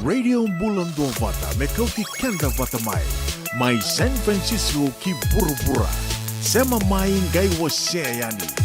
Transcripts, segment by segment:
Radio Bulan 2 Vata, Mekauti Kenda Vata Mai San Francisco ki Burubura, Sema Mai Ngai Waseyani.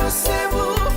Seu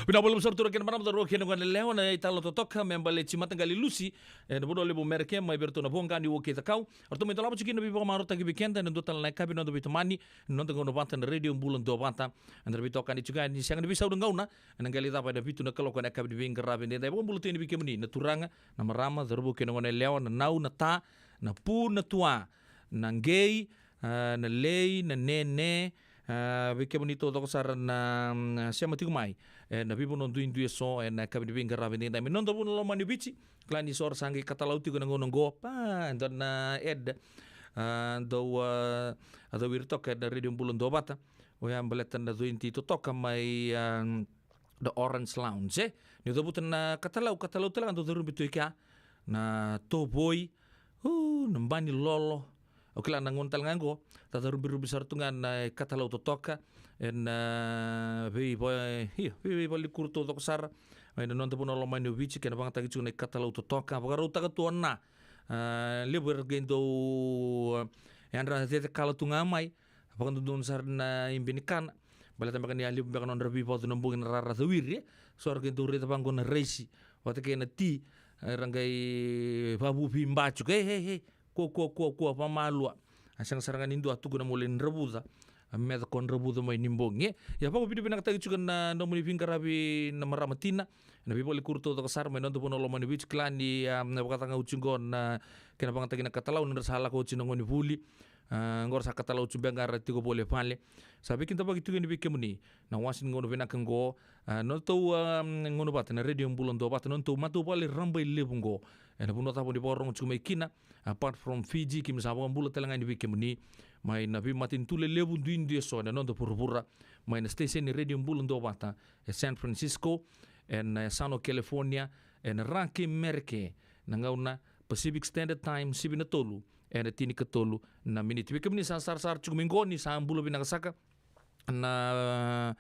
Pinabolo besar turun kena mana betul kena kan lewan italo totok membalik cimat tenggali lusi dan bodo lebo merke mai bertuna bongan di woki takau atau mentala apa cikin nabi pamaro tagi weekend dan total naik kabin untuk bitemani nonton ngono banta radio bulan do banta andar bitokan juga ni siang bisa udah ngauna nanggali tapa ada bitu nakalo kan kabin di bingkar rabin dai bulan tini bikemni na turanga na marama darbu kena ngone lewan na nau na ta na pu na tua na ngei na lei na nene Bike bonito to sar na siama tiku mai na bibo non duin due so na kabi binga rabin na non to buno lo mani bici klani sor sangi katalau tiku na ngono go pa don na ed do ado wirto ke da radio bulun do bata o ya mbeletan da duin ti to toka mai the Orange Lounge ni do butan na katalau telang do duru bitu ka na to boy nambani lolo Oke lah nangon tal nganggo, tata rubi besar tungan kata lau totoka, en bi boy kurto tok sar, en non te puno lo main bici kena bang tagi cune kata lau totoka, pakar uta ke tuana, liber gendo, yang rasa tete kalau tungamai, pakar tu sar na imbinikan, bala tambakan ya liber bakal non rabi pot nombongin rara tawir ya, suar gendo rita panggon resi, waktu kena ti, ranggai babu bimbacu, hey. Ko pamalua asang sarangan indo atu guna mulai rebuda med kon rebuda mai nimbonge ya pa pidi benak tagi chukan na no muni pingkarabi na maramatina na biboli kurto to kasar mai nonto pono lo mani bich klani na bakata nga uchingon na kena bang tagi na katalau na sala ko chinongoni buli ngor sa katalau chumbengar tigo bole pale sabi kinta bagi tugen bi kemuni na wasin ngono benak ngo no to ngono bat na radio bulon do bat non to matu pale rambai lebungo ena puno tapo di porong chumai kina apart from Fiji kim sabang bula telangan di weekend ni mai na bi matin tule lebu duin dia so na non pura mai na station ni radio bulan do bata San Francisco and Sano California and Rankin Merke na ngauna Pacific Standard Time sibi na tolu and tini ka tolu na minute weekend ni sar chumingo ni sa bula binakasaka na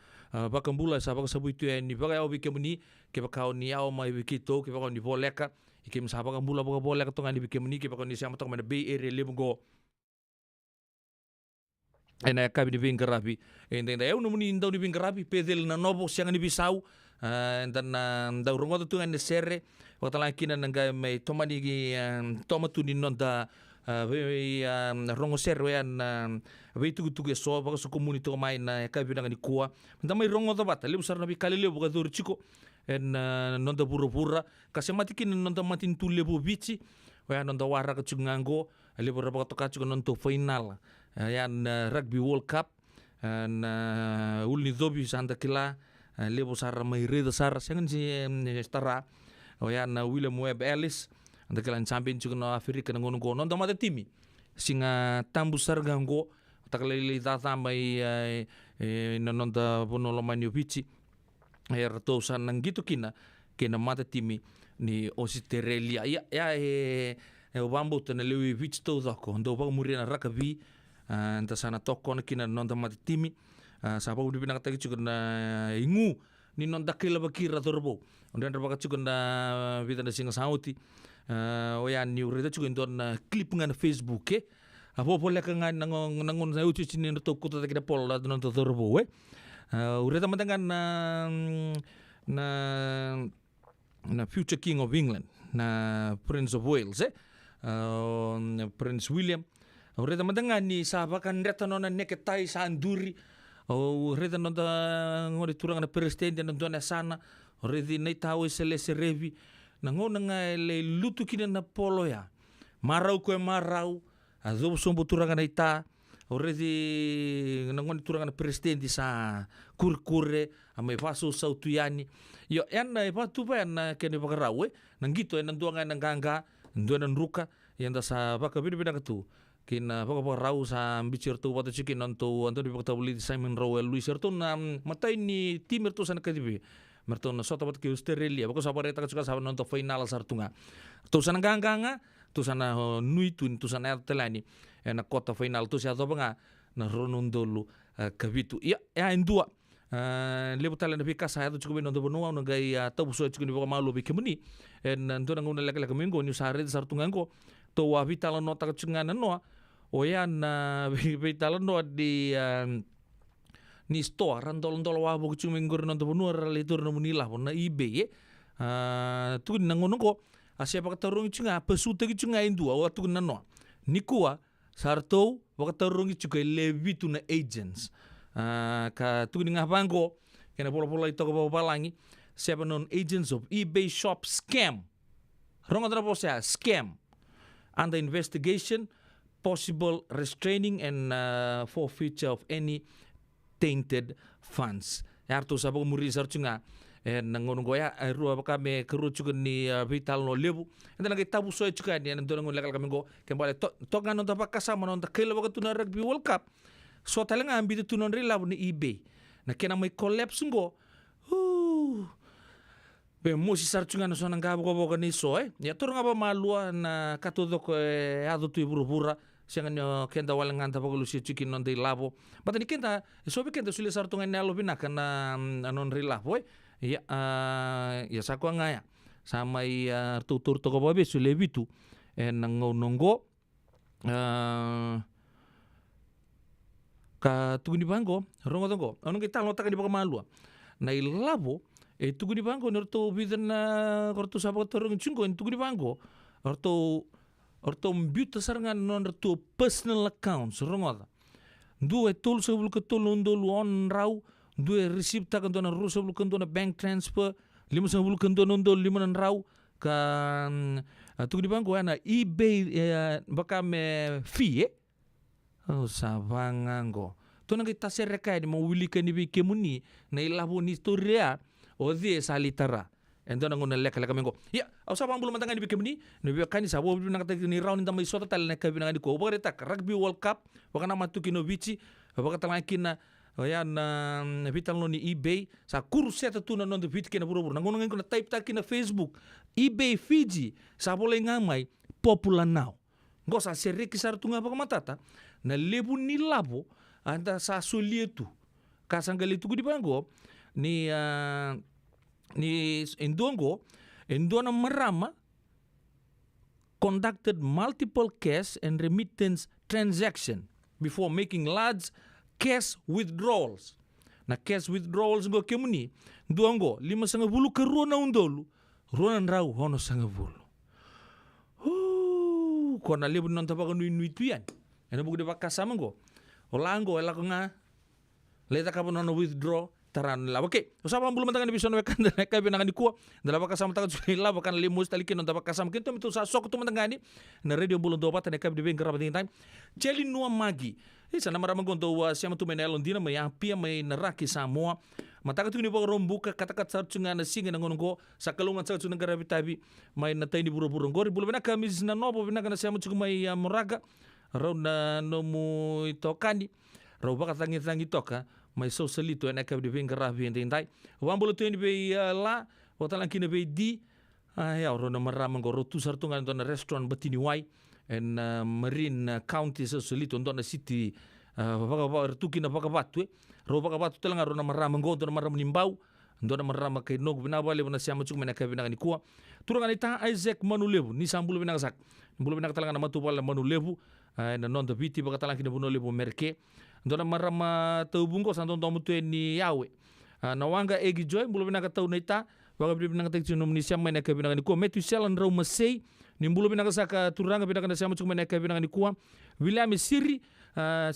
bakambula sa bakasabu itu ni bagai au weekend ni ke bakau ni au mai wikito ke bakau ni boleka ikim sapa kan bula boka boleh ketongan di bikin meniki pakon di siapa tong mana Bay Area lebgo ena kabi di bingkar rapi enda eu nomuni indau di bingkar rapi pedel na nobo siang ni bisau dan da urungo tu ngan serre waktu lagi na nangga mai tomani gi tomatu ni nonda rongo serre an tu so baka su komunito mai na kabi nang ni kuah ndamai rongo to bata lebu sar nabi kali lebu ka dur chiko en nonda pura kasi matikin nonda matin tulle bu bici wa nonda wara ka chungango lebu raba ka toka nonda final yan rugby world cup en ulni dobi sanda kila lebu sar mai reda sar sengen si stara wa yan William Webb Ellis anda kila champion chugno Afrika ngono go nonda mata timi singa tambu sar gango takalili tata mai nonda bono lo manio bici air tosan nang gitu kina mata timi ni Australia ya bambu tena lewi beach to dako ndo pa murina rakabi anta sana toko na kina nonda mata timi sapa udi binang tagi na ingu ni nonda kila bakira torbo ondan rabaka na vida na singa sauti oya ni urida chukun na clip ngan Facebook apo pole ka ngan nangon sa uchi chini no toko ta kida pola non to torbo ureta matangan na future king of England na Prince of Wales Prince William ureta matangan ni sabakan reta nona neketai sa anduri ureta nona ngori turang na presiden non dona sana Redi nei tau e se revi na ngona nga le lutu kina na polo ya. Marau koe marau, a zobo sombo turanga nei ta, o redi na ngoni turanga na presidenti sa kurkure, a mai faso sa utuyani. Yo, yan e patu pa yan kene pakarau nang gito yan nanduanga yan ganga, nanduanga yan ruka, yan da sa baka bina katu. Kina pakarau sa ambicir tu watu chikin nanto anto di pakatawuli Simon Rowell Luis erto na matay ni tim erto sa nakadibi. Merto na sota bat ke Australia, bako sa pareta ka suka sa nanto final sartunga. Tu sa ganga tu sana nuitun tu sana telani na kota final tu siya nga na ronondolo kabitu ya indua lebu tala na bika sa to chukubi nondo bonua no gai tabu so chukuni baka malu bi kemuni ndo na nguna leka mingo ni sare sartungango to wa vitala nota chungana no o ya na vitala no di ni store randol wa bo chumingor nondo bonua ralitur no munila na ibe tu na ngono ko asia pakatarong chunga pesuta chunga indua o tu na no nikua sarto pakatarong chuka levitu na agents ka tu nga bango kena pola ito ko balangi seven non agents of eBay shop scam ronga tra posa scam under investigation possible restraining and forfeiture of any tainted funds yarto sa muri sarchunga nangon goya rua kami keru juga ni vital no lebu enda ngai tabu so juga ni ndo ngon lekal kami go kembali to ngano ta pakasama non ta kelo waktu na rugby world cup so talenga ambi tu non rila ni eBay na kena mai collapse ngo be mo si sarchunga no sonang gabo go ni so ya tur ngaba malua na katudo ko adu tu burubura siang kenda walangan ta pagulu si chikin non de labo batani kenda so be kenda sule sartunga nalo binakana non rila boy ya sakwa ngaya sama tutur to ko babe sule bitu nanggo ka tuguni bango rongo tongo ono kita lo taka di baka malua na ilabo tuguni bango norto bidan korto sabak torong chungo tuguni bango orto mbuta sarangan non orto personal accounts rongo due tol sebul ke tol ondol on raw due receipt takan dona rusa bul kan dona bank transfer 5 kan dona ondol 5 raw ka tuguni bango ana eBay baka me fee sabangango to nang kita sereka di mawili kan ibi kemuni na ilabo ni storia o de salitara endo nang ngona leka mengo ya au sabang bulu mantangan ibi kemuni no bi kan sabo bi nang ni round ndam isota tal na kabina ngani ko bare tak rugby world cup baka na matuki no bici baka talakina ya na vital no ni eBay sa kurseta tu na non de bit kena buru nang ngona ngona type tak na Facebook eBay Fiji sa boleh ngamai popular now ngosa sereki sartunga baka matata na lebu ni labo anda sa solietu kasanggali tu di bango ni endongo endona marama conducted multiple cash and remittance transaction before making large cash withdrawals na cash withdrawals go kemuni ndongo 5 ke rona undolu rona ndrau hono 5 kona lebu non tabaka nui tuyan ena buku de bakasama go olango ela nga leta ka no withdraw taran la oke usapa bulu mantangan biso no kan ka binangan ko dala bakasama takan sila bakan limus talikin non tabakasama kinto mitu sa sok tu mantangani na radio bulu do bata ne ka de ben graba time jeli no magi isa na marama gonto wa siama tu menelon dina may apia may naraki samoa mataka tu ni po rombuka katakat sa tsunga na singa na ngongo sa kalungan sa tsunga garabi tabi may natay ni buru-buru ngori bulu bina kami na nobo bina kana siama tsunga may moraga raw na nomu itokani raw baka tangi toka may socialito na ka de ben garabi ndai wan bulu tu ni be la watalan kina be di ya ro na marama ngoro tu sartunga na restaurant batini wai en Marine County socialito na city baka tukina baka batwe ro baka batu telanga ro na marama ngodo na marama nimbau ndo na marama kay nog binabale na siya mutsuk mena kay binanga ni kuwa turanga ni ta Isaac Manulebu ni sambulu binanga sak bulu binanga talanga na matupala Manulebu na non biti baka talanga ni Manulebu merke ndo na marama taubungo sa ndo mutwe ni yawe na wanga egi joy bulu binanga tau na ita baka binanga tekju no ni siya mena kay binanga ni kuwa metu selan ro masei ni bulu binanga saka turanga binanga na siya mutsuk mena kay binanga ni kuwa William Siri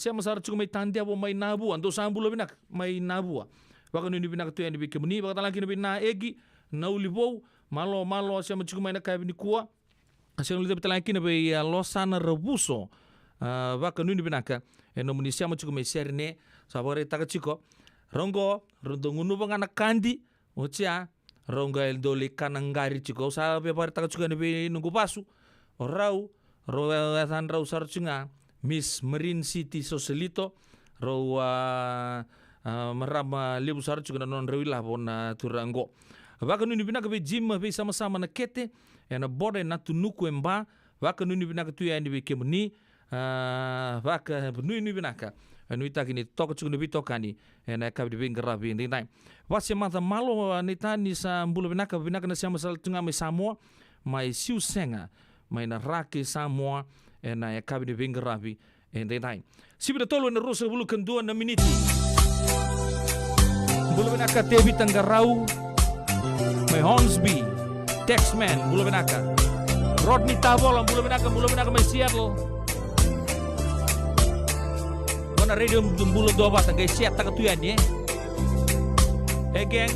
siya masar cukup may tanda po may nabu ando sambulo binak may nabu baka nini binak tu yang dibikemuni baka talang kini bina egi na ulivou malo asia machuku mai na kai ni kua asia ulite betala kina be losana rebuso vaka nuni binaka no munisia machuku mai serne sabore taka chiko rongo rondongunu bangana kandi ocia ronga el dole kanangari chiko sa be par taka chuka ne be nungu pasu orau roatan rau sarchunga Miss Marine City Soselito roa marama lebu sarchunga non rewila bona turango vaka nuni binaka be jim be sama-sama na kete na bode na tunuku emba vaka nuni binaka tu ya ni be kemuni vaka nuni binaka anu ita kini toka chuku ni tokani na kabi de ngarabi ndi nai wase mata malo ni tani sa mbulu binaka na siama sal tunga me Samoa mai siu senga mai na rake Samoa na kabi de ngarabi ndi nai sibida tolo na rosa bulu kendua na miniti mbulu binaka tebi tangarau mai Hornsby Texman mbulu binaka Rodney Tavola mbulu binaka mai Seattle na radio mbulu do bata guys siap tak tuyan ye geng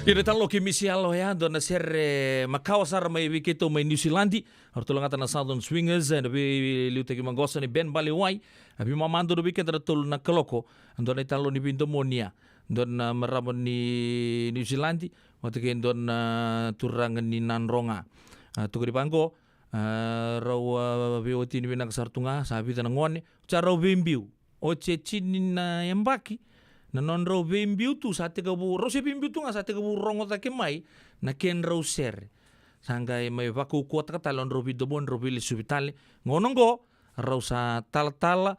Ina talo ki misi alo ya do na ser makawasar mai wiketo mai New Zealandi artolo ngata na Southern Swingers na bi liute ki mangosa ni Ben Baliwai abi mamando do weekend ratol na kaloko do na talo ni Bindomonia do na marabon ni New Zealandi watakin do na turangan ni Nanronga tuko di panggo raw bioti ni binakasartunga sabi tanangone cara bimbiu o chechinin na yambaki na non raw bimbiu tu sa te kabu raw si bimbiu tu nga sa te kabu rongo ta kemai na ken raw ser sangai may vaku kuat ka talon raw bidobon raw bili subitali ngonongo raw sa talatala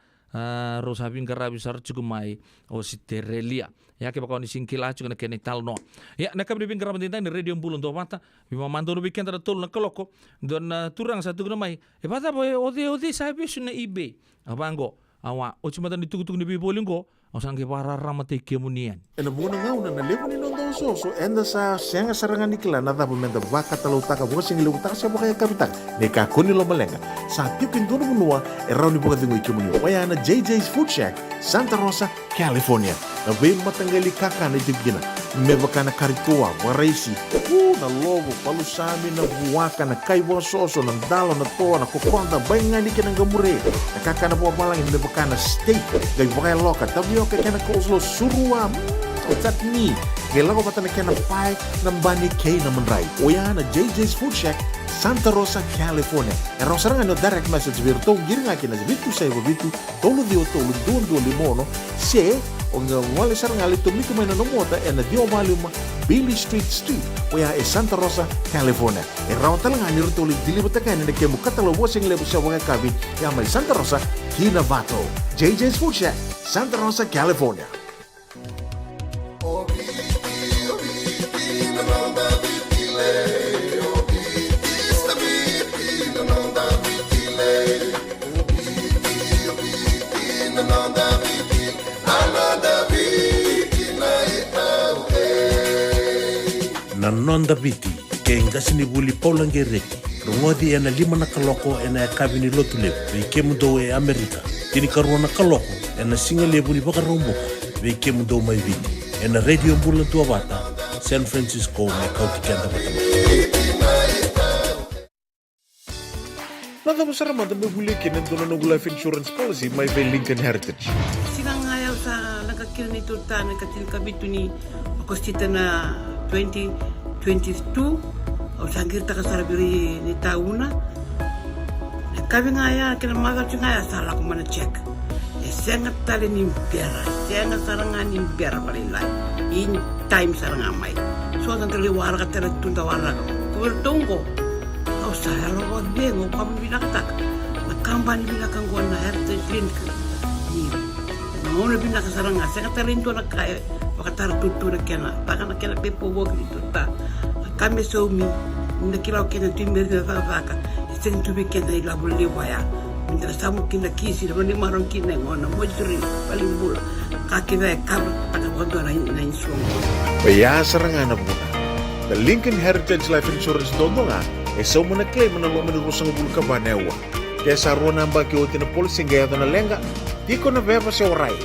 raw sa bingkarabi sar chugumai o si terelia ya ke bakon singkila chuga na ken talno ya na kabri bingkarabi dinta ni radio bulun do mata bima mando no weekend ra tol na koloko don turang sa tugumai e bata boy odi sabi suna ibe abango awa o chumata ni tugu ni bibolingo o sangke para ramate kemunian. Ena buona ngauna na levo ni nondo soso enda sa senga sarangan nikla na tabu menda baka talau taka buka singi levo taka siapa kaya kapitang. Neka kuni lo malenga. Sa tiukin dono menua erau ni buka tingu ikemuni. Waya na JJ's Food Shack, Santa Rosa, California. Na be matanggali kaka na itibgina. Mebaka na karitua, waraisi. Na logo, palusami na buwaka na kaiwa soso na dalo na toa na kukonda bayangani ka ng gamure. Nakaka na buwa malangin mebaka na steak. Gay bakay loka. Tabi okay kena coleslaw surua chutney gela ko pata na kena pie ng bani K na manray oya na JJ's Food Shack Santa Rosa, California ero sarang ano direct message virto giring akin na bitu sa bitu tolo dio tolo don limono se o nga wala sarang alito mi kumay na nomota na dio maluma Billy Street oya e Santa Rosa, California ero talaga ni rito dilibot ka ni kemo katalo wasing lebo sa mga kabin ya may Santa Rosa Kinavato JJ's Food Shack Santa Rosa, California. Nanonda biti ke ngasini buli paulangereki rungodi ena 5 na kaloko ena kabini lotule be kemudo e Amerika tini karuana kaloko ena singale buli baka romboka be kemudo mai viti ena radio mbula tua bata San Francisco me kauti kenda bata Nada besar mata me buli kenen dono no life insurance policy my be Lincoln Heritage. Sigang ayaw sa nagkakil ni Tuta, nagkatil kabitu ni Akostita na 2022 o sangir ta kasarabiri ni tauna kabi ngaya kena magal ngaya sala ko mana check sengat tali ni biara sengat sarangan ni biara balilai in time saranga mai so tan tali warga tele tunda warga ko tunggo au sa halo wa bengo pa binaktak na kampani binakang ko na heritage clinic ni no binaka saranga sengat tali to na kaya pakatar tutu na kena takana kena pepo wog ni tuta kami so mi na kilau kena timber na vaka sing tu bikin na ilabul liwaya minta samu kina kisi na mani marong kina ngona mojuri paling bula kaki na kabel pada kondo na insuang Baya sarangan na muna. The Lincoln Heritage Life Insurance dondo nga so muna claim na lo manirusang bulu ka banewa. Kaya sa ruwan ang baki uti na policy gaya na lenga di ko na beba si oray.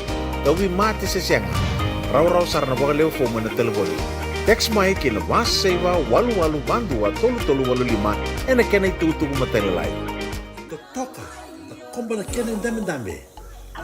Dawi mati sa siyanga. Raw sar na baka leo fo mo na telefoni. Text mai kila mas seva walu bandua tolu walu lima ena kena itutu kumatalilay. toka komba na kena dame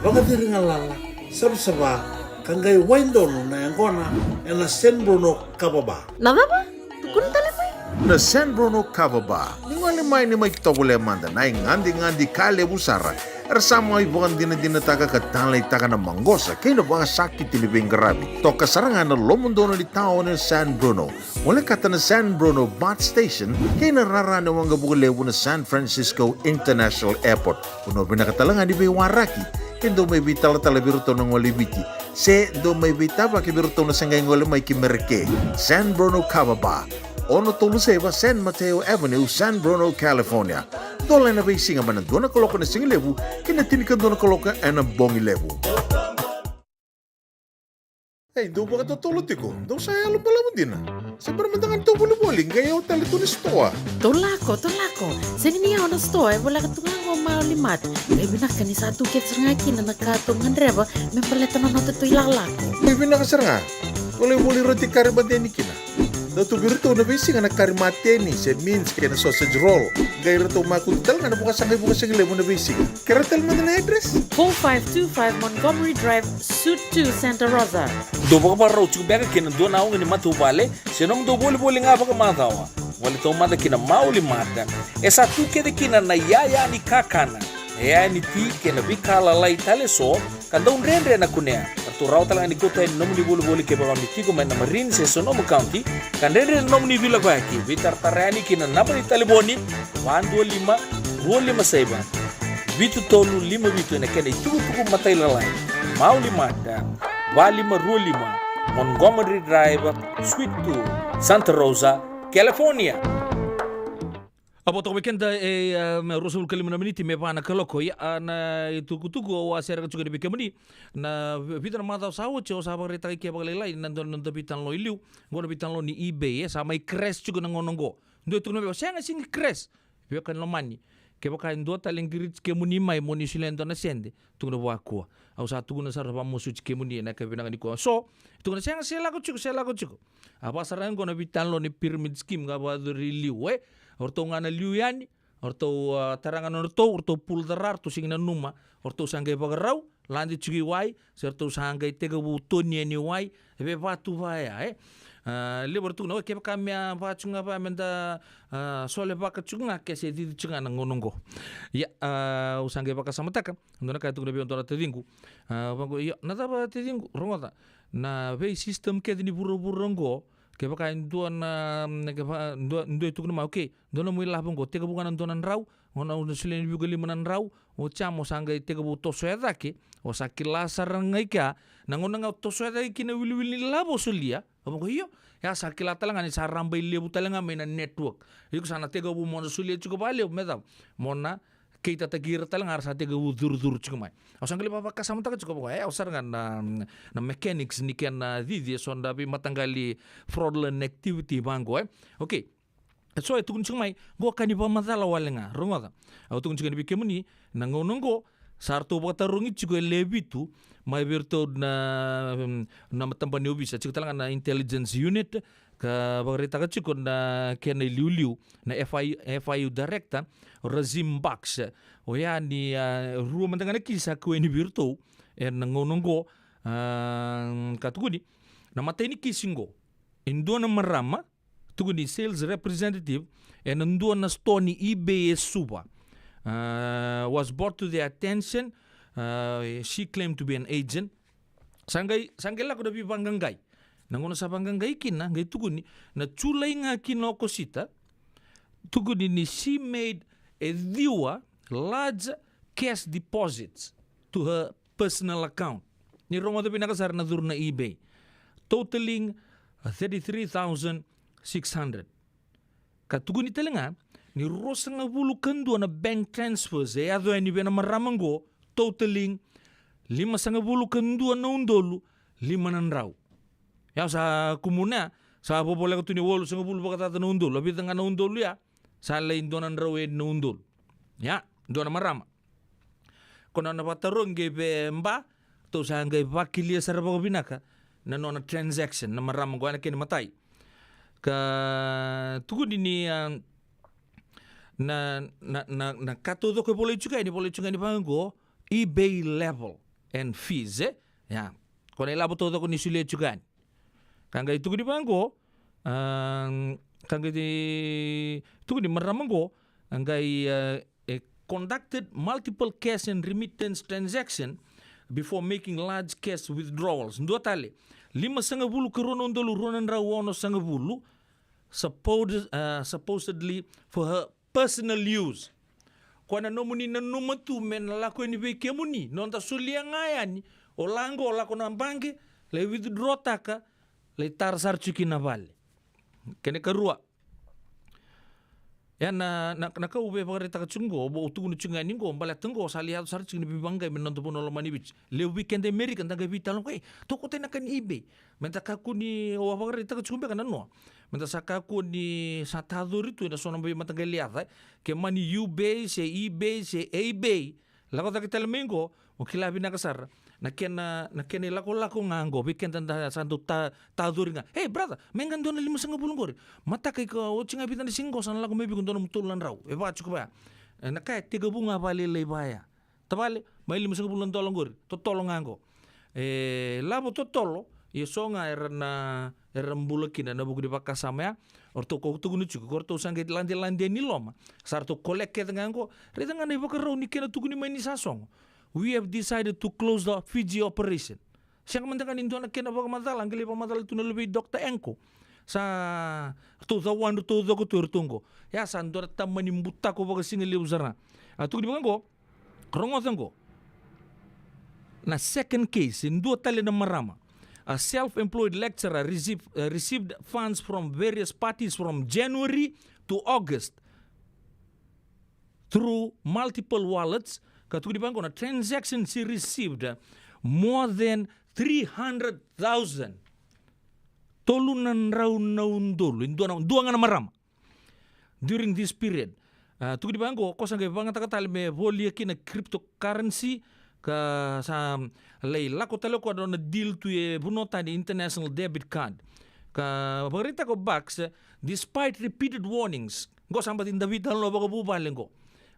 waga diri ngalala saba kangai waindono na yangona ena San Bruno kababa Nada ba? Tukun tali ba? Na San Bruno Cavaba, ningali mai ni mai kitogule manda na ngandi kale busara. Ersama ibukan dina taga katanlay taga na manggosa kay na banga sakit tilibing garabi. Toka sarangan na lomundono di tao ng San Bruno. Mula kata na San Bruno Bot Station kay nararana wang gabulewo na San Francisco International Airport. Puno binakatalangan di Baywaraki. Kendo may bitala biruto ng walibiti. Se do may bitaba kibiruto na sanggay ngole may kimerke. San Bruno Cavaba. Ono Toluseva, San Mateo Avenue, San Bruno, California. Dola na ba singa man doon na koloko na singilevu, kinatinikan doon na koloko ang bongilevu. Hey, doon ba ka tutulot ko? Doon sa alam pala mo din Sabar man tangan to buli-buling, kaya hotel ito ni stoa. Tolako. Sige niya ako na store, wala ka tungang ko maulimat. May binaka ni sa tukit sa ngaki na nagkatungan reba, may paleta na nato ito ilalako. May binakasar nga. Wala roti karibad yan ni kina. Na tu birito na bisi nga nakarimateni se means kena sausage roll. Gaira to makuntal nga bukas ang lemo na bisi. Karatal mo na address. 4525 Montgomery Drive, Suite 2, Santa Rosa. Do ba ka raw bega kina do na ni matu vale, senong do boli nga ba ka matawa. Wala to mada kina mauli mada. Esa tu kede kina na yaya ni kakana. Yaya ni ti kina bikala lai tale so, kanda unrendre na kunea. Tu raw talaga ni kota nom ni boli ke ba ni ti ko man na Marine se Sonoma County, kandendre nom ni vila baki. Vitar tarani kina napa ni taliboni, 125 saiba. Vitu tolu 5 vitu na kena itu matay lalay. Mauli mada. 525 Montgomery Drive, Suite 2, Santa Rosa, California. Apo to weekend me rosul kalimana miniti me pana kaloko ya na tuku o asera juga di bikamani na vitan mata sawo cho sa reta ke bagalai nan bitan lo iliu ngona bitan lo ni eBay sama crash juga ngonongo ndo tu no senga sing crash be kan lo mani ke baka ndo taleng girit ke muni mai moni silento na sende tu no wakua au sa tu na sar pa musu ke muni na ke binang ni ko so tu na senga sela ko chuko apa sarang ngona bitan lo ni pyramid scheme ga ba iliu orto ngana liuyani orto tarangan orto pul darar to sing na numa orto sangai bagarau landi chugi wai serto sangai tega butoni ni wai be batu vaya liber tu no ke kamya ba chunga ba menda sole ba ka chunga ke se di chunga na ngonongo ya usangai ba ka samataka ndona ka tu be ondora tedingu bango ya nada ba tedingu rongoda na be system ke ni buru-burungo ke baka duan ndo itu kuna okay dono mo ilabong ko tega bukan donan raw ona una silen bugali manan raw o chamo sanga tega bu tosoeda ke o sakila sarangai ka nangona nga tosoeda ki na wili labo sulia abong iyo ya sakila talanga ni saramba lebu talanga mena network iku sana tega bu mon sulia cukup bale meda mona kita tagir talang harus hati gue dur cuma. Ausang kali papa kasam tak cukup gue. Ausar kan na mechanics ni kan di sonda bi matanggali fraudulent activity bang gue. Okay. So itu kun cuma gue akan di pamasalah walenga. Rumah tak. Aku kun cuma di kemuni nangononggo sarto batarungi juga lebih tu mai berto na tempat ni bisa cik talang na intelligence unit ka bagrita ka cik na kena liu na FIU director Razim Bax o ya ni ruo mantangana kisa ko ni berto nangononggo katuguni na mata ini kisingo indo na marama tuguni sales representative endo na store ni eBay suba was brought to their attention. She claimed to be an agent. Sangai la ko dabi panggangai. Nangono sa panggangai kina ngai tuguni na chulay nga kinoko sita tuguni ni she made a large cash deposits to her personal account. Ni rongo dabi nakasar na dur na eBay totaling 33,600. Katuguni talenga ni rosa nga bulu kendo na bank transfers ado ni bena maramango totaling 5 bulu kendo na undolu 5 raw. Ya sa kumuna sa popole ko tuni wolu sanga bulu bakata na undolu abi tanga na undolu ya sa lain donan raw na undolu. Ya dona marama. Kono na patarong gebe mba to sa ngai bakilia saraba ko binaka na nona transaction na maramango ana ken matay. Ka tuguni ni na katodo ko boleh juga ni pango eBay level and fees ya ko na labo todo ko ni sule juga kanga itu di pango kanga di tu di maramango ngai conducted multiple cash and remittance transaction before making large cash withdrawals ndo tale 5 karono ndolu ronan rawono 5 supposedly for her personal use. Kwana nomuni na numatu men lako ni be kemuni nonta sulia ngayani olango lako na bangi le withdraw taka le tarsar chukina vale. Kene karua. Ya na ka ube pagarita ka chungo bo utugu chunga ningo mbala tengo sali hatu sar chukini bibanga men nonto pono lomani bich. Le weekend American tanga vital ko toko tena kan eBay. Menta kakuni o pagarita ka chumbe kana no. Menta sakaku ni sataduri tu na sono be matangaliata ke mani eBay se eBay Lako ta kita lemengo, o kilabi na kasar, na kena lako ngango, bikin tanda santo ta duringa. Hey brother, mengan dona 5,5 bulan gori. Mata kay ka o chinga bitan di singgo sana lako mebi kung dona mutulan raw. E ba chuko ba? Na kay 3 bunga bali lay baya. Tabale, may 5,5 bulan dolang gori. Totolo ngango. Labo totolo, songa era mbulakina na buku di pakasama ya. Orto ko tugunu chuko korto sangge lande ni loma. Sarto kolek ke ngango. Reda ngane bakaraw ni kena tuguni mai ni sasong. We have decided to close the Fiji operation. Siang mandakan indo na kena baka madala, anggali pa madala tu lebih Dr. Enko. Sa tu zawan tu zaku tu ertungo. Ya sandor tamani mbuta ko baka singali uzara. Tu di bango. Rongotango. Na second case in dua tali na marama. A self-employed lecturer received funds from various parties from January to August through multiple wallets. Katuku di bangko na transaction she received more than 300,000. Tolunan raun naun dulu, dua ngana marama. During this period, tuku di bangko kosang kaya bangat takatali me volia kina cryptocurrency ka sa lay lako talo ko na deal to bunota the international debit card ka berita ko box despite repeated warnings go sampai David lo bago bubalen ko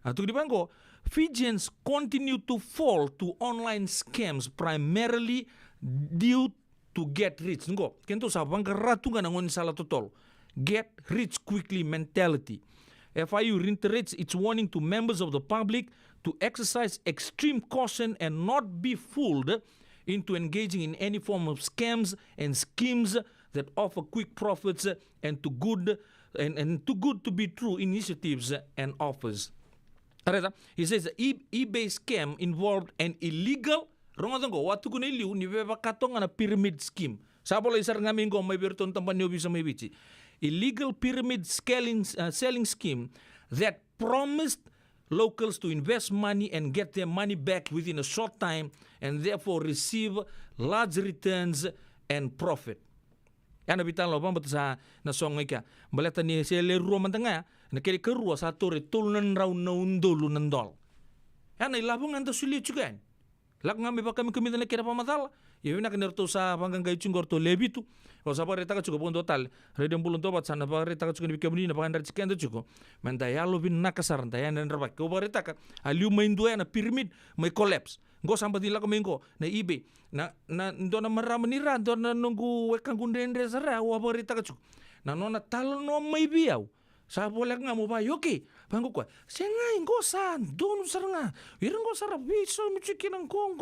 di bangko Fijians continue to fall to online scams primarily due to get rich ngo kento sa bangka ratunga ngon sala totol get rich quickly mentality. FIU reiterates its warning to members of the public to exercise extreme caution and not be fooled into engaging in any form of scams and schemes that offer quick profits and too good to be true initiatives and offers. He says the eBay scam involved an illegal watu kuna iliu ni beba katong na pyramid scheme. Sabola isar ngamin ko may berton tampan niyo bisa may bici. Illegal pyramid selling scheme that promised locals to invest money and get their money back within a short time and therefore receive large returns and profit. Yan nabitan lo bang sa nasong ika. Baleta ni sele ruo mantanga na kiri kerua satu retulnan raw na undolo nandol. Yan ay labong anda sulit juga. Lak nga may baka kami na kira pamatala. Iwi na kanirto sa panggang gaychung gorto lebitu. O sa parita ka chuko pon total. Redem bulon tobat sana parita ka chuko ni bikamuni na pakandar chikenda chuko. Mendayalo bin nakasaran tayan dan rabak. Ko parita ka aliu main dua na pyramid may collapse. Go sampai di lako mengko na eBay. Na ndo na marama ni ran ndo na nunggu wekang kundendre sara wa parita ka chuko. Na nona talo no may biyaw. Sa boleh nga mo ba yoki bangko ko sengai ngosan don saranga irang go sarap biso michikin ang gong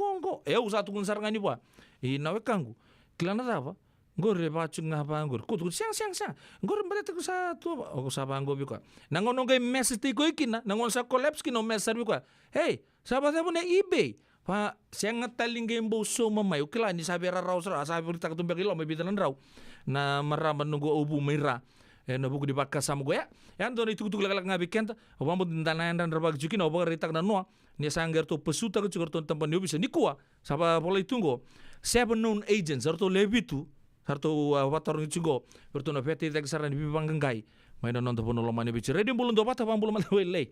usatu kun saranga ni ba nawe kangu kilana dava gore ba chunga ba ngor kutu siang ngor baleta ko sa to o sa bango bi ko nangono gay message ko ikina nangon sa collapse kino message bi ko hey sabata mo na eBay pa siang ngataling game bo so mamay ukila ni sabi raw sa sabi ta katumbe kilo may bitalan raw na maraman nunggu ubu mayra na buku di bakka sama gue ya yan doon itu lak ngabi kenta obambo dintanayan dan rabag jukin obaga ritak na noa ni sangger to pesuta ke cukur ton tempat ni bisa nikua sapa pola itunggo 7 known agents sarto lebitu sarto watar ni cugo bertuna peti tak saran di bibang genggai main non to lo mani bici redim bulun do pata bulun mata wele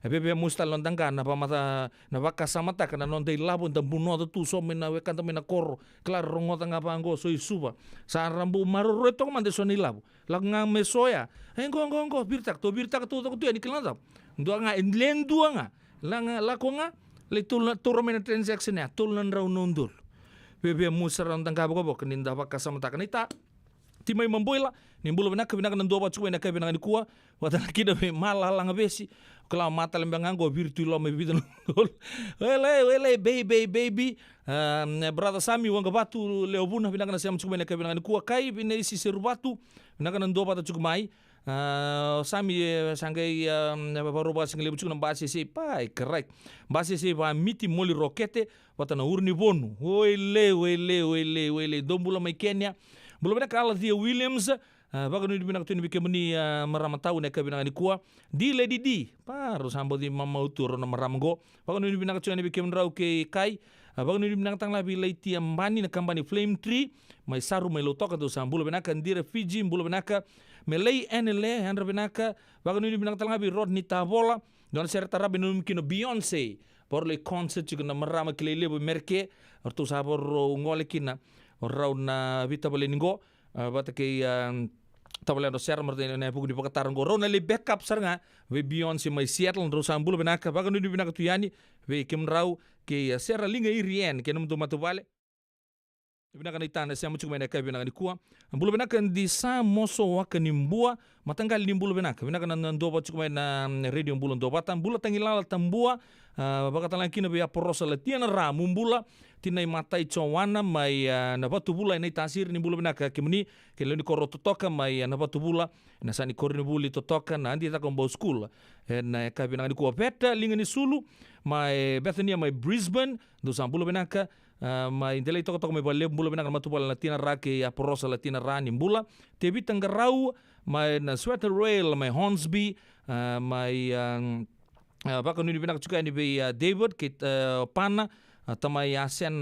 bebe mustal non tangkan na pamata na bakka samata kana non dei labon dan buno to so mena we kan mena kor klar rongo tanga pango so isuba sa rambu maro reto man de soni labu lag nga mesoya engo birtak to ni kelanda ndo nga enlen dua nga la ko nga le tur mena transaction ya tulan raw nondul bebe musar non tanga bogo keninda bakka samata kanita timay mamboila nimbulo benaka binaka nando ba chuwe naka binaka nikua watana kida be malala ngabesi kala mata lembangan go virtual me bidan wele baby brother Sami wanga batu leobuna binaka na siam chuwe naka binaka nikua kai bine isi serubatu binaka nando ba ta chugmai Sami sangai baru ba single bucu nambasi si pai correct basi si ba miti moli rokete watana urni bonu wele dombula mai Kenya belum ada kalau dia Williams baga nu binak tu ni bikemuni maramatau neka binak ni kuah di Lady D paru sambo di mama utur na maramgo baga nu binak tu ni bikem rau ke kai baga nu binak tang labi leiti ambani na kambani Flame Tree mai saru mai lotok tu sambulo binak ndire Fiji bulo binak melei enele handra binak baga nu binak tang labi Rodney Tavola don serta rabi nu kino Beyonce porlo concert juga na marama kile lebo merke ortu sabor ngole kina orau na vita bole ningo bata ke tabale no ser marte na pugu di pakatar ngo rona le backup sarnga we Beyoncé mai Seattle ro sambul benaka baga no di benaka tuyani we kim rau ke serra linga irien ke num to matubale Ibina kan itana siya mucuk mena kai bina kan kuwa. Bulu bina kan di sa moso wa kan nimbua matanggal nimbulu bina kan. Bina kan ndoba cuk mena radio bulu ndoba tan bulu tangilala tambua bakatan lagi nabi aporosa latiana ra mumbula tinai matai cowana mai na batu bula ini tasir ni bulu bina ka kimni ke leni koro totoka mai na batu bula na sani korni buli totoka na andi ta kombo school. Na kai bina kan kuwa beta lingani sulu mai Bethania mai Brisbane do sambulu bina ka ma indela ito ko may bale bula bina kan matubal latina ra ke aporosa latina ra ni bula tebi tanggarau may na Sweater Rail may Hornsby may baka nuni bina juga ni be David ke pana tamay asen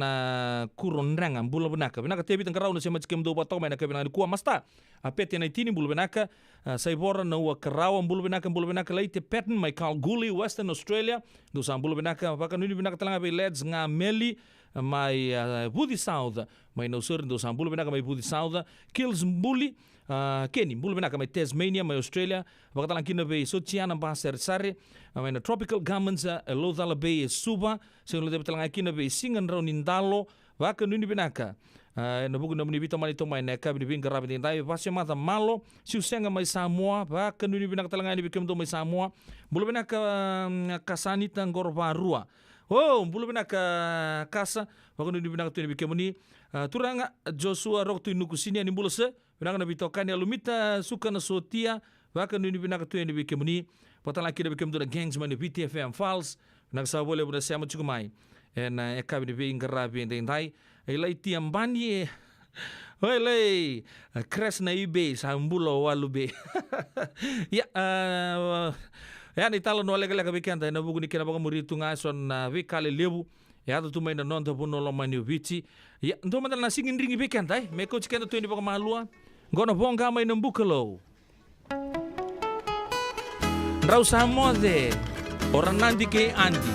kuron rang bula bina ka tebi tanggarau na sema kem do bato may na kabina ni kuwa masta apet na itini bula bina ka sai bora na wa karau bula bina ka laite pattern may Kalgoorlie Western Australia do sam bula bina ka baka nuni bina ka talanga be Leds nga Meli mai Woody South mai no sur do sambulu benaka mai Woody South Kills Bully Kenny bulu benaka mai Tasmania mai Australia bakatalang kina be Sochiana Baser Sare mai na Tropical Garments Lothala Bay Suba sing lo betalang kina be Singan Raunindalo baka nuni benaka na bugu na muni bita mani to mai neka bi bin garabi dai pasya mata malo siu senga mai Samoa baka nuni benaka talanga ni bikem do mai Samoa bulu benaka kasanita ngorbarua Oh, bulu bina ka kasa, waktu ni bina tu ni bikemuni. Turanga Joshua rok tu nuku sini ani bulu se, bina na bitokan ya lumita suka na sotia, waktu ni bina tu ni bikemuni. Patala kira bikem tu na gangs mani BTFM Falls, bina sa boleh bina siapa cukumai. En eka bina bi ingarabi ndai, elai tiam bani. Oi lei, crash na eBay sambulo walube. Ya, ya ni talo no lega lega weekend na bugu ni kena baga muri tunga son na we kale lebu ya tu mai na non to puno lo mani vici ya ndo mandal na singin ringi weekend ai me coach kena tu ni baga malua ngono bonga mai na bukalo rau samode orang nandi ke andi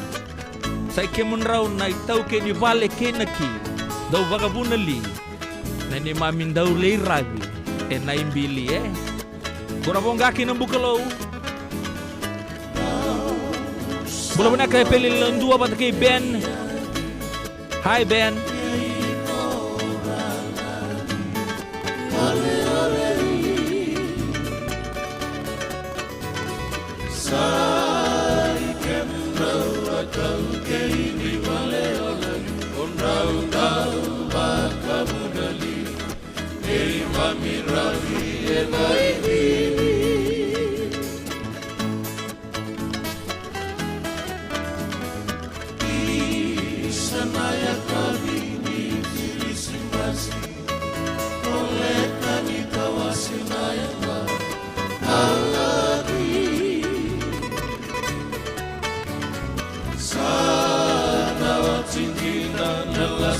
sai ke mun rau na tau ke ni vale ke naki dau baga bunali na ni mamin dau lei rabi na imbili ngono bonga ke na bukalo Bula bina kay pelil dua bat kay Ben. Hi Ben.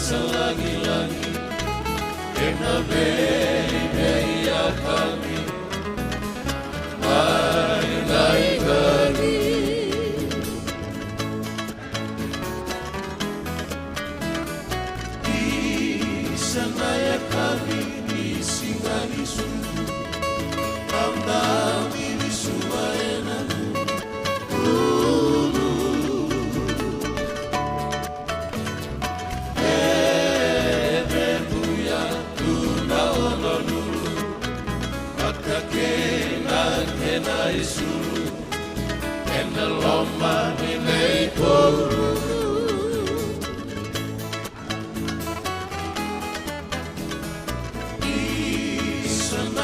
Selagi-lagi kena beri kami Bagai kali Di sana ya kami di singgah di sundu Kami di suwaena na isuru en the loma ni nei toru Isana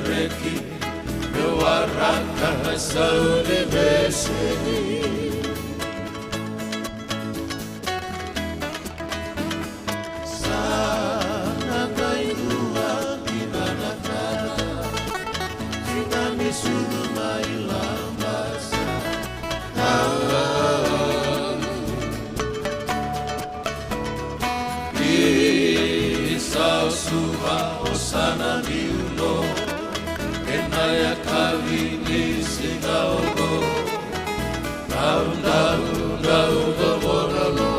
reki me waraka sauni beseni sana kainua kinanakara kinami sunu mailambasa Isau suha osana miuno Enaya kavini singaogo Naunda moralo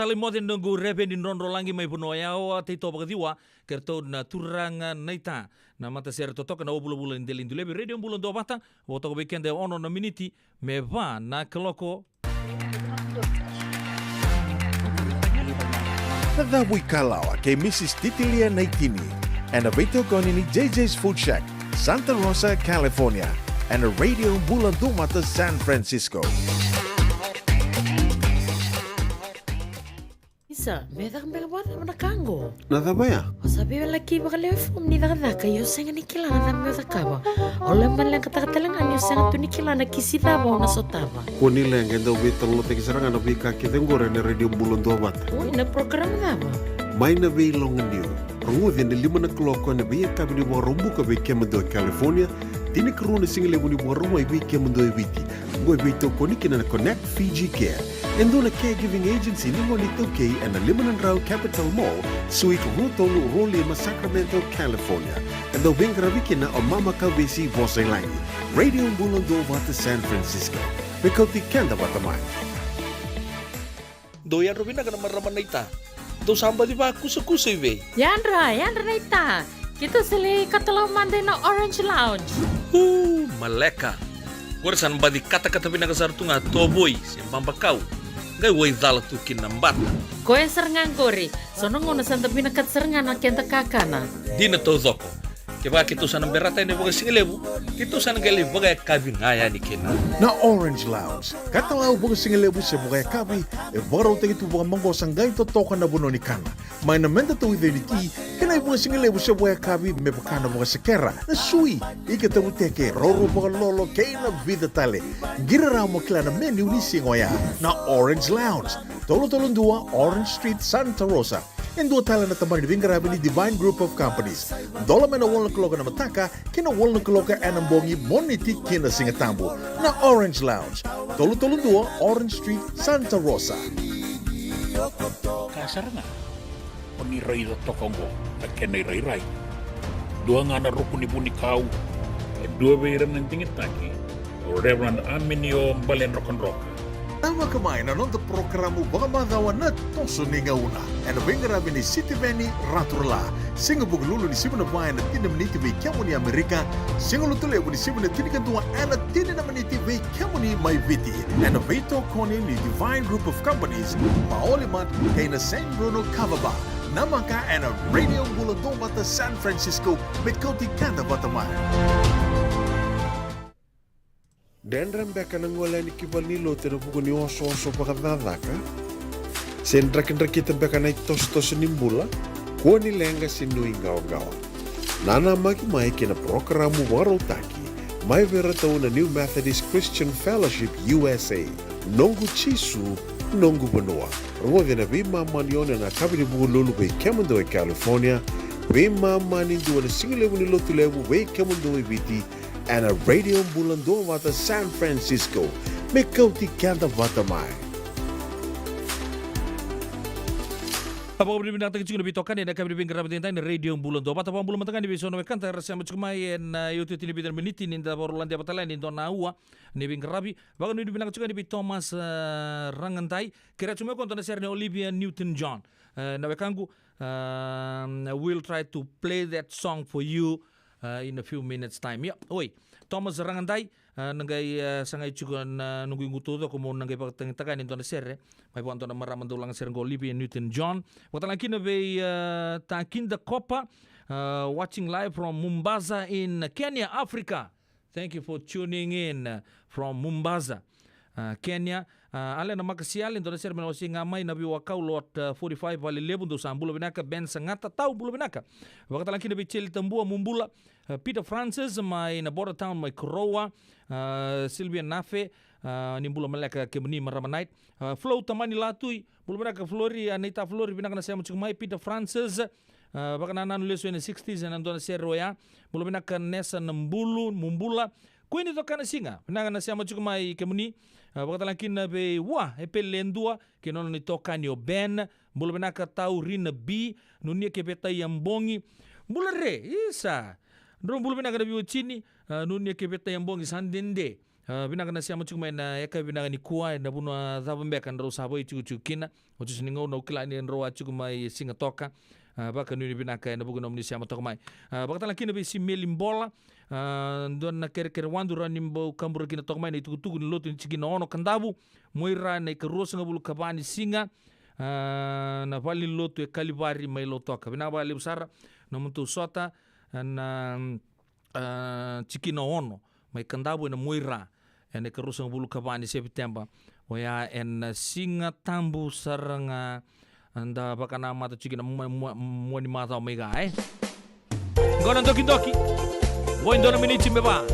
saling mo din nunggu rebe din ronro langi may puno yao at ito pagdiwa kerto na turanga naita na mata ser totok na bulu-bulu indelin dulebi radio bulan do bata woto ko weekend ono na miniti me va na keloko Nadhabui kalawa kay Mrs. Titilia Naitini and a Vito Konini JJ's Food Shack, Santa Rosa, California, and a Radio Bulan Dumata, San Francisco. Isa, beda kang belawada mo na kango. Nadhabaya? O sabi wala kiba ka lefum ni daka yo senga ni kilana na mo zakaba. Ole man lang katakatalangan yo senga tu ni kilana kisitaba o nasotaba. Kuni lang endo Vito lo tekisarangan na bika kitengore ni Radio Bulan Dumata. Uy, na program daba. May na long niyo. Rungudin ni 5 na kloko na biya kabini mo rumbu ka biya mendo California. Tini karuna single ni mo rumo ay biya mendo ibiti. Ngoy Vito koni kina na Connect Fiji Care. Endo na caregiving agency ni mo nito kay and na Liman Rao Capital Mall, Suite Rutol, Rolima, Sacramento, California. Endo bingarabikin na o Mama Kabisi Bosay Langi. Radio Bulan Dumata, San Francisco. Mikoti kenda batamay. Doyan Robina ka naman raman na ita. Do samba di ba kusa-kusa iwe? Yandra na ita. Kita sili katalaw mande na Orange Lounge. Maleka. Warasan ba di kata-kata pinakasartunga toboy siyang pambakaw. Ngay way dala tukin ng bata. Koe serangan kori. Sono ngono santa pinakat serangan na kenta kakana. Di na to zoko. Kaya kitusan ng berata ni baga singilebu, kitusan ng gali baga kabingaya ni kina. Na Orange Lounge. Katalaw baga singalebu siya baga kabi, e baraw tayo ito baga manggosang gayon totokan na buno ni kana. May namenda to ito ni ti, kanay baga singalebu siya baga kabi, may baka na baga sekera, na sui, ikataw teke, roro baga lolo, kay na vida tale. Giraraw mo kila na menu ni singoya. Na Orange Lounge. Tolo-tolong 2, Orange Street, Santa Rosa. Endo tala na tamar ni Bingarabi ni Divine Group of Companies. Dola man na wala kaloka na mataka, kina wala kaloka anambongi moniti kina singatambo na Orange Lounge. Tolo-tolong 2, Orange Street, Santa Rosa. Kasar nga. Paniray na tokongo at kenay-ray-ray. Dua nga na rukuni po ni Kau. At dua bayran ng tingit taki. Reverend Aminio Balen Rock. Tama kamay na nung programo baka madawan na toso ni ngauna. Ano bingarabi ni City Veni Raturla. Singa buglulo ni Simon Bayan at tinamniti may kiamo ni Amerika. Singa lutulewo ni Simon at tinikantuwa at tininamaniti may kiamo ni Maiviti. Ano Vito Koni ni Divine Group of Companies. Maolimat kay na San Bruno Cavaba. Namaka and a Radio Buladong Bata San Francisco. Mikoti Kanda Batamay. Dan rambeka nang wala ni kibal ni lote na buko ni oso-oso pakadadaka. Sendrakin-rakitan beka na itos-tos nimbula, kuha ni lenga sinuing gawa-gawa. Nana magimay kina programo waro taki, may verataw na New Methodist Christian Fellowship USA, nongu chisu, nongu banua. Rungod na bima manyon na kabini buko lulubay Kemundo e California, bima maninduwa na singilewo ni lotulewo way Kemundo e Viti, and a Radio Bulan Dumata, San Francisco. Mikoti Kanda Vatamay. Apa beri bintang tinggi juga bitokan ya, kami beri kerabat tinta ini radio bulan dua. Apa bulan tengah di bisono kan terasa macam main YouTube ini bidan meniti ni dah baru lantai apa lain di dona awa ni beri kerabi. Bahkan ini bintang juga di Thomas Rangantai. Kira cuma konten share ni Olivia Newton-John. Nawe kanggu we'll try to play that song for you. In a few minutes time. Ya, oi. Thomas Ranganday nangai sangai juga nunggu ngutu to komo nangai pagtengtakan into na serre. May ponto na maraman dulang sereng Olivia Newton-John. Waktu lagi na be Takinda Kopa watching live from Mombasa in Kenya, Africa. Thank you for tuning in from Mombasa, Kenya. Ale na makasial into na serre manawasi ngamay na biwakaw lot 45 bali lebon do sambulo binaka ben sangata tau bulo binaka. Waktu lagi na be chili tambua mumbula Peter Francis, my Nabora Town, my Korowa, Sylvia Nafe, nimbula malaka kemuni maramanite, Flow tamani latui, bulberaka Flori, Anita Flori, binaka na siya mo Peter Francis, baka nanulis in the 60s and andon na siya roya, bulberaka Nessa Nambulu, Mumbula, kuini to kana singa, binaka na siya mo kemuni, baka talakin na be wa, epelendua, kinono ni toka niyo Ben, bulberaka tau Rina B, nunia kebeta yambongi, bulare, isa, Nung bulu na kada biwa chini nunia kebeta yang bongi sandende Binaka na siamo chukuma na eka binaka ni kuwa na bunwa dhaba mbeka ndro sabo i chuchu kina o chuchu ningo no kila ni ndro chukuma i singa toka baka nuni binaka na bugu nomni siamo toka mai baka tala kina bi si melimbola don na kere wandu ra nimbo kambura kina toka mai na tugu ni lotu ni chikina ono kandabu moira na ikarosa ngabulu kabani singa na vali lotu e kalibari mai lo toka binaka bali busara na muntu sota na chikina ono mai kandabu na moira ene kerusang bulu kabani September oya en singa tambu saranga anda bakana mata chikina mwani mata omega ngona doki voin dona minichi meba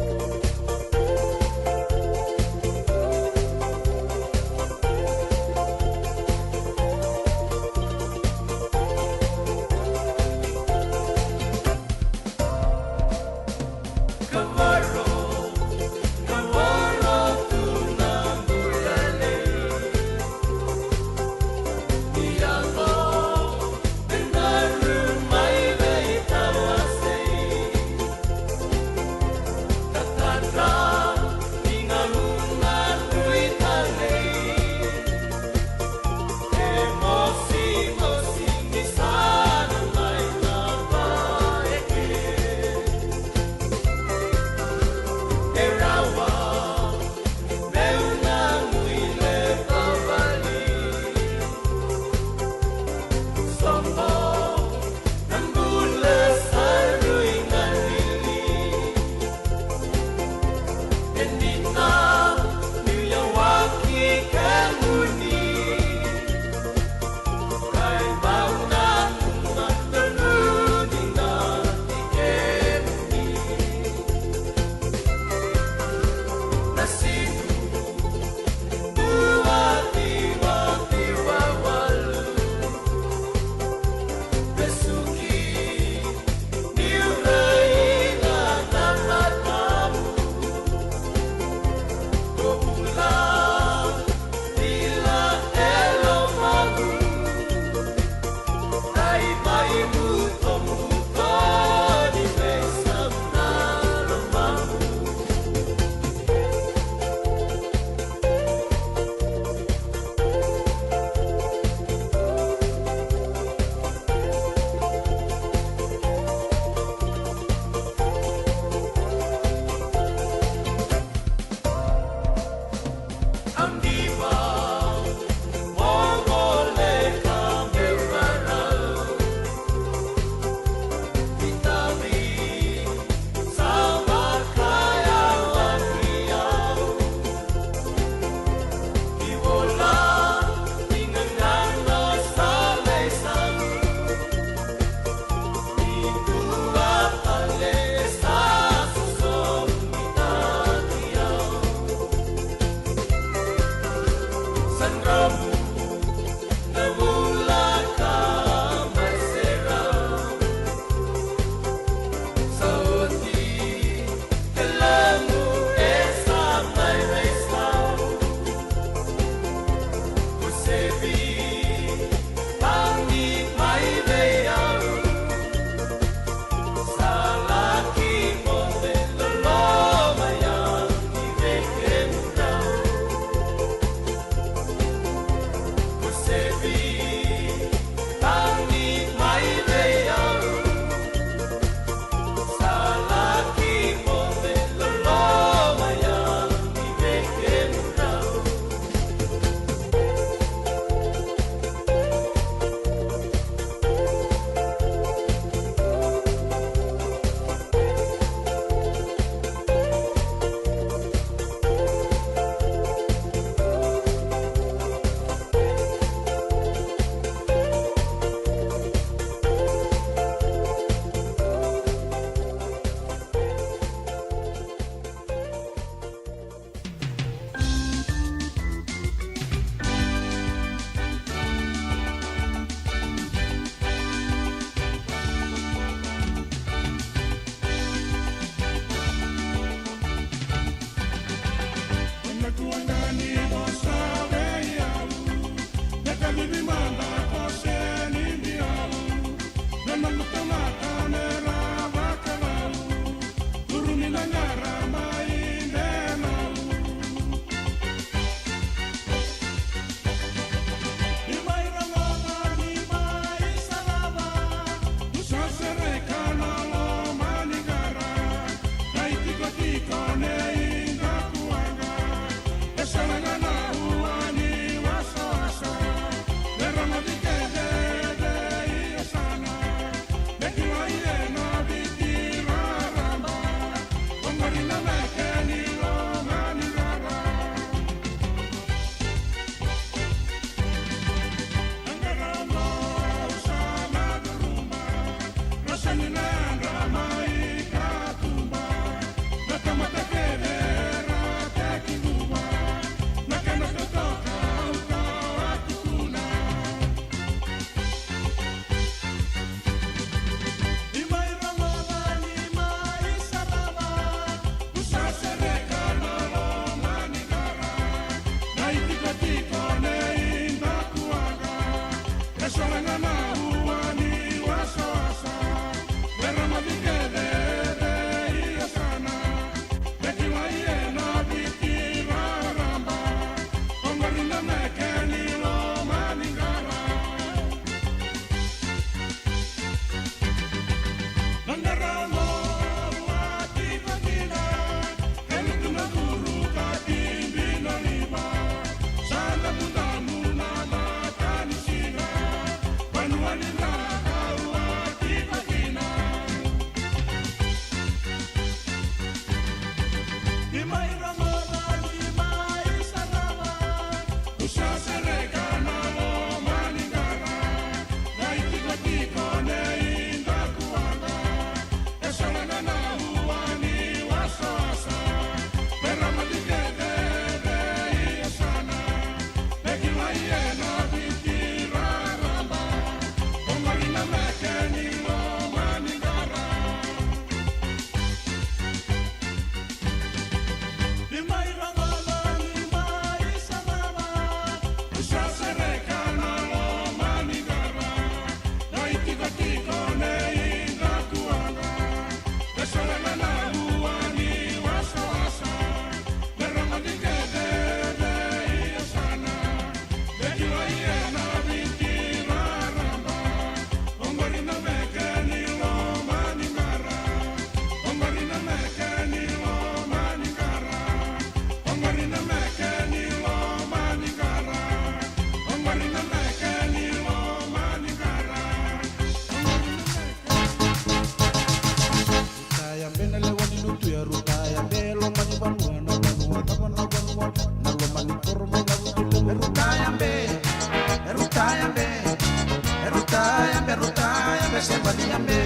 sembra di ambe.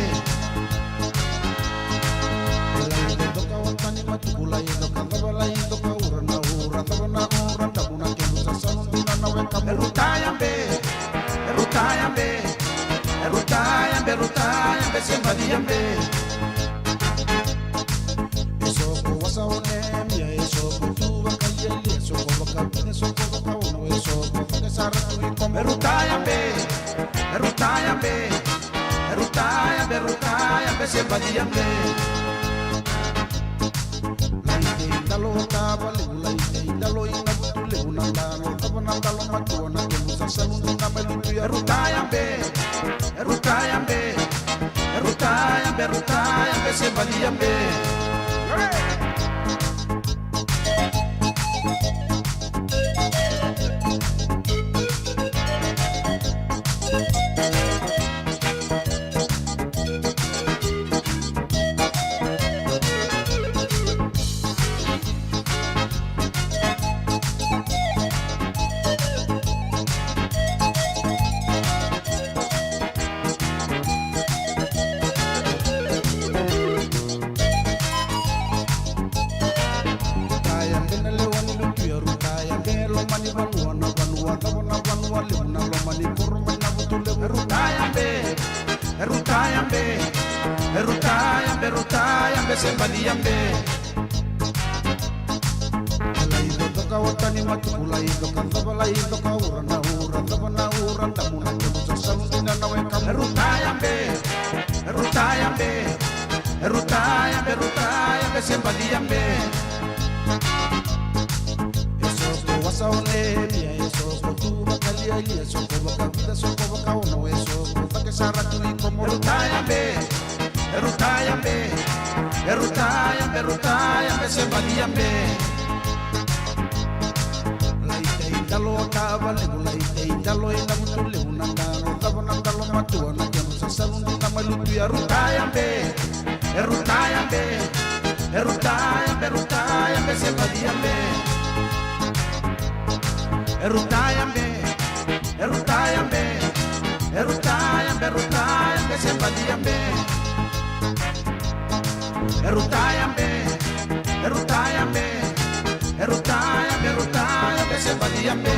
Lai do toka watani matuku lai do kandava lai do kaura na ura tava na ura tabuna kemu sasanu dina na weka erutaya ambe, erutaya ambe, erutaya ambe, erutaya ambe sembra di ambe. Eso ko wasa onem ya eso ko tuwa kayeli eso ko bakapine eso ko bakawono eso ko fakesara tuwi kom erutaya ambe, erutaya ambe, erutaya ambe, erutaya ambe sembra di ambe. Dalo taba le ulaite dalo ina butule unandano taba nandalo matuana ke musa salundu kamelu ya rutaya be rutaya be rutaya be rutaya be se balia be Sembadiambe lai do toka watani matuku lai do kandava lai do kaura na ura tava na ura tamuna ke musa salundina na weka erutayambe erutayambe erutayambe erutayambe sembadiambe eso ko wasa onemia eso ko tuba kalia ili eso ko bakavida eso ko bakaono eso ko takesara tui como erutayambe erutayambe erutayambe erutayambe sembadiambe laite indalo tava le laite indalo ina mutule unandano tava nandalo matuana ke musa salundi na malutu ya erutayambe erutayambe erutayambe erutayambe sembadiambe erutayambe erutayambe erutayambe erutayambe sembadiambe erutayambe erutayambe erutayambe erutayambe sembadiambe.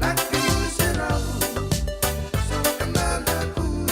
Like you said, so another cool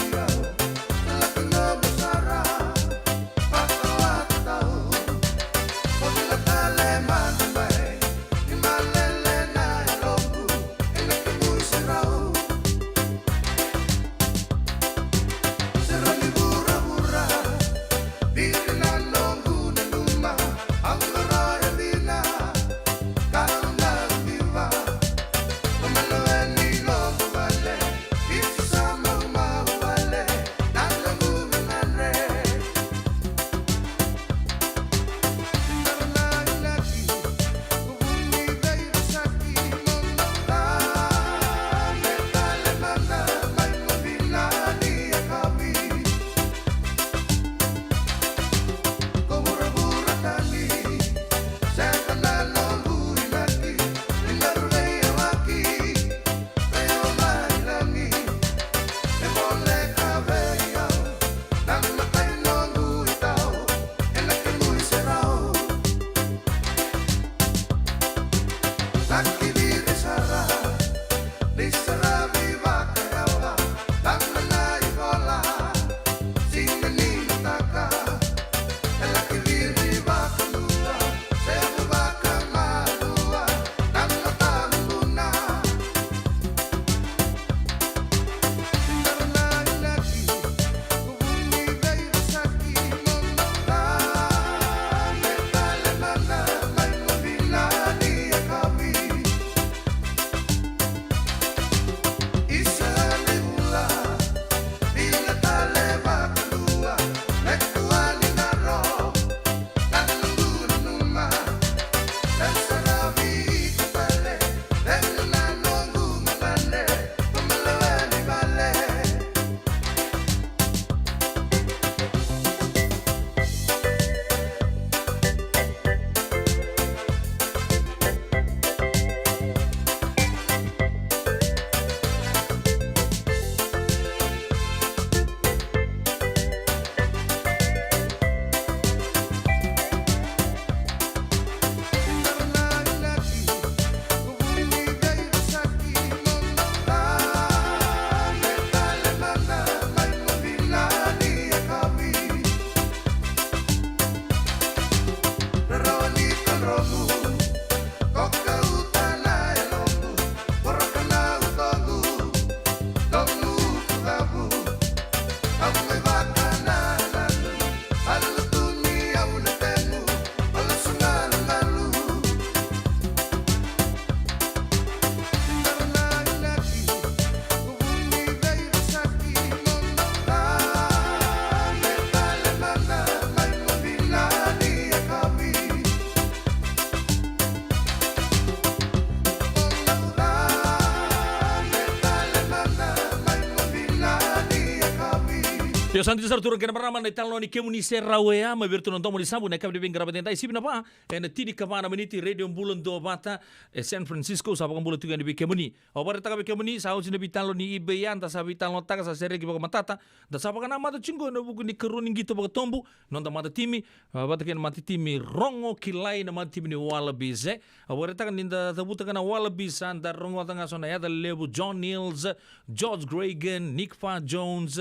Yo santi sar turun kena pertama na talo ni kemu ni serawe ya ma virtu non tomo di sabu na kabde bing grabat entai sibna pa en tidi kamana meniti radio bulan do bata San Francisco sa bakam bulan tuga ni kemu ni obar ta kemu ni sa usin bi talo ni ibe yan ta sa bi talo ta sa sere ki bakam matata da sa bakana mata chingo na buku ni keruning gitu bakam tombu non ta mata timi bata ken mata timi rongo kilai na mata timi ni Wallabies obar ta ninda tabuta kana Wallabies andar rongo tanga sona ya da lebu John Niels, George Gregan, Nick Fa Jones,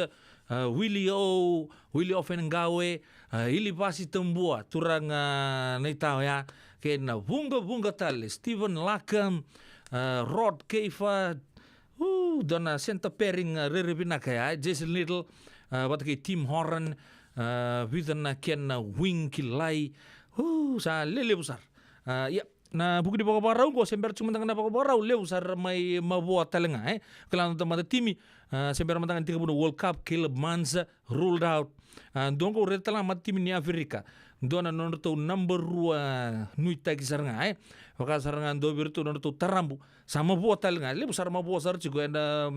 Willie Ofengawe, Ili Pasi Tembua, turang naitao ya, kena bunga tali, Stephen Lackham, Rod Keifa, dona center pairing riribinaka ya, Jason Little, batake Tim Horan, Vitan ken Wing Kilai, sa lele besar. Ya, na buku di bawah barau ko sember cuma tangan bawah barau leu sar mai mabuat talenga kalau teman timi sember tangan 30 World Cup Caleb Mans ruled out donc retala mat timi ni Afrika dona nono number 2 nuita kisaranga waka saranga do virtu nono tarambu sama buat talenga leu sar mabuat sar cigo enda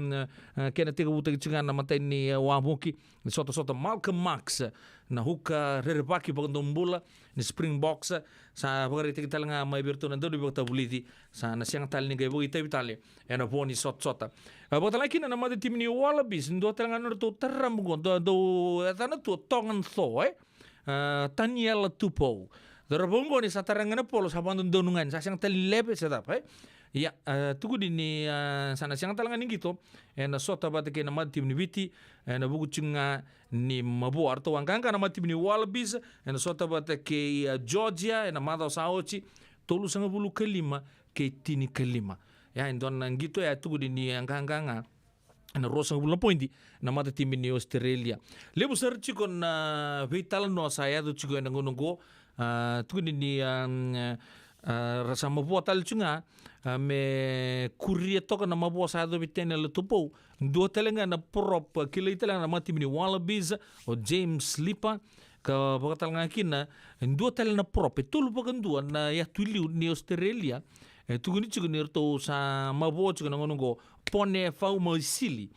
kena 30 cinga na mata ni wamuki soto Malcolm Max na huka rerepaki pagdombula ni Springboks sa bagari kita nga may virtu nando di bota buliti sa nasyang tal ni gaybo ita vitale ena poni sota bota laki na namade tim ni Wallabies ndo talanga no to taramgo do etana to tongan tho Taniela Tupo dorobongo ni sa taranga polo sa bandon donungan sa syang tal lebe sedap ya tugu dini sana syang talanga ni gitu ena sota bata ke namade tim ni viti ena bugu cunga ni mabu arto wangkanga na mati ni Wallabies ena sota bata ke Georgia ena mada saochi tolu sanga bulu kelima ke tini kelima ya indon gitu ya tugu dini angkanga na rosa bulu pointi na mata tim ni Australia lebu serci kon vital no saya tu cigo na ngunungo tugu dini rasa mabu tal cunga me kuria toka na mabu sa do bitene le tupo do telenga na prop kila telenga na mati ni Wallabies o James Lipa ka bakatal ngakina do telenga na prop tulu pagandua na ya tuliu ni Australia tuguni chiguni to sa mabu chiguna ngongo pone fau moisili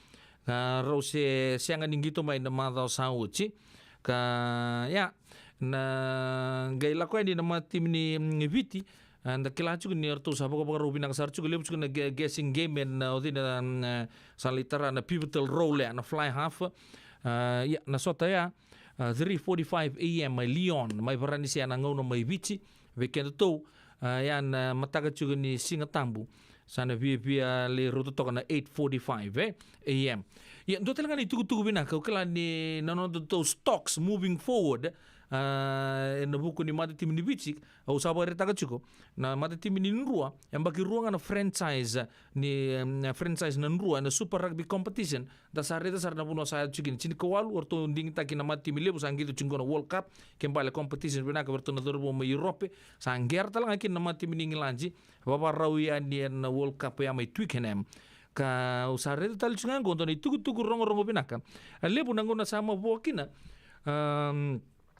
ka rose sianga ningito mai na mada sa uchi ka ya na gaila ko ni na mati ni viti and kila chugu ni arto sa baka rubina kasar chugu lebu chugu na guessing game and odina sa litera na pivotal role na fly half ya na sota ya 3:45 AM mai Leon mai barani sia na ngono mai vici weekend to ya na mataga chugu ni Singatambu sana via le roto toka na 8:45 AM ya ndo talaga ni tugu bina ka kala ni no stocks moving forward na buku ni mata tim ni bici au sabar reta kacuko na mata tim ni nrua yang bagi ruang na franchise ni franchise na nrua na super rugby competition dasar na puno saya cikin cini kawalu orto ding taki na mata tim lebu sanggi tu cingko na World Cup kembali competition bina ka berto na dorbo ma Europe sangger talang akin na mata tim ni ngilanji bapa rawi ni na World Cup ya mai Twickenham ka usare tal cingan gonto ni tugu rongo binaka lebu nango na sama bokina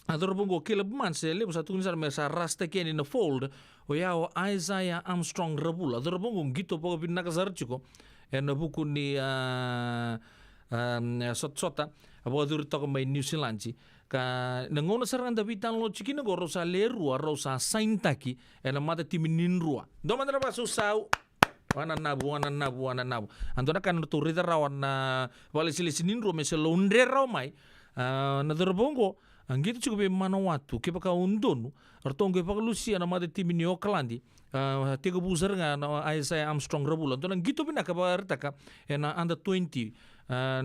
Ador bongo Caleb Mans lebu satu nisar mesa rasta keni na fold o ya o Isaiah Armstrong Rabula ador bongo gitu pogo binaka zarchuko en buku ni sota abo adur toko mai New Zealand ka nangono sarang David tan lo chikina go rosa leru rosa saintaki en mata timinin rua do mandra basu sau wana nabu andona kan to rida rawan wale silisinin rua mese londre raw mai na dorbongo angito chuko be manawatu ke baka undonu artongo baka Lucia na made tim ni Auckland tega buzar nga na Isaiah Armstrong Rabula don angito bina ka bartaka na under 20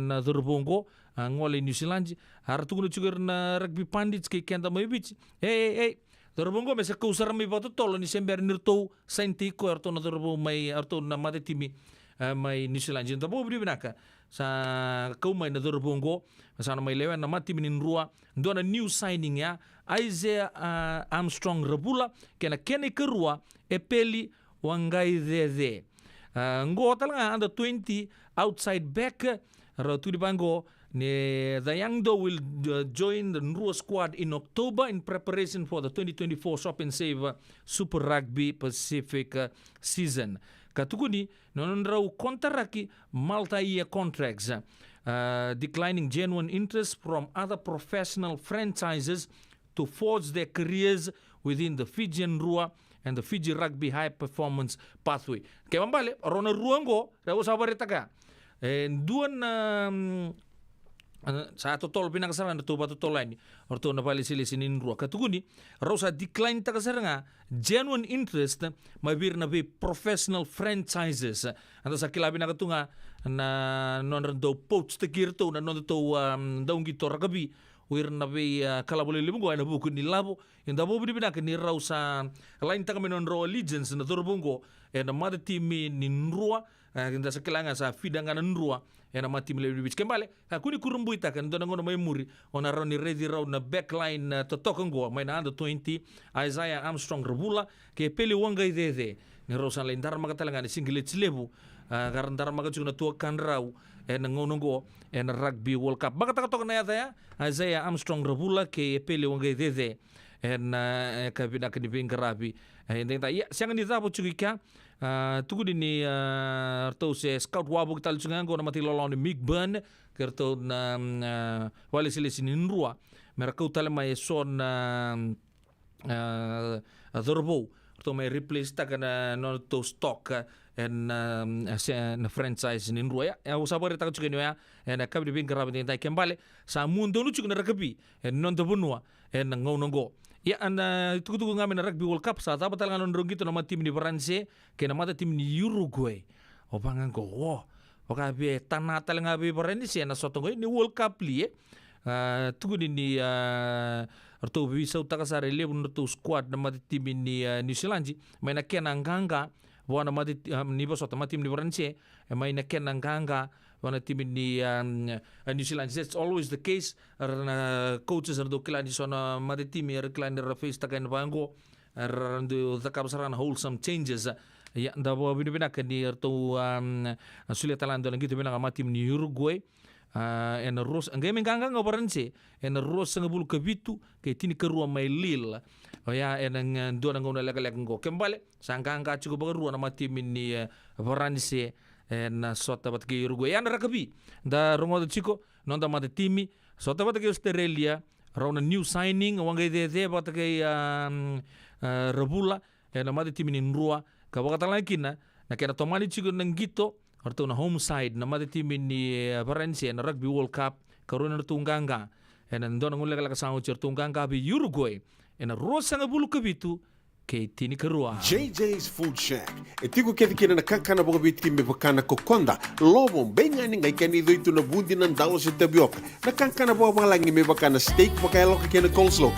na dorbongo ngole New Zealand artungo chuko na rugby pandits ke kenda mai bich hey dorbongo mesa kusar mai batu tolo ni sember nirto saintiko arto na dorbo mai arto na made timi mai New Zealand jinta bo bri binaka sa kau mai na dorbongo sa na mai lewan na mati minin rua do na new signing ya Isaiah Armstrong Rabula kena kerua epeli wangai de ngo talanga under 20 outside back ra tu dibango the young do will join the Nrua squad in October in preparation for the 2024 Shop and Save Super Rugby Pacific season Katukuni, non rau kontaraki multi-year contracts, declining genuine interest from other professional franchises to forge their careers within the Fijian Rua and the Fiji Rugby High Performance Pathway. Kaya mambale, rona ruango, rao sabarita ka. Duan sa totoo pinakasaran na tuba totoo lain orto na pali sili sinin ruwa katuguni rosa decline takasara nga genuine interest mabir na be professional franchises anda sa kilabi na katunga na non do poach tekirto na non to daung gito ragabi wir na be kalabuli limungo na buku ni labo inda bo bidi binaka ni rosa lain takame non ro allegiance na torbungo na mother team ni ruwa inda sa kilanga sa fidangan nruwa ena mati mele bich kembale kuni kurumbuita kan dona ngono mai muri ona roni ready round na backline totokongo mai na under 20 Isaiah Armstrong Rebula ke peli wanga idede ni rosan lain dar magatalanga ni single lebu garan dar magajuna tua kanrau ena ngonongo ena rugby world cup bagata na ya Isaiah Armstrong Rebula ke peli wanga idede ena kabina kini bingarabi endeng ya siang ni tapo chukika tugu ni arto se scout wabu kita lucungan go na mati lolong ni Migburn kerto na wali silisi ni nrua mereka utale mai son dorbo to mai replace ta kana no to stock en na franchise ni nrua ya usabari ta chukeni ya en kabdi bin garabi ni tai kembale sa mundo nu chukena rakabi en non to bunua en ngonongo ya anda tugu ngamen na rugby world cup sa ta batal nganon rogito na tim ni France ke na mata tim ni Uruguay o pangan ko o ka be tanata nga be France na sotongo ni world cup li tugu ni arto visa utakasare le to squad na mata tim ni New Zealand mai na kena nganga wana mata ni ba sota tim ni France mai na kena nganga wana tim ni New Zealand. That's always the case. Coaches are do kilani sona mata tim kilani face takan bango randu takabsaran wholesome changes ya ndabo binibina kani arto sulia talando gitu bina ngama tim ni Uruguay en ros ngame nganga ngobaranse en ros ngabul kabitu ke tini kerua mai lil ya en do ngona lega ngo kembale sanganga cukup berua nama tim ni Varanse en sota bat ke Uruguay an rakabi da rongo chico non da mate timi sota bat ke Australia rauna new signing wanga de bat ke Rebula en mate timi ni Nrua ka wakata lakina na kena tomali chico nangito orto na home side na mate timi ni Varanse na rugby world cup karuna tunganga en don ngule kala sango tunganga bi Uruguay en rosa ngabulu kabitu ke tini kerua JJ's Food Shack e tiku ke kina na kankana boga biti me bakana kokonda lobo benga ni ngai kani do itu na bundi nan dawo se tabiok na kankana boga malangi me bakana steak pakai loka kena coleslaw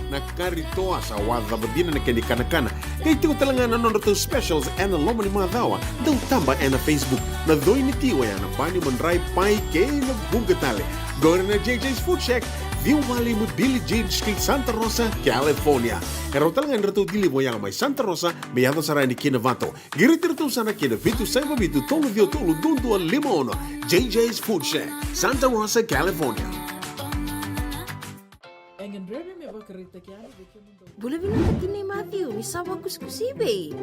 na karito asa wadha badina na keni kana kay tiku talanga na nono specials and lomo ni mga dawa daw tamba na Facebook na doi ni tiwa ya na pani mandrai pai ke na bugatale go na JJ's Food Shack View Valley mo Billy Jean Street, Santa Rosa, California. Karo talagang rato dili mo yang may Santa Rosa, may yato saray ni Kinavato. Girit-rito sana Kinavitu, Saibavitu, Tolo Dio Tolo, Dundua, Limon. JJ's Food Shack, Santa Rosa, California. Bula binaka ni Matthew, ni sawa kuskusibe.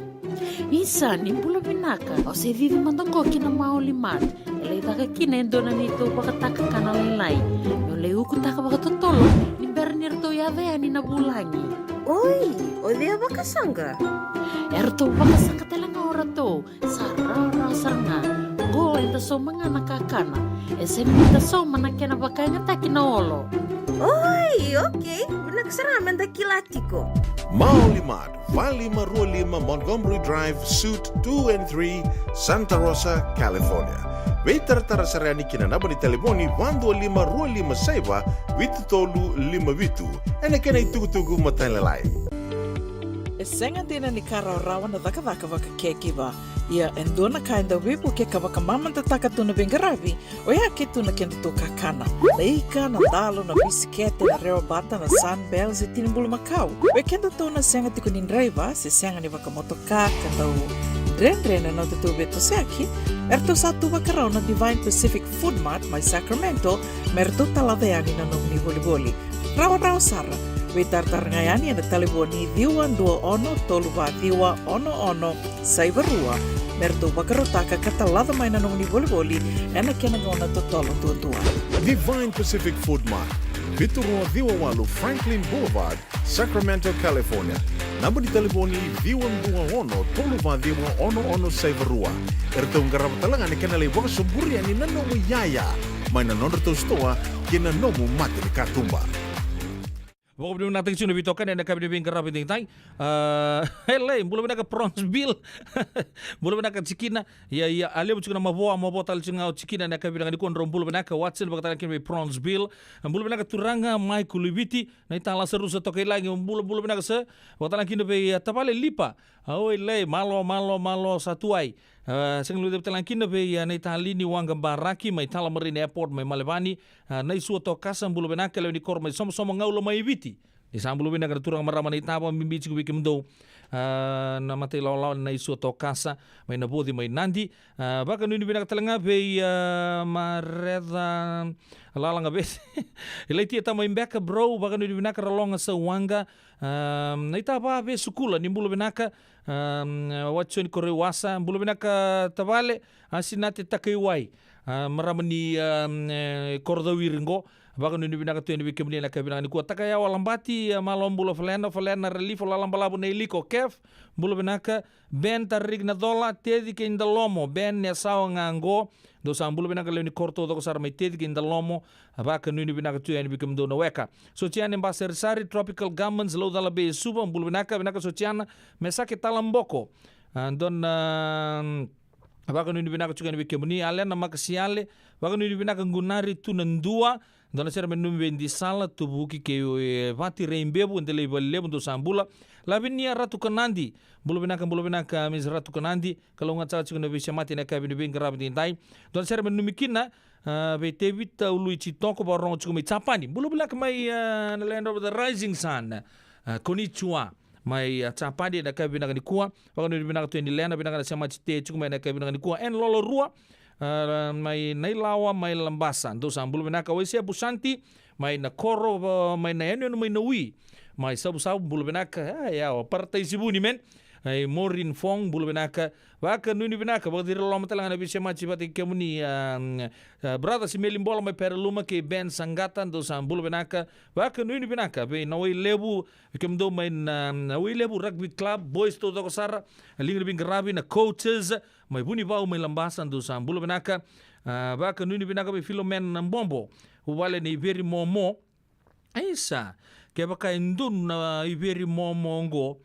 Isa ni bula binaka. O se vivi mandongo kina maulimat. Ele taka kina endo na nito bakataka kana lalai. No leu kutaka bakatotolo. Ni bernir to yave ani na bulangi. Oi, dia bakasanga. Erto bakasanga talanga orato. Sarara saranga. Go enta so mga nakakana. Ese ni enta so manakena bakanya takina olo. Oi, okay. Nagsaraman da kilatiko. Maulimad, Valley Marua Lima, Montgomery Drive, Suite 2 and 3, Santa Rosa, California. Waiter tarasarani kinanaba ni telefoni 125 saiba witu tolu 5 witu. Ene kena itugutugu matalalai. Senga dina ni karaurawa na daka kekiba. Ia endona kainda wipu ke kawaka mamanta taka tuna bengarabi. O ia ke tuna kenda to kakana. Leika na dalo na bisikete na reo bata na sunbells e tinimbulu makau. O kenda tuna senga tiku nindraiva se senga ni waka motoka kanda u dren na tutu beto seaki. Erto satu wakarau na Divine Pacific Food Mart mai Sacramento merto talaveani na nung ni boli. Rawa sara. Be tartar ngayani na telefoni diwan 21 saivarua. Merto bakarotaka katalada mai na nomni boli ena kena ngona totolo tua. Divine Pacific Food Mart. Viturua Viwawalu Franklin Boulevard, Sacramento, California. Namba di telefoni Viwan 21 saivarua. Ertong garap talangan kena lewat suburi ani nanomu yaya. Maina nono to stoa kena nomu mati ni katumba. Pokok belum natang sini bitokan yang nak kami bingkar rapi tingtai. Helai, belum nak Bronxville, belum nak Cikina. Ya, alih bukan nama bawa tal cengau Cikina nak kami dengan ikon belum nak Watson bakal kami Bronxville. Belum nak Turanga, Michael Libiti. Nanti tala seru setokai lagi. Belum nak se. Bakal kami be tapale lipa. Oh, helai, malo satuai. Senglu de talangkina be na italini wanga baraki mai tala marine airport mai malevani na isuoto kasa mbulu benaka le ni kor mai som ngaulo mai viti di sambulu benaka turang marama na itaba mimbi ciku bikim do na mate law na isuoto kasa mai na bodi mai nandi baka nuni benaka talanga be mareda lalanga be ileti eta mai mbeka bro baka nuni benaka rolonga sa wanga na itaba be sukula ni mbulu benaka wachoni kore wasa mbulu benaka tabale asinate takaiwai maramani kordawiringo baka nuni benaka tueni bikemni na kabina ni kuwa takaya walambati malom mbulu falena relief lalambalabu na iliko kef mbulu benaka ben tarik na dola tedi ke indalomo ben ne sawa ngango do sambulu benaka leuni korto do sar mai tedi ke indalomo baka nuni benaka tueni bikemdo na weka so tiane mbasar sari tropical garments lo dala be suba mbulu benaka so tiana mesake talamboko don baka nuni benaka tueni bikemni ale na makasiale baka nuni benaka ngunari tunandua dona sera menum vendi sala tubuki ke vati reimbebu ndele lebu do sambula labinia ratu kanandi bulu benaka mis ratu kanandi kalau ngata cikuna bisa mati na kabini bing rabi dai dona sera menum mikina be tevita ului chitoko barong cikumi chapani bulu benaka mai na land of the rising sun konnichiwa mai chapani na kabini na kuwa baka nuni benaka tu ndi lena benaka sama chite cikuma na kabini na kuwa en lolo rua mai nailawa mai lambasan do sambulu benaka wese busanti mai na koro mai na eno mai na wi mai sabu bulu benaka ya partai sibuni men ai morin fong bulu benaka waka nuni benaka bagdir lom talanga na bisema cipati kemuni brother simelim bola mai perluma ke ben sangatan do sambulu benaka waka nuni benaka be na wi lebu kemdo mai na wi lebu rugby club boys to do sara lingir bing rabi na coaches mai buni bau mai lambasan do sambulu benaka waka nuni benaka be filomen mbombo wale ni very momo aisa ke baka indun na very momo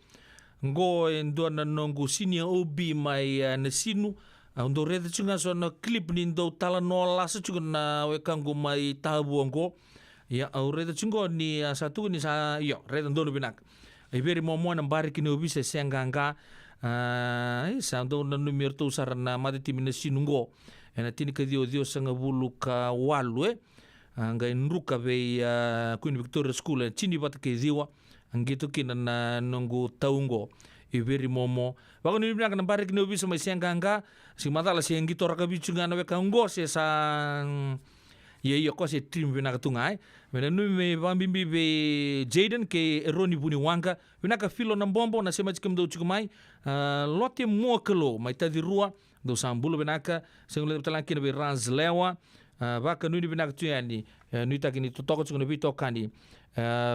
ngo ndo na nongo sini obi mai na sinu ndo reda chunga so na clip ni ndo tala no la sa chunga na we kango mai tabu ngo ya reda chungo ni satu ni sa yo reda ndo binak ai beri momo na bari kini obi se senganga sa ndo na numero to sarana mate timina sinu ngo ena tini ka dio sanga bulu ka walu nga nruka be Queen Victoria School chini bat ke ziwa angito kina na nongo taungo iberi momo wako ni bina kana barik ni obisa mai senganga si matala si ngito raka bichunga na weka ngo se sa ye ko se trim bina katungai mena nu me bambimbi be Jaden ke Roni Buni Wanga bina ka filo na bombo na sema chikem do chukumai lote mo kelo mai tadi rua do sambulo bina ka sengule talanki na be Ranz Lewa baka nu ni bina katuani nu takini tutoko chukuna bitokani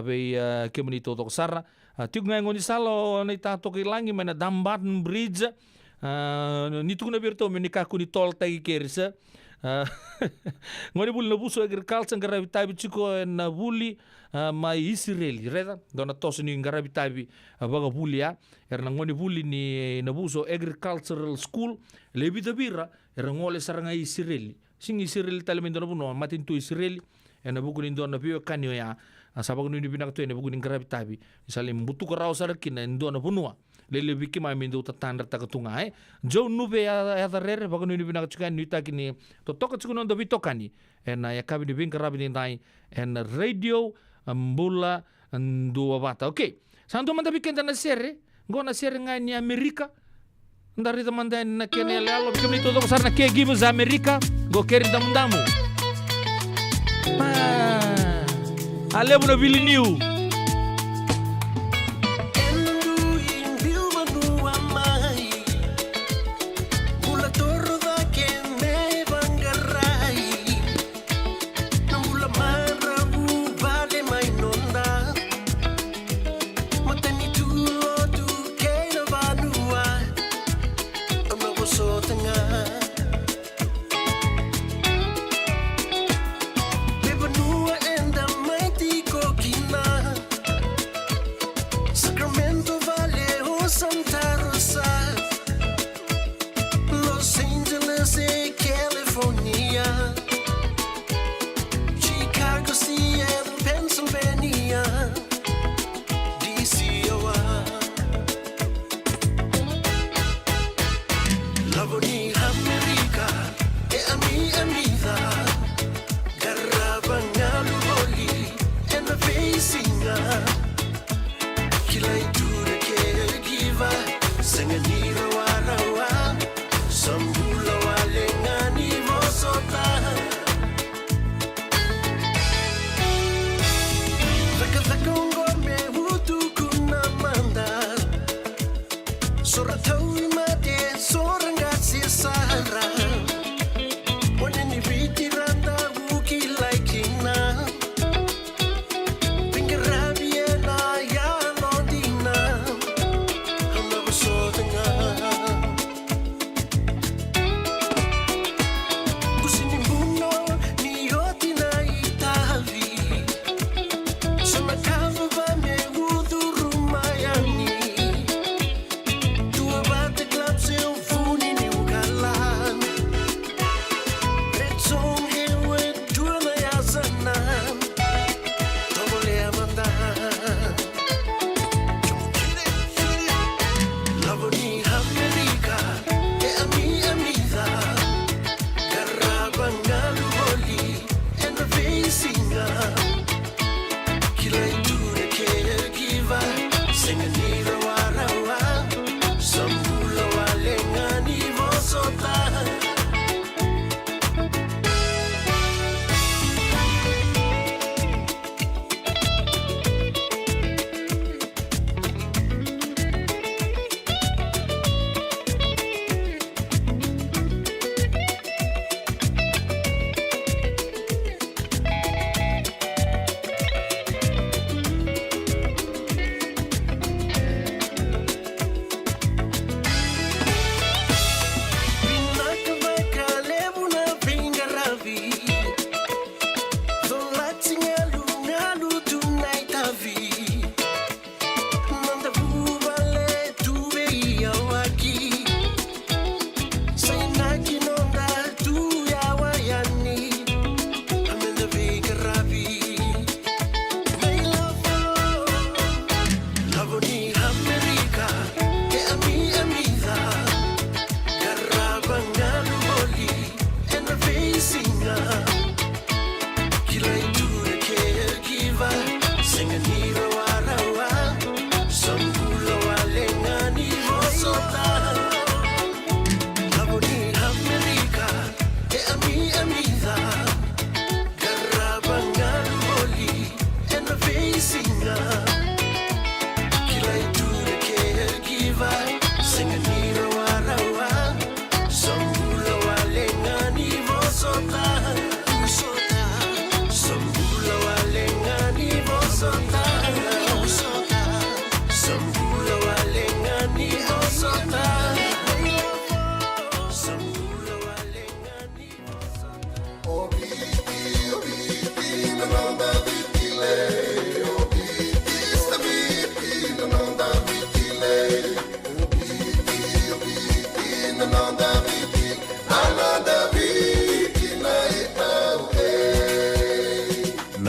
be kemuni toto sara tiu ngai ngoni salo ni tato ke langi mana Damban Bridge ni tukuna birto menika ku ni tol tagi kersa ngoni buli nabuso agriculture ngara bitabi chiko na buli mai Israeli reda dona tos ni ngara bitabi baga buli ya erna ngoni buli ni nabuso agricultural school lebi dabira erna ngole saranga Israeli sing Israeli talemendo na buno matin tu Israeli ena buku ni dona bio kanyo ya asaba kunu binak tu ene buku ni ngara bitabi isalim butu ko raw sarakina ndona bunua lele biki ma mindo tatandar takatunga jo nube ya darere baku ni binak chukan ni takini to toka chukuno ndo bitokani ena ya kabi ni binkara bindai en radio mbula ndo bata okay santo manda bikenda na sere ngona sere ngani Amerika ndari tamanda na kene lalo bikami to ko sarna ke gibus Amerika go keri damdamu Alebu na Viliniu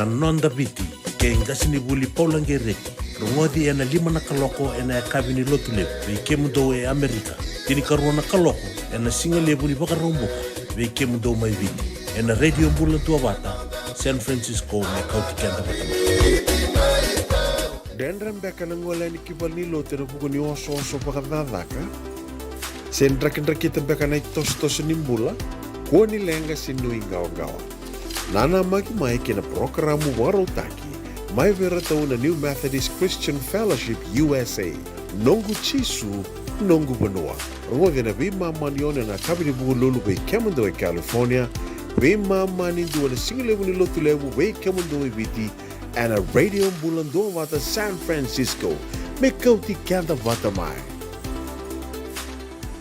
na nonda viti ke ngasini buli paulange reki rungodi ena 5 na kaloko ena kabini lotu levu ve kemundo e Amerika tini karuana kaloko ena singa levu ni baka romboka ve kemundo mai viti ena radio mbula tua vata San Francisco me kauti kenda vatama Dendram beka na ngola ni kibali lo tera buku ni oso baka dadaka sen kita beka na tos nimbula ko ni lenga sinui gawa nana maki mai kena programu warotaki mai vera tau na New Methodist Christian Fellowship USA nongu chisu nongu banua ngode na vima manione na kabini buku lulu be kemundo e California vima mani dua na singilevu ni lotu levu be kemundo e viti and a radio bulando vata San Francisco me kauti kanda vata mai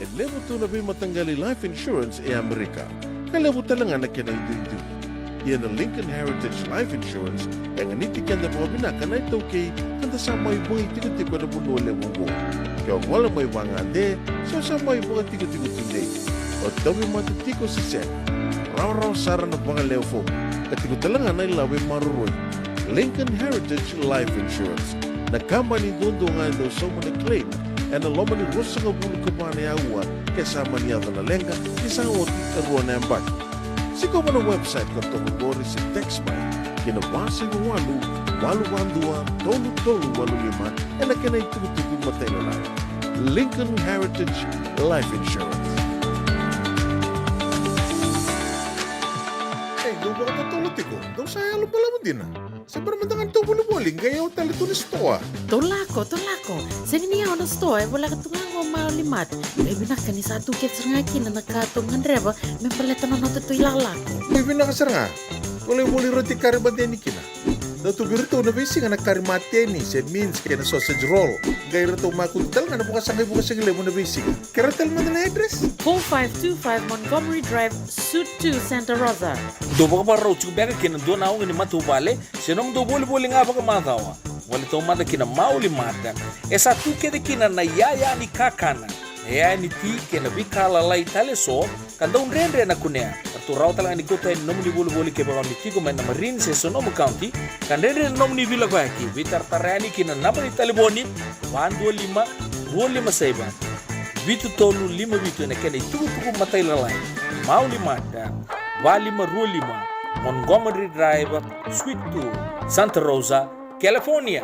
e levu tu na vima tangali life insurance e Amerika ka levu talanga na kena idu ia na Lincoln Heritage Life Insurance yang niti kanda po binaka na ito kay kanda sa may bungi tigo-tigo na buno levu mo kaya wala may wangande sa may bunga tigo-tigo tunde o dawi matutiko si Sen raw sara na bunga levu katigo talanga na ilawi maruroy Lincoln Heritage Life Insurance na company dondo nga ito sa mga claim and aloma ni rosa nga bulu kapana yawa kasama niya na lenga isang oti karuan na yambak Sigo mo na website ko ito magori si TextBuy kinabasa ng walu-walu-walu tolu-tolu-walu-lima e na kinay tugutugong matay na lang Lincoln Heritage Life Insurance Doon ba ka tatulot ko? Doon saya lo pala mo din Sabar mandangan ito bulu-buling gaya o talito ni stoa Tolako. Sini niya na stoa wala ka tungang maulimat. May binakan ni satu kits ngaki na nakatungan reba may paleta na natutoy lalako. May binakasar nga boleh roti karimatya ni kina Dato birito na bisi nga nagkarimatya ni It means kaya na sausage roll Gaya rito makuntal nga bukas ang lemo na bisi Karatal mo na address 4525 Montgomery Drive, Suite 2, Santa Rosa. Do baka parau cukup bega kina do na ni matu bale senong do boli nga baka matawa wali to mada kina mauli mada esa tu kede kina na yaya ni kakana yaya ni ti kena bikala lai tale so kanda un rendre na kunea tu raw tala ni kota nom ni boli ke baka ni tigo men na marin se Sonoma County kan rendre nom ni vila ko aki vitar tarani kina na bali taliboni 125 saiba vitu tolu 5 vitu na kena itu matay lalai mauli mada Valima Rulima, Montgomery Drive, Suite 2, Santa Rosa, California.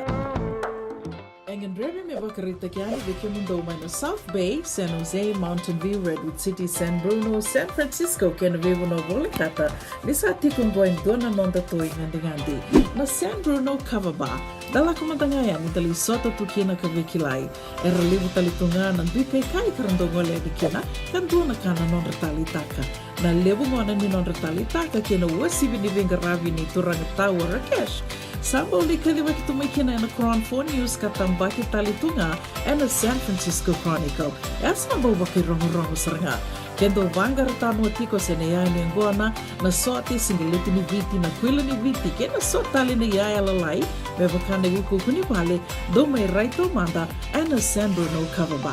Engen Rebe me bakarita kiani de kimundo na South Bay, San Jose, Mountain View, Redwood City, San Bruno, San Francisco, kena vivo no volikata. Nisa tikong boy dona nonda toy ngandi na San Bruno Kavaba. Dala kumandangaya ni tali soto tukina kavekilai. Era libu tali tunga nan dupe kai karandongole di kena kan dona kana non retali taka. Na lebu ngona ni non retali taka kena wasibi ni vingaravi ni turang tawa Rakesh. Sambo li kalima kitumay kina na Crown 4 News katambaki talitunga and the San Francisco Chronicle. Esa ba rongo saranga. Kendo vanga ratano tiko sa nayaya ni Angona na soati singiliti ni Viti na kwila ni Viti kena sotali na yaya lalai bebakana yuko kunibale do may raito manda and the San Bruno Kavaba.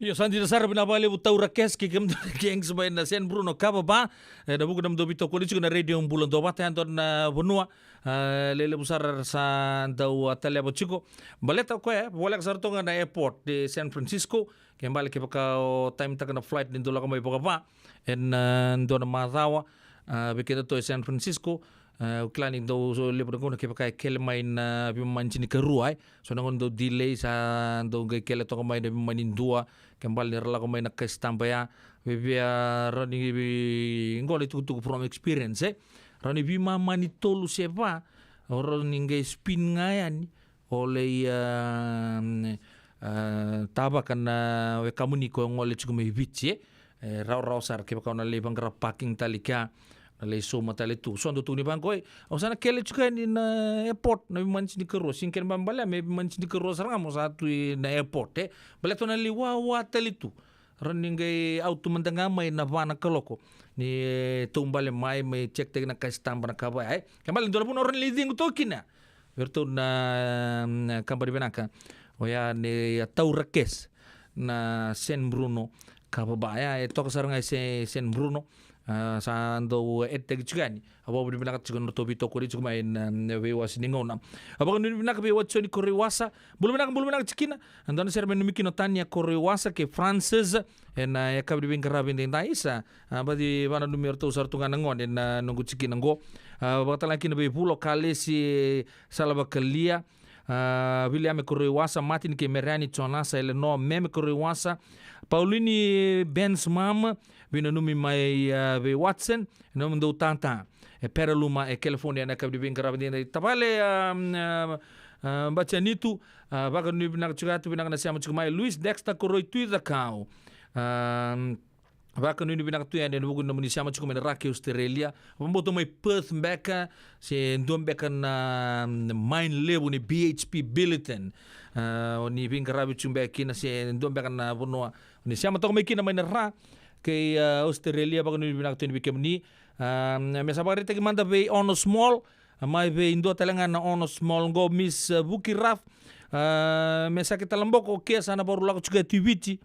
Iyo sandi na sarap na bali utau rakes kigam geng sabay na San Bruno Kavaba na buku nam dobito kulit na radio bulan do bata anton na bunua lele besar sa daw talia bociko baleta ko wala ka sarto nga na airport di San Francisco kembali ke paka time ta na flight din dola ka may baka en do na matawa bikita to San Francisco Uklani do so libre ko na kaya kelmay na bimanchini karuay so nangon do delay sa do gay kele to kamay na bimanindua kembali nirala ko may nakastambaya bibia rani ngol itu from experience rani bima manitolu seba rani ngay spin ngayan oleh tabakan na we kamuniko ngol itu kumay bitsi raw sar kaya na lebang parking talika Alay so matali tu. So ando tu ni bangkoy. O sana kele chuka ni na airport na bimanchi ni kero. Singken bambala may bimanchi ni kero sarang mo sa tu na airport Bala to na liwa tali tu. Running gay auto mandanga may navana kaloko. Ni tumbale may check tag na kastamba na kabay. Kamal ndo po na ron leading to kina. Verto na kambari benaka. O ya ni Taurakes na San Bruno kababaya. Ito kasarang ay San Bruno. sa ando eteg chugani abo budi binaka chugan to bito kuri chugma in we was ningona abo ni binaka be watchoni korewasa bulu binaka chikina andon ser men mikino tanya korewasa ke frances en ya kabdi bin garabin den daisa badi bana numero to sartunga nangon en nungu chikina ngo batala kina be pulo kale si salaba kalia William korewasa Martin ke merani chonasa eleno meme korewasa Paulini Ben's mama vina numi mai ve Watson nome do tanta e peraluma e California na kabdi bin garabin tabale baca nitu baka numi nak chugatu bin na siamo chugmai Luis Dexter koroi tuida kau baka numi bin tu ende bugun numi siamo chugmai raki Australia pemboto mai Perth beka se ndom beka na mine lebu ni BHP Billiton ni bin garabin chumbeki na se ndom beka na bonua ni siamo to mai kina mai ra ke Australia baka numi bin tu ni bikem ni me sabari te manda be on small mai be indo talenga na on small go miss Bukiraf me sakita lamboko ke sana baru laku juga tiviti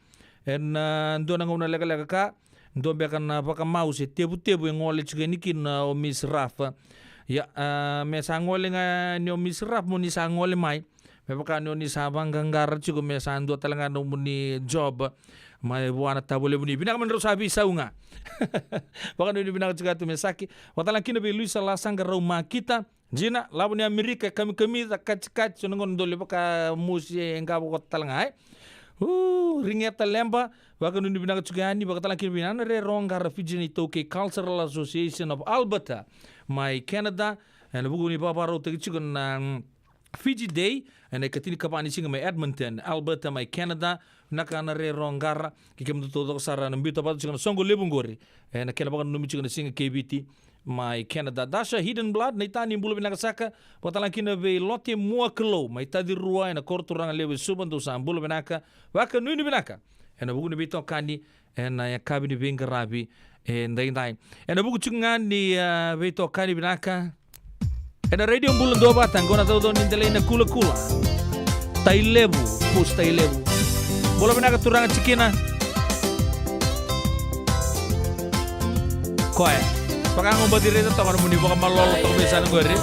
en ndo nanga una lega ka ndo be kan baka mouse tebu ngole juga nikin o miss Raf ya me sangole nga ni o miss Raf mo ni sangole mai me baka ni sabang ganggar juga me sando talenga no muni job mai buana tabole buni binaka menro sabi saunga baka ni binaka juga tu mesaki watala kina be Luisa lasanga rauma kita jina labuni Amerika kami kach nongon dole baka musi engabo ko talanga ringeta lemba baka ni binaka juga ni baka tala kina binana re ronga refugee toke Cultural Association of Alberta mai Canada and bugu ni baba ro te chigon na Fiji Day and katini kapani singa mai Edmonton Alberta mai Canada nakana re rongara kikem to sara nambito pa singa songo lebungori and kena baka numi singa singa KBT mai Canada dasha hidden blood na itani bulu binaka potala kina be lote muaklo mai tadi rua na korturanga lewe subantu sa bulu binaka waka nuni binaka and bugu ni bito kani and ya kabini bingarabi and dai and bugu chunga ni bito kani binaka and radio bulan do batang gona do nindele na kula tailebu pus tailebu bola binaka turanga cikina koe pakango badire to tamar muni baka malolo to besan gore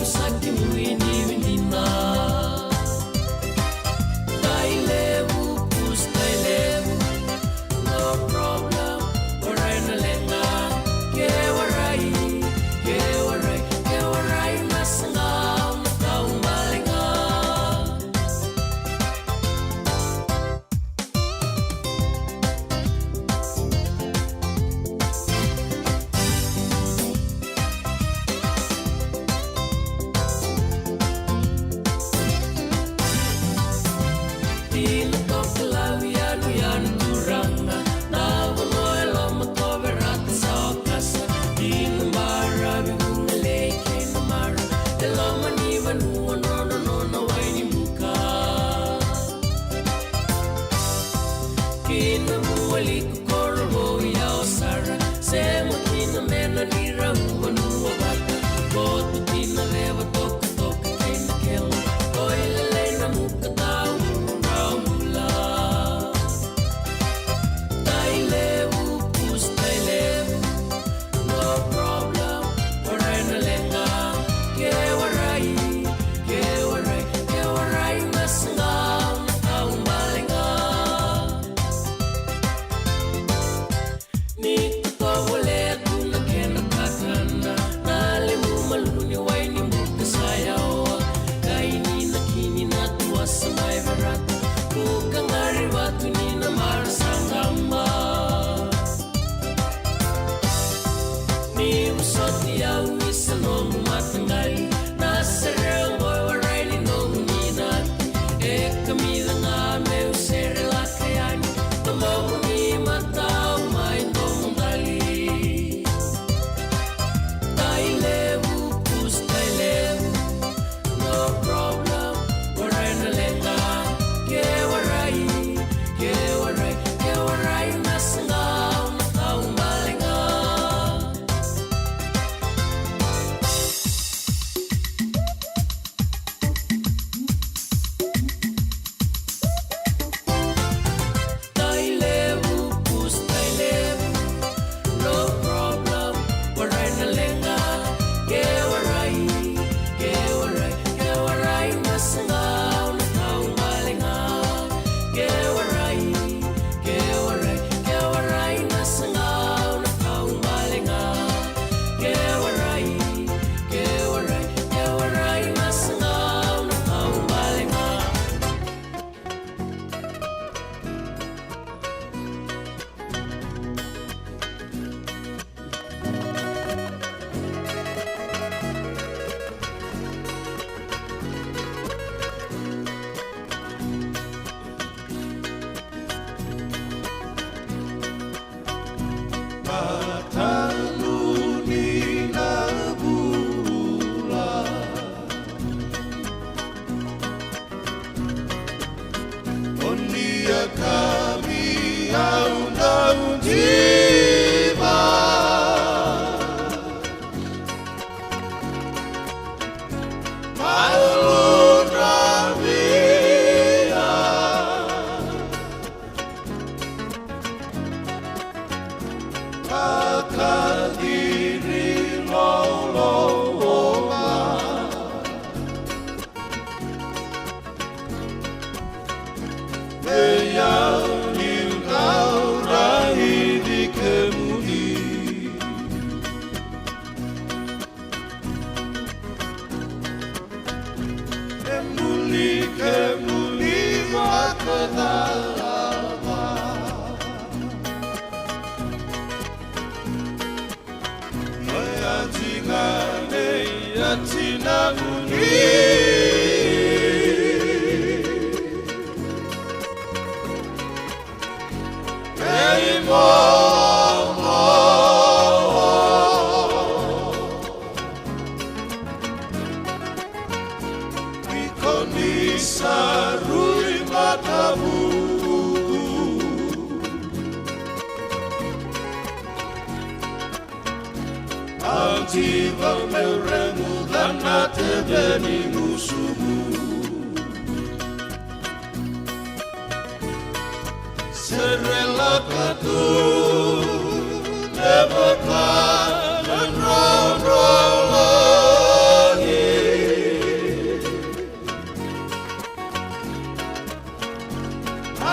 Sakti muini vinina Tailevu pus tailevu No problem Waraina lenga Kewarai Nasangam Taung balenga Tailevu Altiva meu remo danate veni musumu Serela katu Devaka Nanrolagi I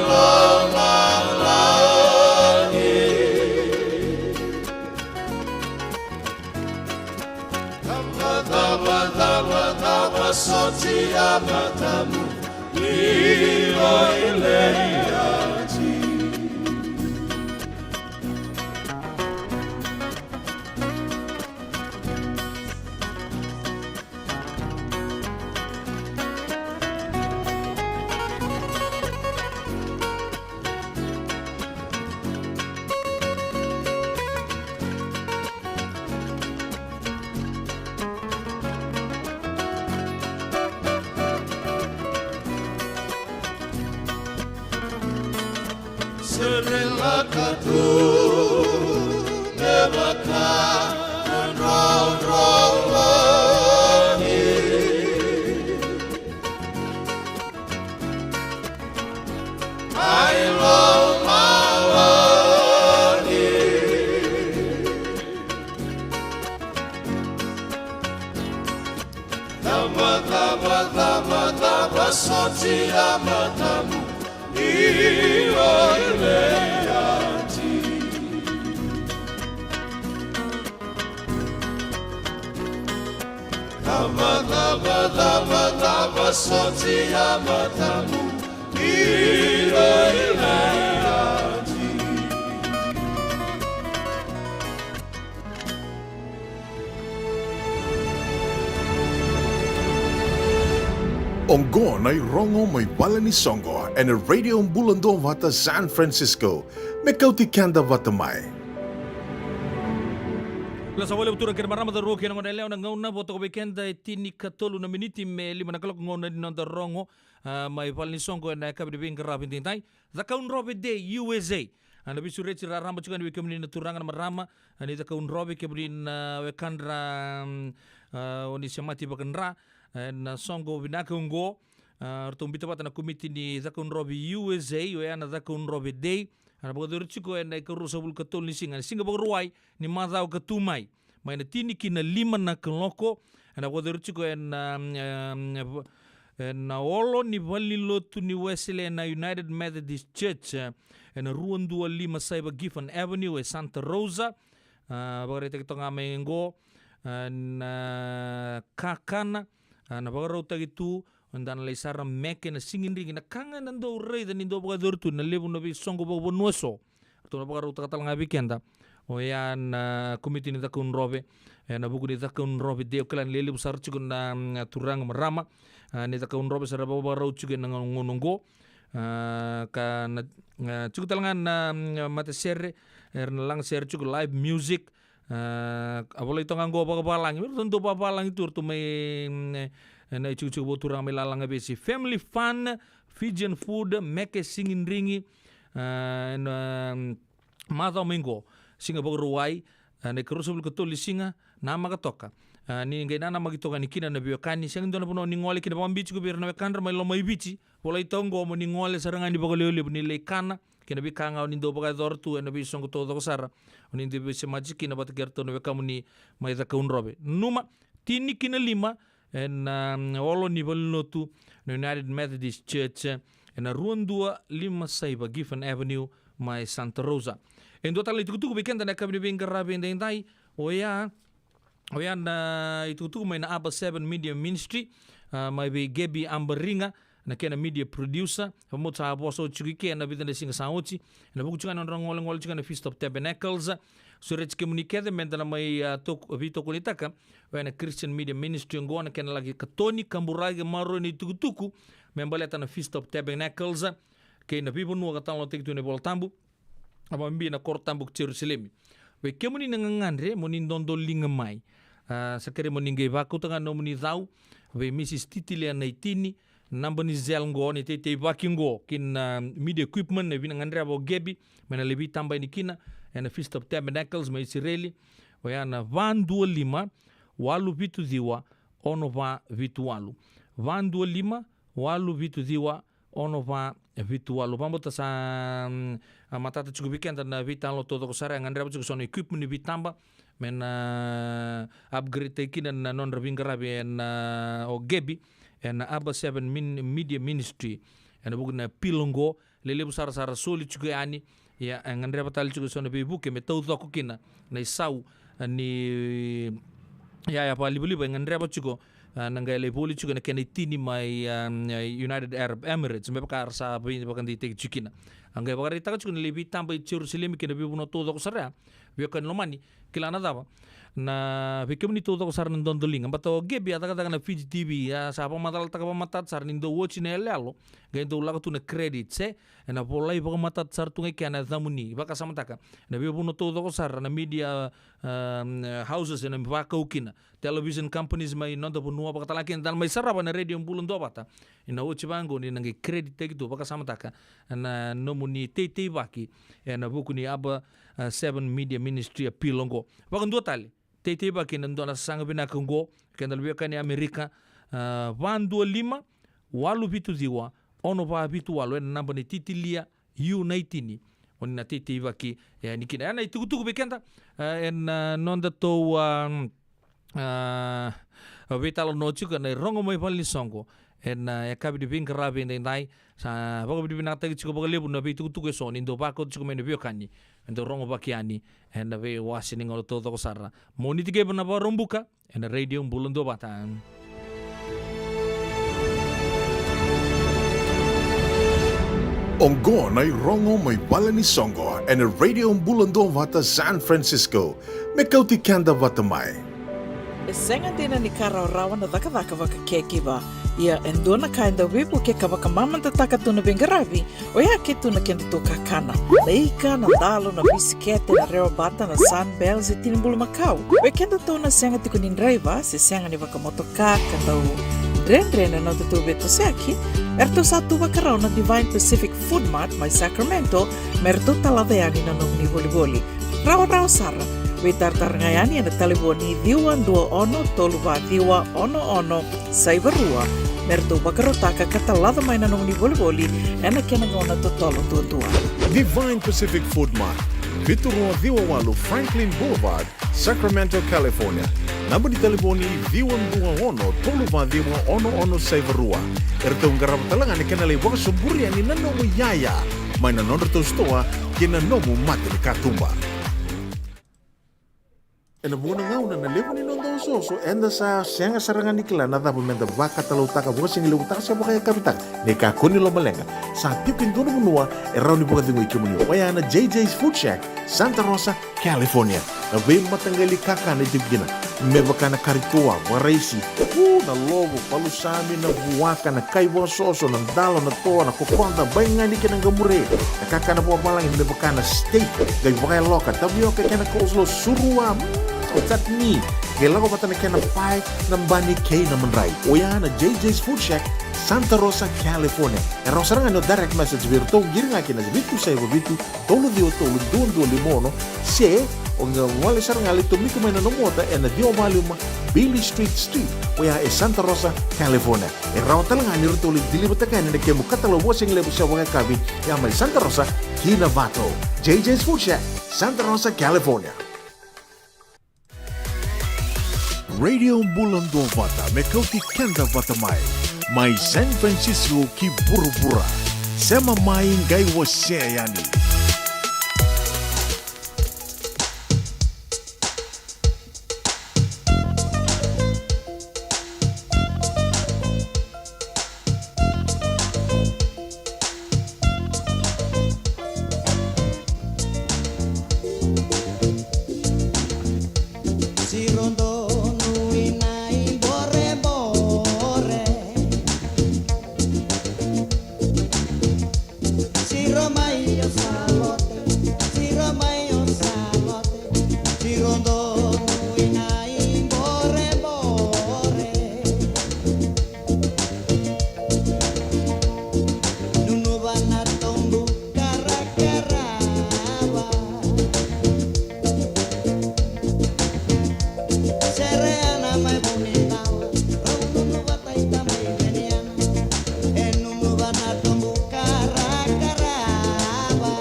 love Soti amatamu Ilo ileati Serela katu Devaka Nanrolagi I love Malagi Dama Soti amatamu Ilo ileati Dama Soti amatamu Ilo ileati Onggo nai rongo mai bala ni songo and a radio bulando vata San Francisco. Mekauti kanda vata mai. La sa wale utura kira marama da roki na ngoneleo na ngauna boto ko bekenda tini katolu na miniti me lima na kalok ngona ni nanda rongo mai bala ni songo na kabidi binga rapin tintai. The Kaun Robe Day USA. Ana bisu reci raramba chukan ni wikam ni na turanga na marama ani the Kaun Robe kebri na wekandra oni semati bakanra na songo vinaka ungo tumbita pata na komiti ni Zakon Robi USA yo ana Zakon Robi Day ana bagador chiko na ikarusa bul katol ni singa bagruai ni madau katumai mai na tini kina lima na keloko ana bagador chiko na olo ni valilo tu ni Wesley na United Methodist Church na ruan 25 Saiba Giffen Avenue e Santa Rosa bagarita kita ngamengo na kakana na bagarota gitu dan laisara meke na singin ring na kanga nando rei dan indo bagador tu na lebu na bi songo bo nuoso tu na bagarota katal ngabi kenda o ya na komiti ni takun robe na buku ni takun robe de klan lele besar cukup na turang merama ni takun robe sara bagarot cukup na ngonongo ka cukup talangan mata serre lang serre cukup live music apalagi itu nganggo apa-apa itu tentu apa-apa itu tuh na cucu boturang melalang besi family fun Fijian food make singing ringi mata minggo singa bagruai ne kerusul ketuli singa nama katoka ni ngai nana magitoka ni kina na biokani sing dona puno ni ngole kina pambici ko bir na kandra mai lo mai bici polai tongo mo ni ngole sarangan di bagolele ni lekana kina bi kanga ni do baga dortu na bi songo todo sara ni de bi semaji kina bat gerto no kamu ni mai da kaun robe numa tini kina lima en olo ni balnotu no United Methodist Church en ruan 25 Saiba Giffen Avenue mai Santa Rosa en do tali tuku weekend na kabini bin garabe ndai oya na itu mai na Abba 7 Media Ministry mai be Gebi Amberinga na kena media producer mo sa boso chiki na bidan de singa sauti na buku chika na ngol chika na Feast of Tabernacles Surets komunikede mentana mai vito kunitaka wana Christian Media Ministry ngona kena lagi katoni kamburage maro ni tukutuku membaleta na Feast of Tabernacles ke na pipo nuwa katalo tektu ne boltambu ama mbi na kortambu Jerusalem. We kemuni ngangandre moni ndondo linga mai. Sakere moni ngevaku tanga no moni zau we Mrs. Titilia na itini namba ni zel ngo ni te vaki ngo kin media equipment ne vina ngandre abo gebi mena lebi tamba ni kina and the Feast of Tabernacles ma Israeli wayana van 25 walu vitu diwa ono va vitu walu van 25 walu vitu diwa ono va vitu walu pambota sa matata chuku weekend na vitalo todo ko sare ngandre abo chuku sono equipment ni vitamba mena upgrade kina na non ravingarabi en o gebi en Abba 7 Media Ministry en bugna pilongo lele busara sara soli chuku ani ya ngandre batal chuku sono be buke me tawdo ko kina na isau ni ya pa libuli ba ngandre ba chuku nanga le boli chuku na kenitini mai United Arab Emirates me bakar sa bin bakan di tek chukina anga bakar ita chuku lebi tamba Jerusalem kina be buno todo ko sara be kan lomani kilana daba na vikemni todo ko sar ndondo linga bato gebi ata kata na Fiji TV ya sapa matal taka matat sar nindo watch ne lalo gento laga tu na credit se na polai baka matat sar tu ngai kana zamuni baka samantaka na be buno todo ko sar na media houses na baka ukina television companies mai nondo bunua baka talakin dan mai saraba na radio bulun do bata ina watch bango ni ngai credit te gitu baka samantaka na nomuni te baki na buku ni Abba 7 Media Ministry apilongo baka ndo tali te baki nando na sanga bina kongo kenda lebih kani Amerika van 25 walu vitu diwa ono va vitu walu en namba ni Titilia U19 oni na te baki ni kina ana itukutuku bekenda en nonda to vitalo no chuka na rongo mai pali songo en kabi di bing rabi ndai sa baka di binata chuka baka lebu na itukutuku so ni ndo bako chuka mai lebih kani ndo rongo bakiani en ve wasining olo todo ko sarra moni tige bana ba rombuka en radio mbulundo batan Ongo na rongo may bala ni Songo and radio mbulundo vata San Francisco me kauti kanda vata mai E senga dina ni kara rawa na daka waka keki ba. Ia endona kainda wipu ke kawaka mamanta taka tuna bengarabi o ia ke tuna kenda to kakana. Leika na dalo na bisikete na reo bata na sunbells e tinimbulu makau. We kenda to na senga tiku ni driver se senga ni waka motoka kanda u drendre na tutu beto seki. Erto satu wakarao na Divine Pacific Food Mart mai Sacramento merto taladeani na nomni boli-boli. Rawa sara. We tartarngayani na taliboni diwa dua ono toluva diwa ono saibarua merto bakarotaka katalada mai na nomni boli-boli ena kena ngona totolo tua. Divine Pacific Food Mart Viturua Diwa Walu Franklin Boulevard Sacramento, California. Namba di telefoni Diwa Dua Ono Toluva Diwa ono saibarua erto ngarap talangan ni kenali waka sumburi ani nanomu yaya mai na nonro to stoa kina nomu mate ni katumba. Ena buona ngauna na levo ni nondo soso enda sa senga sarangan nikla na dabu menda baka talau taka buka singi lewu taka siapa kaya kapitang neka kuni lo malenga sa tipin dono munua erau ni buka tingu ikimuni wayana JJ's Food Shack Santa Rosa, California na vei matangali kaka na itibigina mebaka na karitua waraisi na lobo palusami na buwaka na kaiwa soso na dalo na toa na kokonda bayangani kena gamure na kaka na buwa malang mebaka na steak gai buka loka tabioka kena coleslaw surua chutney gelago patana kena pie na bani kay na manray oya na JJ's Food Shack Santa Rosa, California. En rosaranga no direct message virto giringa kina vitu sai vitu tolu dio tolu dondo limono se onga wale saranga le to miku mena no mota en dio volume Billy Street oya e Santa Rosa, California. E rawtalanga ni rotoli dilibata kan ne kemu katalo washing lebu sa wanga kabi ya mai Santa Rosa Kinavato. JJ's Food Shack Santa Rosa, California. Radio Bulando Vata mekauti kenda vata mai San Francisco ki burubura sema mai ngai wase yani si rondo nui nai bore bore, si romai o salote, si romai o salote, si rondo nui nai bore bore, nunu bana tombu karakarawa, sereana mai bonitawa, nunu bataita mai veniana, nunu bana tombu karakarawa,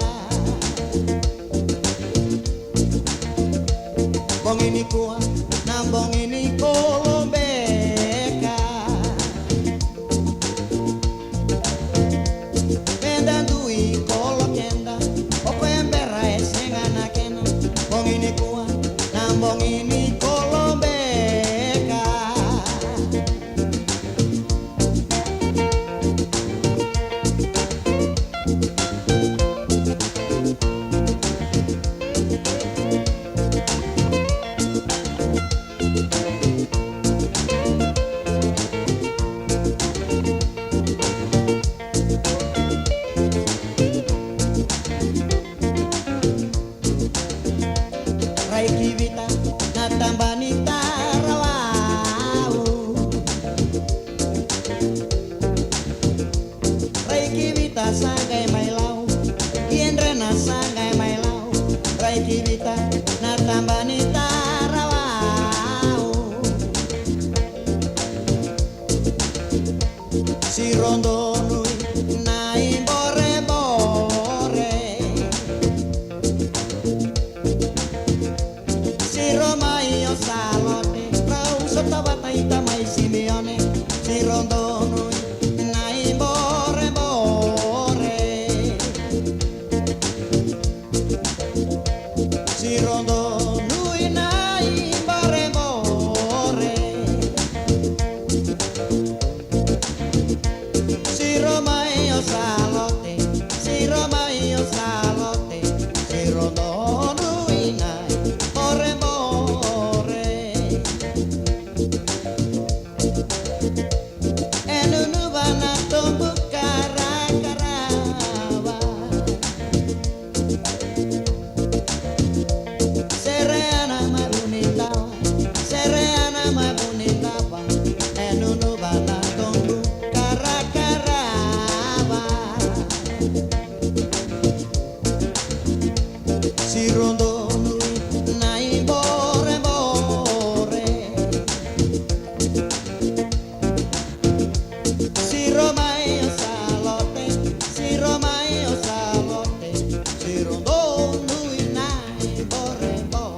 bong ini kuat, nambong ini kolombeka, pendandui kolo kenda, opo embera esengana kena, bong ini kuat, nambong ini kolombeka. Rai kivita natambani tarawau, Rai kivita sangai mailau, Kiendrena sangai mailau, Rai kivita natambani tarawau, si rondo nui nai bore bore, si romai o salote, rau sottavata ita mai Simeone, si rondo nui nai bore bore, si rondo nui nai bore bore, si romai o salote, si romai o salote, si rondo nui nai bore bore, e nunu bana tombu karakarawa, sereana mai bonitawa, sereana mai bonitawa, e nunu bana tombu karakarawa, si rondo nui nai bore bore, si romai o salote, si romai o salote, si rondo nui nai bore bore.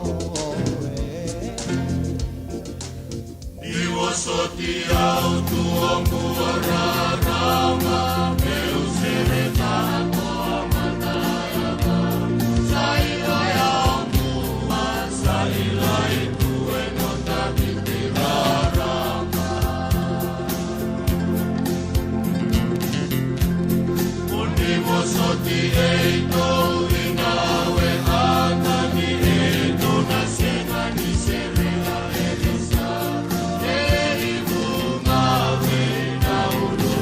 Bunga we na ulu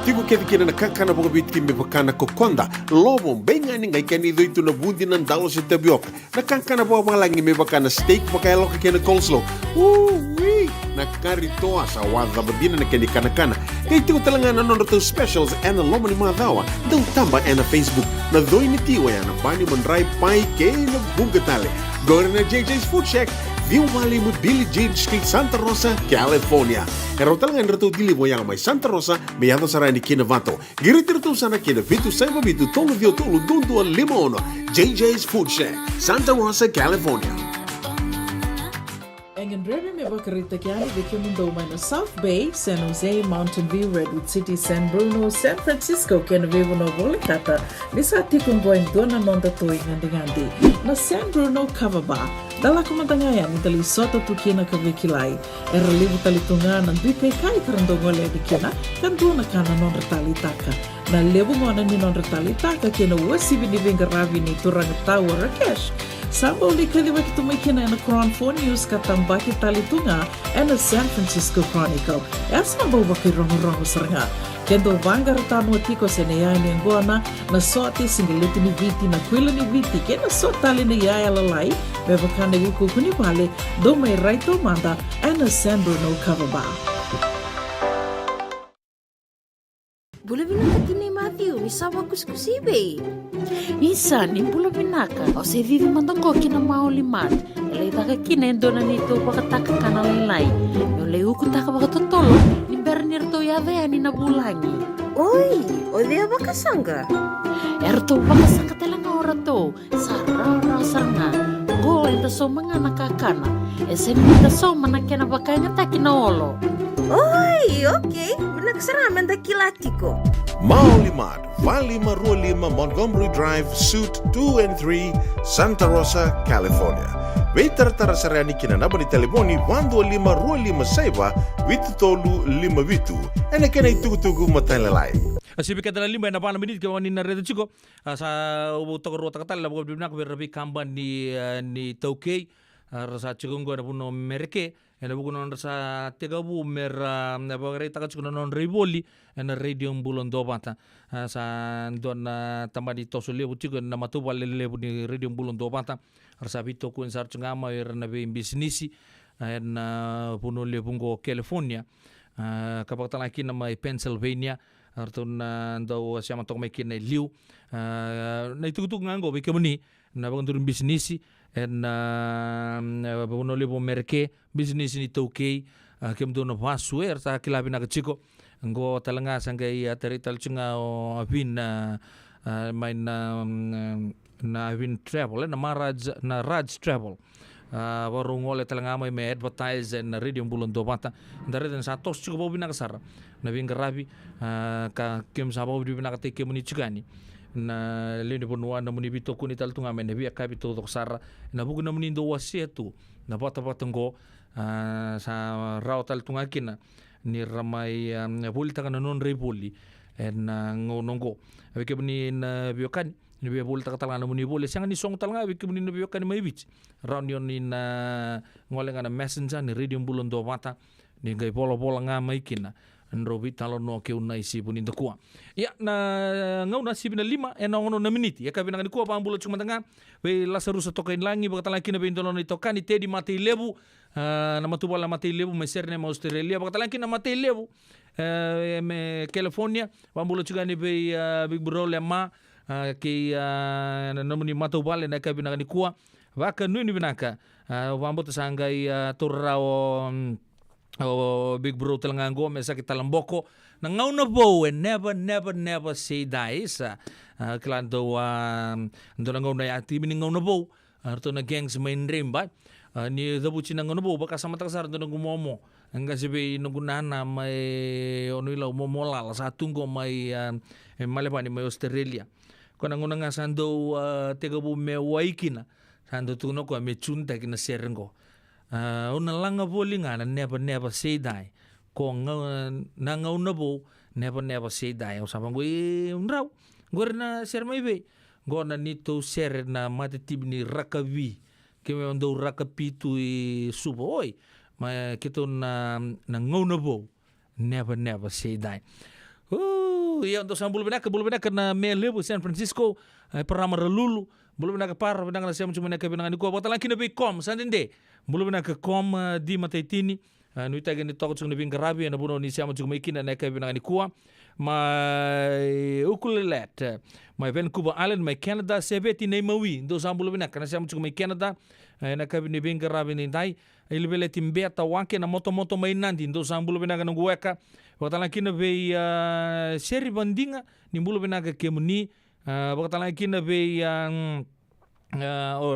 Tigo kena na kakana boga biti me bakana kokonda. Lobo benga ni ngai kani do itu na bundi na dalo se tapioca. Na kakana boga malangi me bakana steak baka loka kena coleslaw. Na karitoa sa wadha badina na kani kana. Kay tigo talanga na nono specials and lomo ni madawa. Daw tamba na Facebook. Na doi ni tiwa ya na bani mandrai pai kay na bugatale. Gore na JJ's Food Shack. Viu Valley mo Billie Jean Street, Santa Rosa, California. Pero talagang rito dili mo yang may Santa Rosa, may ato sa rani kinavato. Giritirto sana kinavitu sa mabitu tolo dio tolo dundo limono. JJ's Food Shack, Santa Rosa, California. Engan Remy me bakarita kiani viki mundo na South Bay, San Jose, Mountain View, Redwood City, San Bruno, San Francisco, kena vivo no volikata. Nisa tikong goeng dona nonda toi ngandi-ngandi. Na San Bruno Kavaba, dala kumantangayan ni tali soto tukina kavikilai. Era libu tali tunga nan dupe kai karandongole di kena, kan duna kana non retali taka. Na lebu ngona ni non retali taka kena wasibi ni vingaravi ni turang tawa Rakesh. Sambo li kaliwa kitumikina na Crown 4 News katambaki talitunga and the San Francisco Chronicle. Esa sambo baki rongo seranga. Kendo vanga ratano tiko senea ni ngona na sote singiliti ni viti na kwila ni viti kena sotali ni yaya lalai bevakane wuku kuni pale do may raito manda and the San Bruno Kavaba. Boleh binaka ni Matthew, misawa kuskusibe. Isa ni bula binaka, o se vivi mandongo kina maulimat. Elay taka kinendo na nito pakataka kanalilay. Yolay ukutaka pakatotolo, ni bernirto yave ni nabulangi. Oi, o dia bakasanga. Erto bakasanga telanga orato, sarara saranga. Go enta so mga nakakana. Ese nita so manakena bakanya takina olo. Oi, okay. Nagsaraman da kilatiko. Maulimad, Valley Marulima, Montgomery Drive, Suite 2 and 3, Santa Rosa, California. Veiter tarasarani kinanaba ni telefoni 125 saiba vitu tolu 5 vitu. Ene kena itugutugu matalalai. Asibika dala 5 na pala minit kawan ni naredo chiko sa ubutog rota katal la bibnak berabi kamban ni Tokay rasa chikunggo na puno merke ena bukuno rasa tegabu mer na bagare taka chikuno non riboli ena radio bulon dobata sa don tambadi tosole butiko na matuba lele ni radio bulon dobata rasa bito kun sar chungama na be business ena puno le bungo California kapag talaki na may Pennsylvania arton daw siya matong may kinay liw na itugtug nga ngo bikamuni na bagong business and puno le po merke business ni Tokay kem do na paswer sa kilabi na chiko ngo talanga sangay terital chunga o avin may na avin travel na Raj travel warung oleh talanga may advertise na radio bulon do bata ndare den sa tos chiko bobi na kasara na bingarabi ka kem sa bobi na katike muni chigani na lene bonua na muni bito kuni tal tunga men bia kapito to sara na bugu na muni do wasetu na bata batango sa raw tal tunga kina ni ramai buli taka na non rebuli en ngonongo abike muni na biokan ni bia buli taka talanga muni boli sanga ni song talanga abike muni na biokan mai bich raw ni na ngolenga na messenger ni radio bulon do mata ni gai bola nga mai kina Nrobi talo no ke unai si punin to kuwa. Ya na ngau na si bina 5 ena ngono na miniti. Ya kabina ngani kuwa pambulo cuma tanga. We lasaru sa tokain langi baka talaki na bintolo ni tokani tedi mati lebu na matubala mati lebu meserne ma Australia baka talaki na mati lebu me California pambulo cuma ni be big bro le ma ke na nomuni matubala na kabina ngani kuwa. Baka nuni binaka pambulo sangai turrao o big bro talanga ngo mesa kita lamboko na ngau na bo and never say die sa klando ndo ngau na ati bin ngau na bo arto na gangs main dream ba ni dabuchi na ngau na bo baka sama takasar ndo ngumomo anga sibe ngunana may ono ila momola sa tunggo may malapani may Australia kona nguna nga sando tegabu me waikina sando tuno ko me chunta kina serengo una langa bolinga na never say die ko na ngau na bo never say die o sabang unraw gor na ser mai be gor na nito ser na matitib ni rakavi ke me ndo rakapitu subo oi ma kito na ngau na bo never say die Ia untuk sang bulu benaka na Melebu San Francisco perama relulu bulu benaka par benaka na siya cuma benaka benaka ni ko bota laki na be kom sandinde bulu benaka kom di mataitini no itaga ni toko chung ni bingarabi na buno ni siya cuma ikina na ka benaka ni kuwa mai ukulelet mai Vancouver Island mai Canada sebeti nei mawi do sang bulu benaka na siya cuma Canada na ka ni bingarabi ni dai ilibele timbeta wake na moto mai nandi do sang bulu benaka no gueka Wakatala kina be seri bandinga ni bulu benaga kemuni wakatala kina be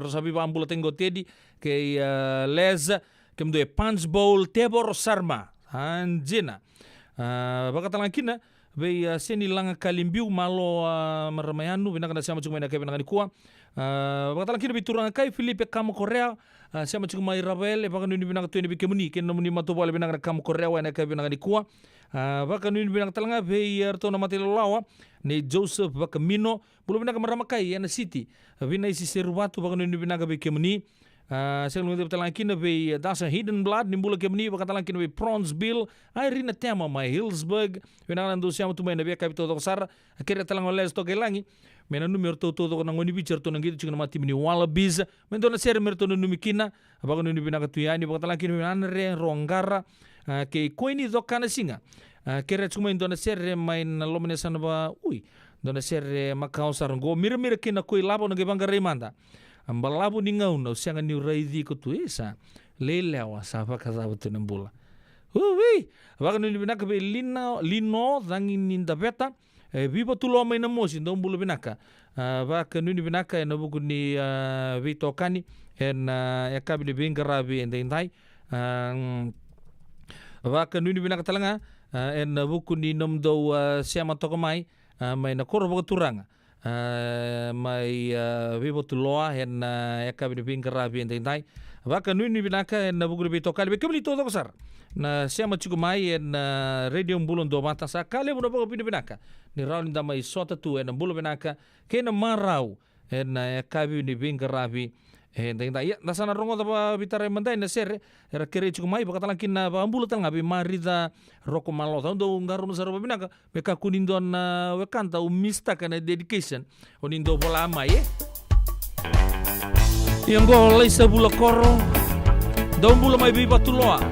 sabi bambula tengo tedi ke les kemdo punch bowl tebor sarma anjena wakatala kina be seni langa kalimbiu malo maramayanu benaga na sama cuma benaga benaga ni kuwa wakatala kina be turanga kai Filipe Kamo Korea sama cuma Irabel bakanu ni benaga tu ni kemuni kena muni matu bole benaga Kamo Korea wa benaga benaga ni kuwa baka nuni binang talanga be yarto na matilo ni Joseph baka Mino bulu binang maramakai yana city bina isi serubatu baka nuni binang be kemuni sel ngi talanga kina be dasa hidden blood ni bulu kemuni baka talanga kina be Bronzeville Irina Tema mai Hillsburg binang landu siam tu mai na be kapito to sar akhirnya talanga les to kelangi mena numero to na ngoni bicar to nang gitu cingna mati mini Wallabies mendo na ser merto numi kina baka nuni binang tuyani baka talanga kina anre rongara ke koini do kana singa kere cuma indona serre main lomene sana ba dona serre makau sarango mira kina koi labo na gebanga remanda ambalabo ni ngau na sianga ni raidi ko tu esa lelewa sapa kaza tu nembula baka ni binaka be lino dangin ninda beta viva tu lo main mosi ndo mbulu binaka baka ni binaka na buku ni vito kani en yakabi ni bingarabi endai baka nuni binaka talanga en buku ni nom do siama toko mai na koro boga turanga mai vivo tu loa en yakabi ni bingarabi endai baka nuni binaka en buku ni tokali be kemli to sar na siama chuku mai en radio mbulon do mata sa kale mo boga binaka ni raul nda mai sota tu en mbulon binaka kena marau en yakabi ni bingarabi ya nasana rongo tapa bitara mandai na ser era kere chuku mai bakatala kina bambulu tanga be marida roko malo tando ngaru no saro binaka beka kunindo na wekanta umista kana dedication onindo bola mai yang go leisa bula koro dombula mai bi batuloa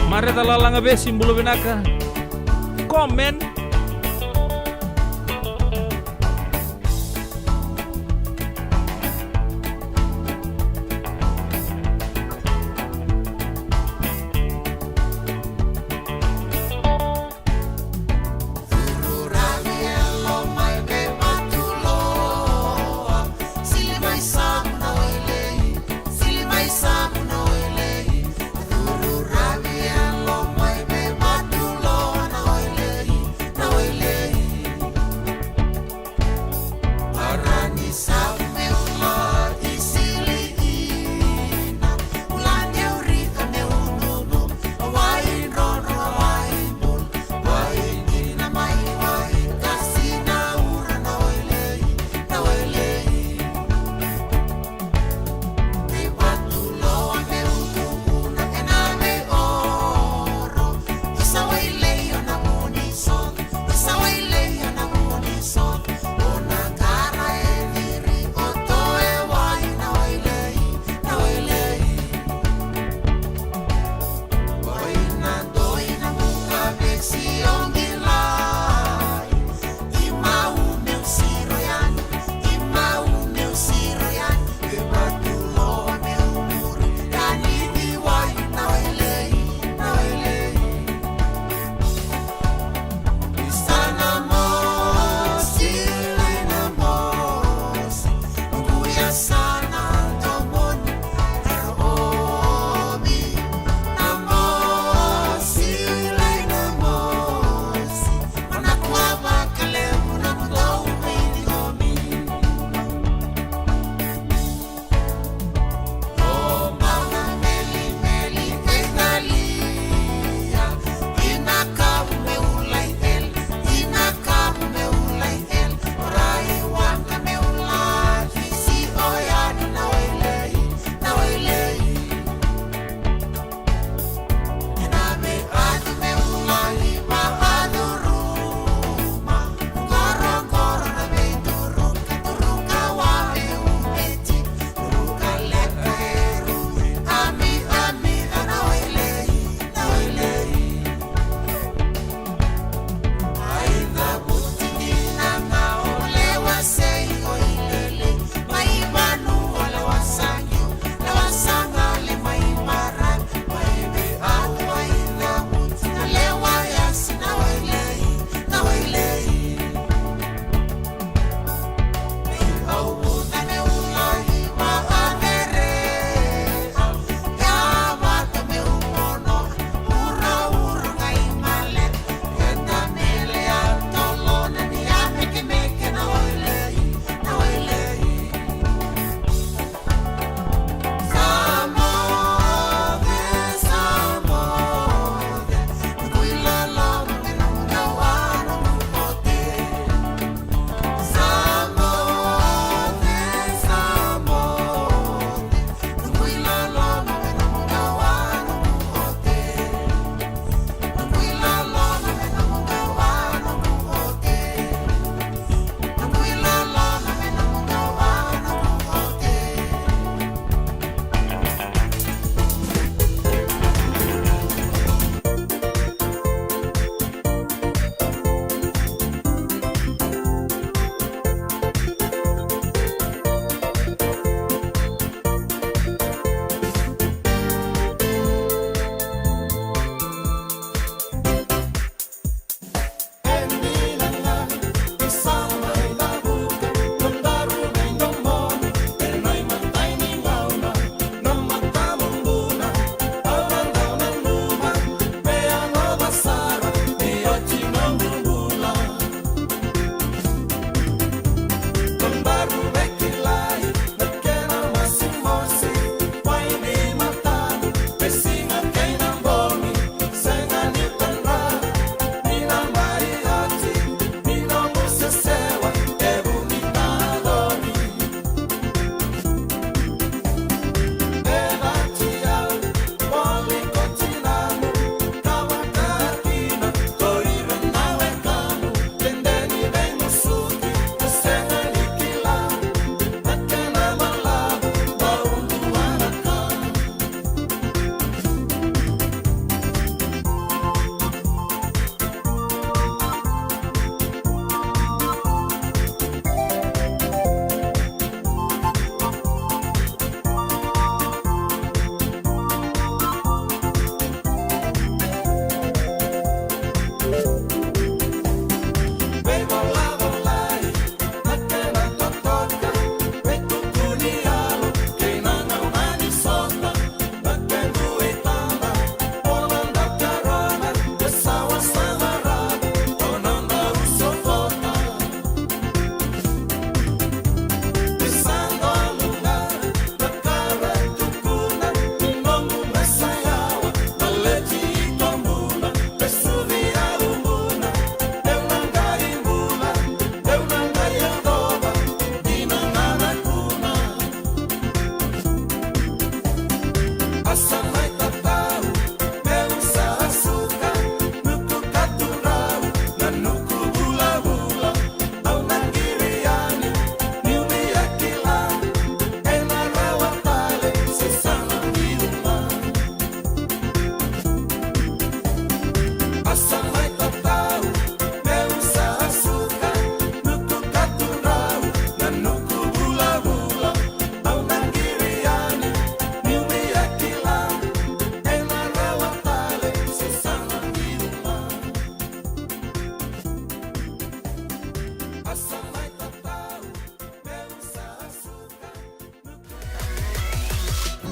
marida lalanga be simbulu binaka komen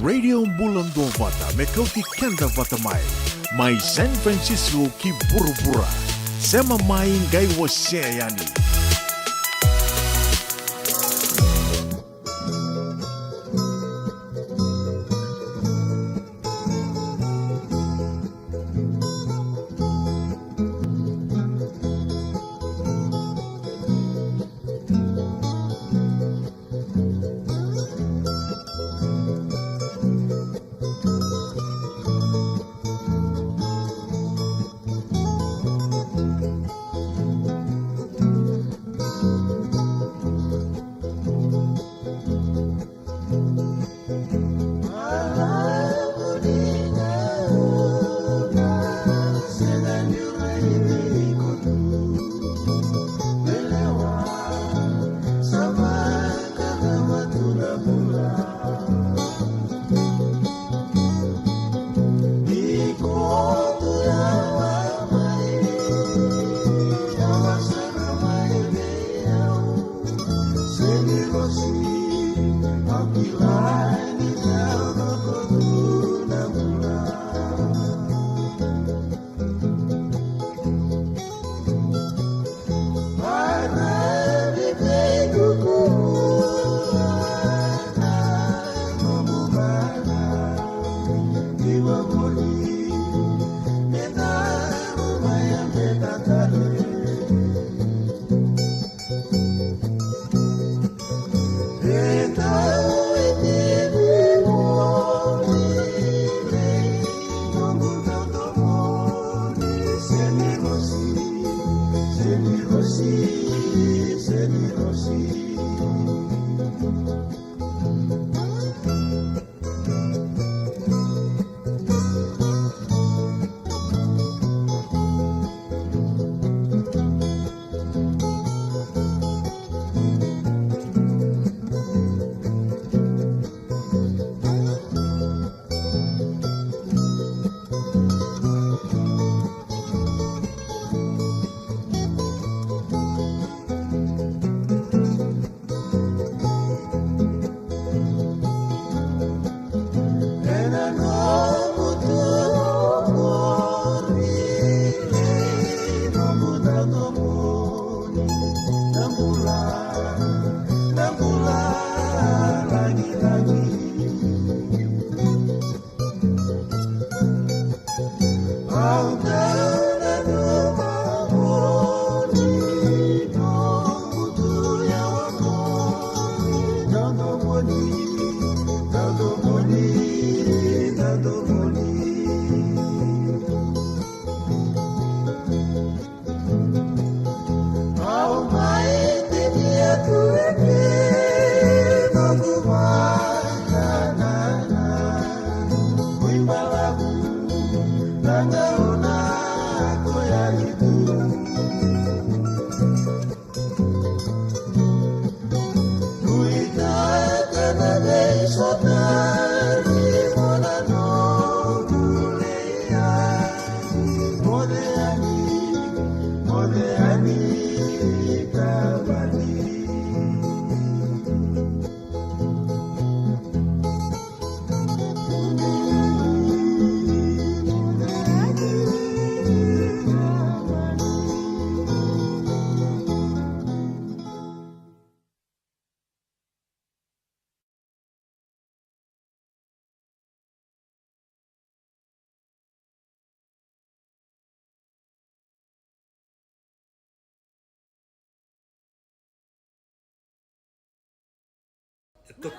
Radio Bulan do Vata me kau ki kenda vata mai San Francisco ki bura-bura. Sema mai ngai wase yani.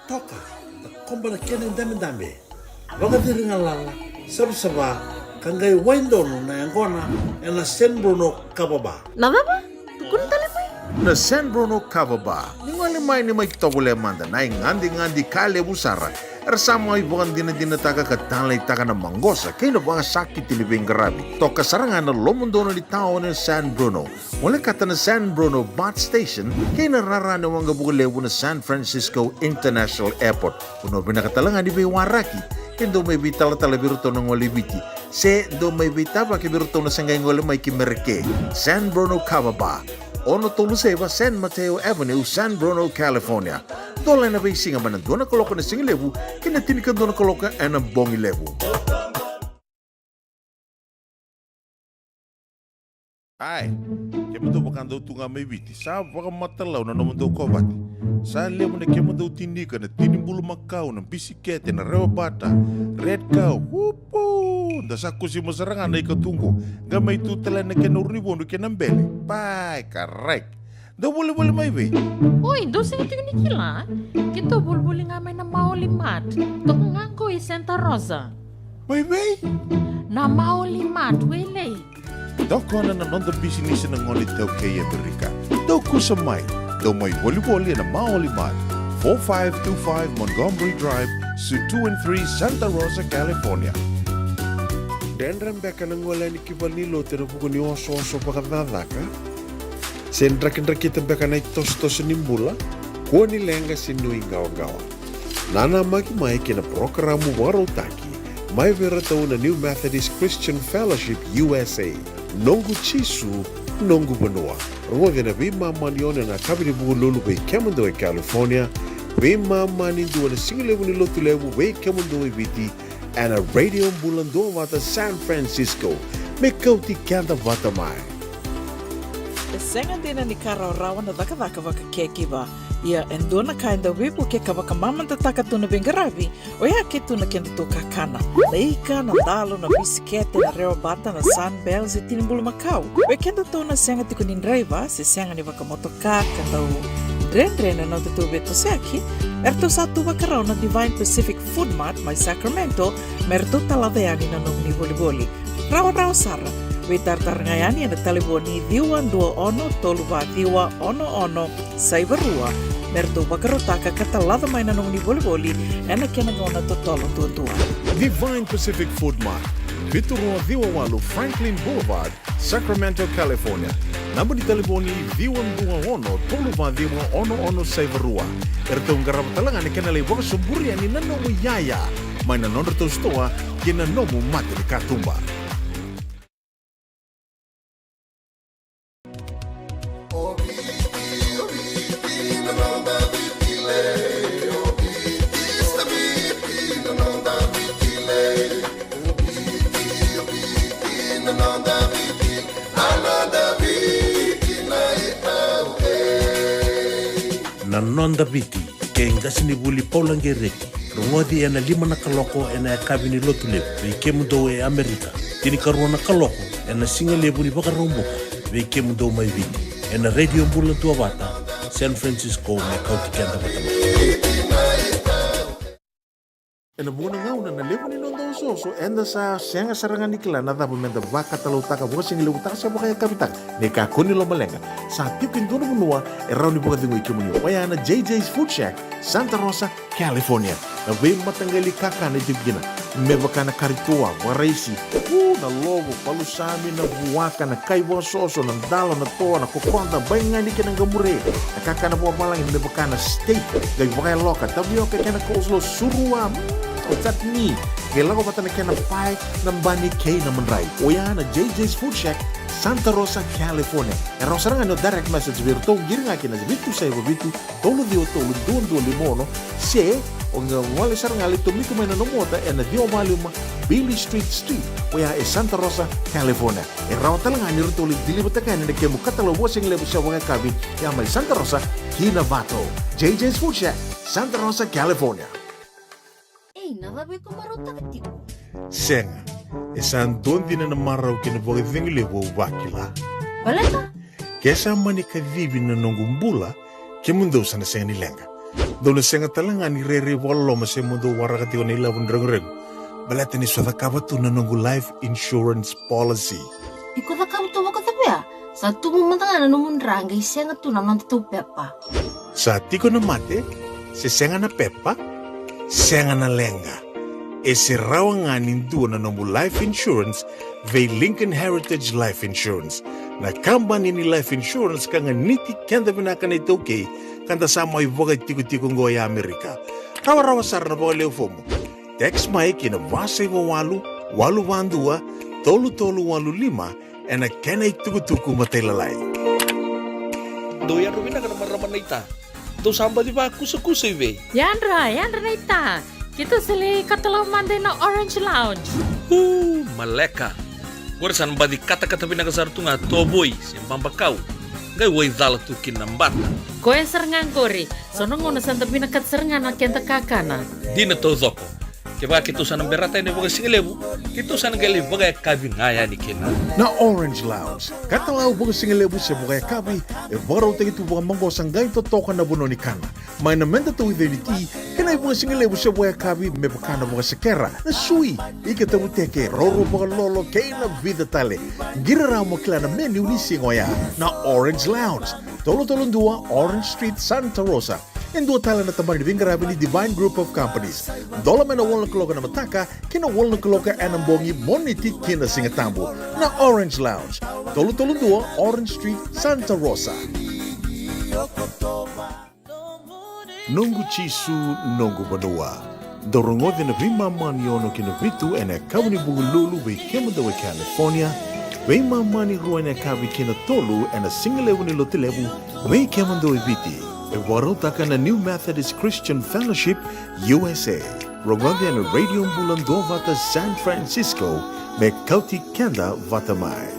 Toka, komba na kene dame. Wakadiri ngalala, saba kangai waindono na yangona na San Bruno Kababa. Nababa? Tukun tali mo Na San Bruno Kababa, ningwali mai ni mai kitogule manda na ngandi kale busara. Ersama ibukan dina taga katanlay taga na manggosa kaya na banga sakit tilibing garabi. Toka sarangan na lomundono di tao ng San Bruno. Mula kata na San Bruno Bus Station kaya nararana mga bukulewo na San Francisco International Airport. Puno binakatalangan di Waraki. Kendo may bitala biruto ng walibiti. Se do may bitaba kibiruto na sanggay ngole may kimerke. San Bruno Kababa. Ono Toluseva, San Mateo Avenue, San Bruno, California. Tola na singa manan dona koloka na singa levu, kina tinikan dona koloka na bongi levu. Ai, kemo do bakando tunga mai viti, sa baka matalau na naman do kovati. Sa lemo na kemo do tinika na tinimbulu makau na bisikete na rewa bata, red cow, wupo. Dasa kusi masarangan na ikatungo, gamay tutala na kenuribono kenambele. Pai, karek. Da boleh mai ve. Oi, dosa itu ni kila. Kita boleh ngamai na maulimat. Tok nganggo i Santa Rosa. Mai ve? Na maulimat wele. Dokona na nonda business na ngoni tau kaya Amerika. Dau kusamai. Dau mai volleyball na maulimat. 4525 Montgomery Drive, Suite 2 and 3, Santa Rosa, California. Dendran beka na ngola ni kibalilo tira bukuni oso pakadadaka. Sendra-kendra kita beka na itos-tos nimbula, kuwa nilenga sinui gawa-gawa. Nana maki mai kina programa warotaki, mai vera tau na New Methodist Christian Fellowship USA, nongu chisu, nongu benua. Ruwa na bima manione na kabini buku lulu bei kemundo e California, bima manindu na singilewu ni lotu lewu bei kemundo e viti, and a radio mbulando wata San Francisco, me kauti kanda wata mai. Sengan dina ni kara rawan na daka waka kekiba. Ia endona kainda wipu ke kawaka mamanta taka tuna bengarabi. O ia ke tuna kenda to kakana. Leika na dalo na bisikete na rewa bata na sunbells e tinimbulu makau. We kenda to na senga tiko nindraiva se senga ni waka motoka kanda u dren na to beto seki. Erto satu wakarau na Divine Pacific Food Mart mai Sacramento merto talaveani na nong ni boli-boli. Rawa sara. Witartar ngayani na taliboni diwan 21 toluwa diwa ono saibarua merto bakarotaka katalada mai na nong ni boli ena kena ngona totolo tua. Divine Pacific Food Mart, Vitorua Diwawalu Franklin Boulevard, Sacramento, California. Namba di taliboni diwan 21 toluwa diwa ono saibarua. Erto ngarap talangan ni kena lewak suburi ani nanomu yaya. Mai na nondor tostoa kena nomu mati di katumba. Nonda biti ke ngasini buli paulange reki rongodi ena 5 na kaloko ena kabini lotule ve kemudo e Amerika tini karuana kaloko ena singa lebu ni baka romboka ve kemudo mai viti ena radio mbula tua bata San Francisco me kauti kenda bata Ena muna ngauna na lebu ni nondo soso enda sa senga sarangan nikla na dabu menda baka talau taka buka singi lebu taka siapa kaya kapitang neka kuni lo malenga sa tiukin dono menua erau ni buka tingu ikimuni waya na JJ's Food Shack Santa Rosa, California na ve matanggali kaka na tibgina me baka na karitua waraisi na logo palusami na buwaka na kaiwa soso na dalo na toa na kukonda bayangani ka ng gamure na kaka na buwa malang me baka na steak gay baka loka tabi ka kena coleslaw surua tatni kailan ko pata na kena pie ng bani kay na manray o yan na JJ's Food Shack Santa Rosa, California era sarangan no direct message virto giring akin na bitu sa iba bitu tolo duon limono se o nga wali sarangan ito miko may nanomota na dio maluma Billy Street o yan Santa Rosa, California era talangan ni rito dilibatakan na kemo katalo wasing lebo sa mga kabi yan may Santa Rosa, Kinavato JJ's Food Shack Santa Rosa, California. Nadabe ko marota katiko. Senga, esan dondi na namaraw kinabuhay vingili wo wakila. Balata? Kesa mani kadibi na nongumbula, kimundo sa nasenga nilenga. Do na senga talangan ni rere walo masemundo warakati ko na ilawang reng-reng. Balata ni swada kabatu na nongu life insurance policy. Iko na kabuto wakatabe sa tumumantanga na numundrang ay senga tu na nanto pepa. Sa tiko na mate, si senga na pepa, senga na lenga. E si rawanganin doon na nomu life insurance ve Lincoln Heritage Life Insurance. Na company ni life insurance ka nga niti kanda binakan ito kay kanda sa mga ibagay tiko-tikong goya Amerika. Rawa-rawa sar na baka leo mo. Text may kinabasay mo walu wandua, tolu walu 5, and na kenay tukutuku matay lalay. Doyan rumina ka naman raman na ita. Tau samba di ba kusa-kusa iwe. Yandra na ita. Kita sili katalaw mande na Orange Lounge. Maleka. Gora san ba di kata-kata pinakasar tunga toboy siyang pambakaw. Gay way dala tu kinambata. Koe serengan kori. Sono ngono santa pinakat serengan na kenta kakana. Di na to zoko. Kaya kita sana berata ini bagai singlebu. Kita sana gali bagai kabi ngaya ni kena. Na Orange Lounge, katalaw baga singalebu siya bukaya kabi, baraw tayo ito baga manggo sanggay totokan na buno ni kana. May namenta to identity, kanay baga singalebu siya bukaya kabi, may bakana baga sekera, na sui, ikatabu teke, roro baga lolo, kay na vida tale. Giraraw mo kila na menu ni singoya, na Orange Lounge, tolo-tolong dua, Orange Street, Santa Rosa. Ang dua tala na tamang nibingarabi ni Divine Group of Companies. Dola man na walang kaloka na mataka, kina walang kaloka anambongi moniti kina singatambo na Orange Lounge. Tolo-tolong dua, Orange Street, Santa Rosa. Nungu chisu, nungu banua. Dorongode na bima maniono kina vitu ene kabuni bugululu be kemadawe California. Bima mani ruane kabi kina tolu ene singalewu ni lotilewu be kemadawe viti. Ewarotaka na New Methodist Christian Fellowship, USA. Rogode na Radio Bulando Vata San Francisco, me Kauti Kenda Vatamai.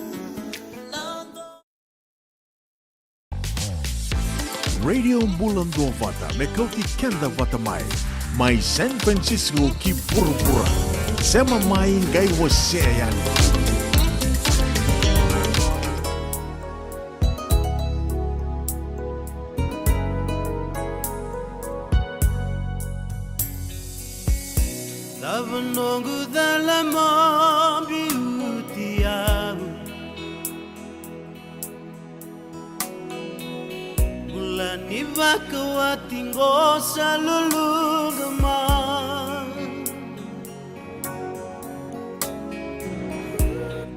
Radio Bulando Vata, me Kauti Kenda Vatamai. Mai San Francisco ki pura-pura. Sema mai ngai waseyan. Nongu dalam biutiau bulan iba kawatinggo sa lulugaman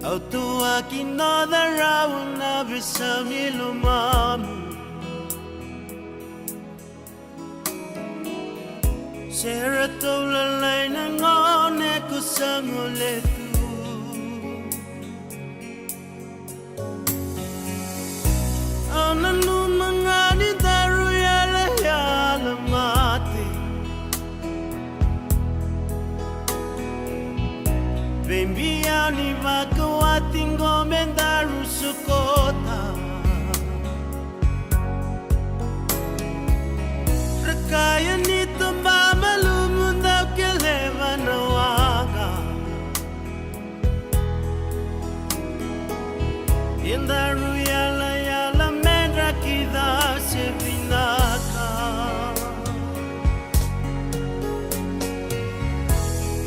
autua kinodaraw na bisami lumamu Sera tau lalai na ngone ko sa nguletu Ana nu mga ni daru yala yala mati Bembiya ni makawating gomendaru sukota Rakaya nito mamalumundap kelema na waga Yendaru yala yala mendra kita sevinaka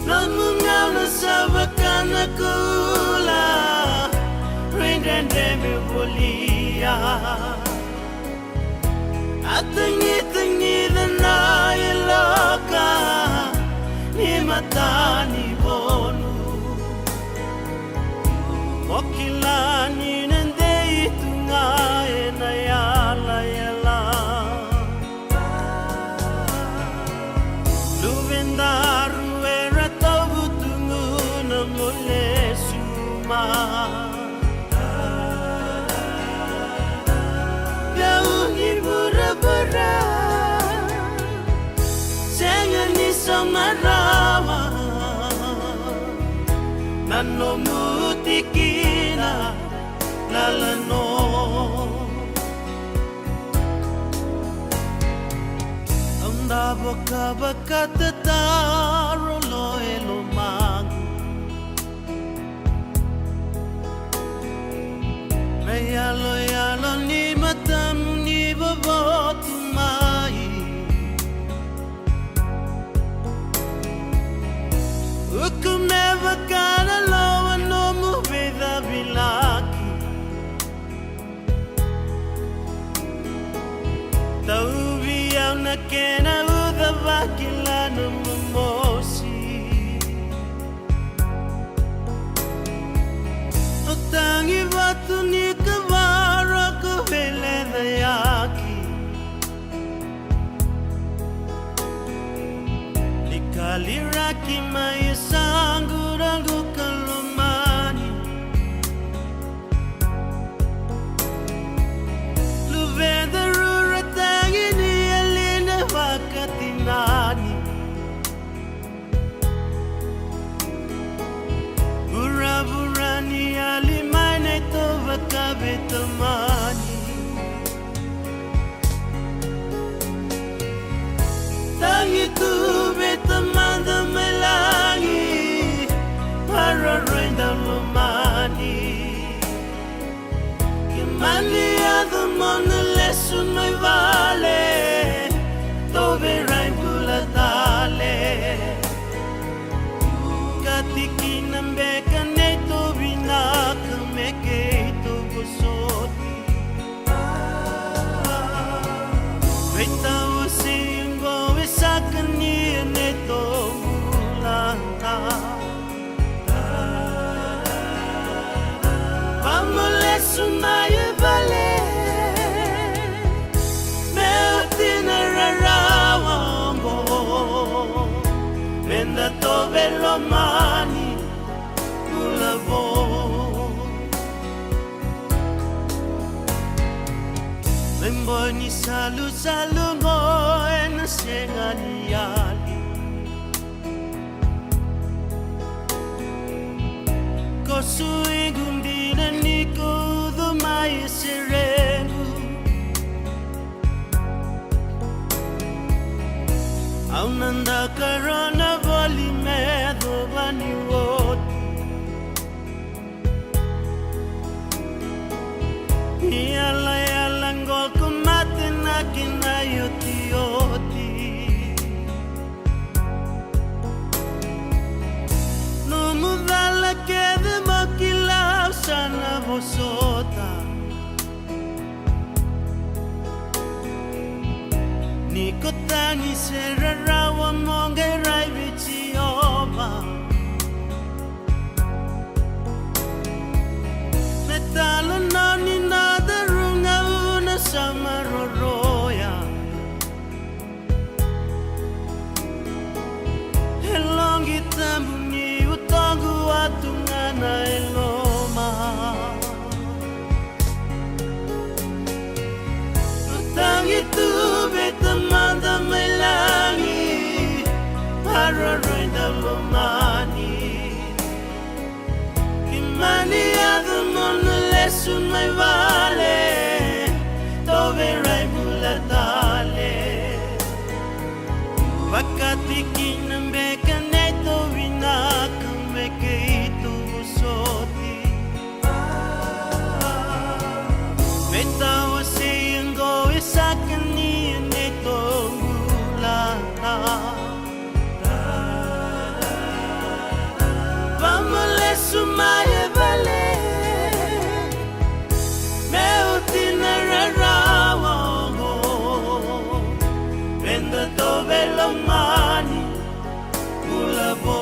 Namungaw na sabakan na kula Rindrende me bolia At tangi-tangi na iloka Ni mata ni bonu Mokilani nande itu ngae na yala yala Luvendaru era tobu tungu na mule suma Bara Senga ni samarawa Nano mutikina lalano Anda baka tataro lo elomang Yalo ni matam ni babotu mai Ukumeva kana loa no muveda bilaki Taubi au na kena uda vakila no mumosi Otangi vatu ni kavara kuvele dayaki Nikaliraki mai sangu rangu kalomani Luvenda rura tangi ni lesun mai vale Tove rai bulatale Katiki nambe kane to binak meke to gosoti Veta usingo esakani ne to mulata Vamos lesun mai vale Venda tove lo mani Kulavo Memboni salu ngo En sengani yali Kosui gundina niko Dumai serenu Aunanda karana voli medo bani woti Yala ngol kumate na kinayoti yoti No mudala kede makilaw sana bosota Niko tangi serarawa monge rai bichi oba Metalo nani nada runga una samaroroya Elongi tambuni utongu atungana eloma Utangi tu betamanda melangi Araroy da lomani Kimani adamon lesun mai vale Tove rai bulatale Wakati kinambe kaneto vinakam meke itu soti Meta wasingo isakani neto mulana Vamos lesun mai vale Meutina rarawango Venda tove lo mani Kulabo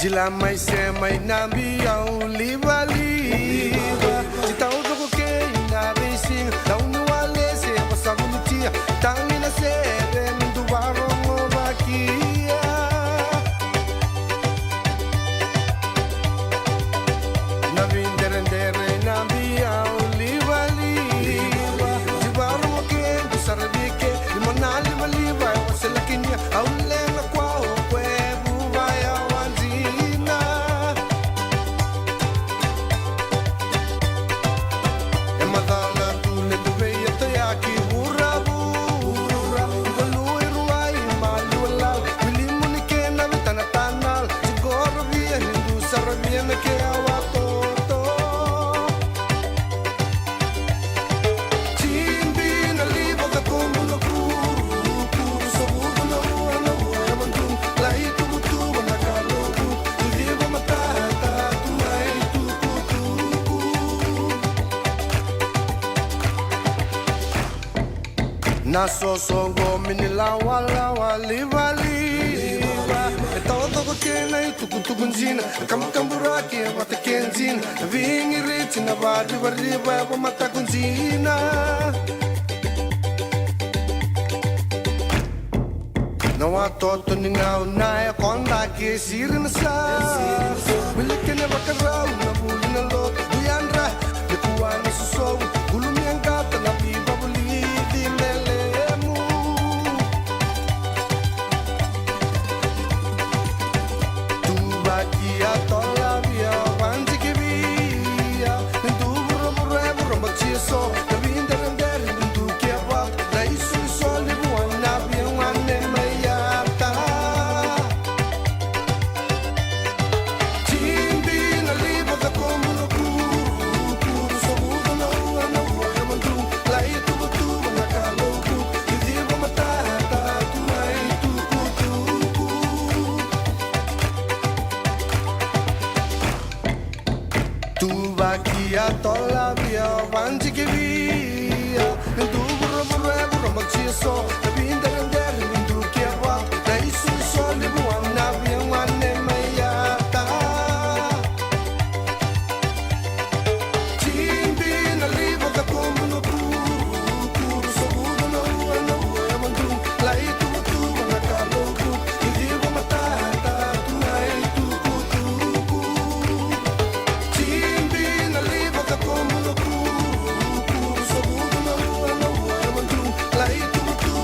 Jila mai se mai nambi au livali Titau doko ke ina racing Tau nuale se wasavunutia Tangi na se rendu warongo wakia Nabi ndere nambi au livali Jiwarongo ke kusarabike Limonali maliva waselakinia Au lenga kwao kwebu vaya Naso songo minila wala wali wali E todo ko kena i tukunjina Kamukambura ke mata kenzina Vingi riti na vadi variba wa mata kunjina Na watoto ni ngau na e konda ke sirin sa Milikene wakarau na buli na lo Duyandra de kuwana suso Gulumi ang gata na viva buli di melemu Tu bakia tola via wanti ke via Tu buru buru e buru machiso Na vinda rendere tu kia wa Na isu soli buana via wane mayata Timbi na libo da como no kuru Kuru sabudo na ua na ua ya mandu Lai tu batu na kaloku I digo matata tu ai tu kutuku Tu vakia tola via wanti ke via Tu buru buru e buru machiso Na vinda rendere tu kia wa Na isu soli buana via wane mayata Timbi na libo da como no kuru Kuru sabudo na ua ya mandu Lai tu batu na kaloku I digo matata tu ai tu kutuku Timbi na libo da como no kuru Kuru sabudo na ua ya mandu Lai tu batu